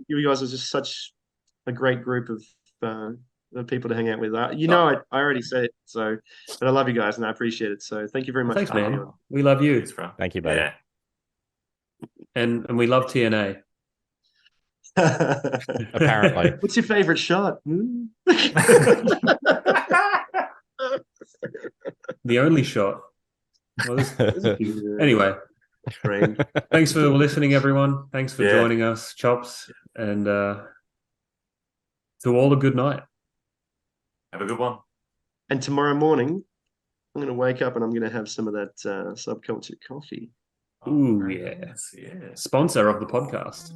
You guys are just such a great group of people to hang out with. I already said it, so but I love you guys and I appreciate it. So thank you very much.
Thanks,
for having me
man.
on.
We love you,
Thanks, bro.
Thank you, buddy.
Yeah.
and we love TNA.
Apparently.
What's your favorite shot?
The only shot. Well, there's a few. Anyway,
Rain.
thanks for listening, everyone. Thanks for
Yeah.
joining us, Chops, and to all a good night.
Have a good one.
And tomorrow morning, I'm going to wake up and I'm going to have some of that subculture coffee.
Ooh,
very
yeah.
nice, yeah.
Sponsor of the podcast.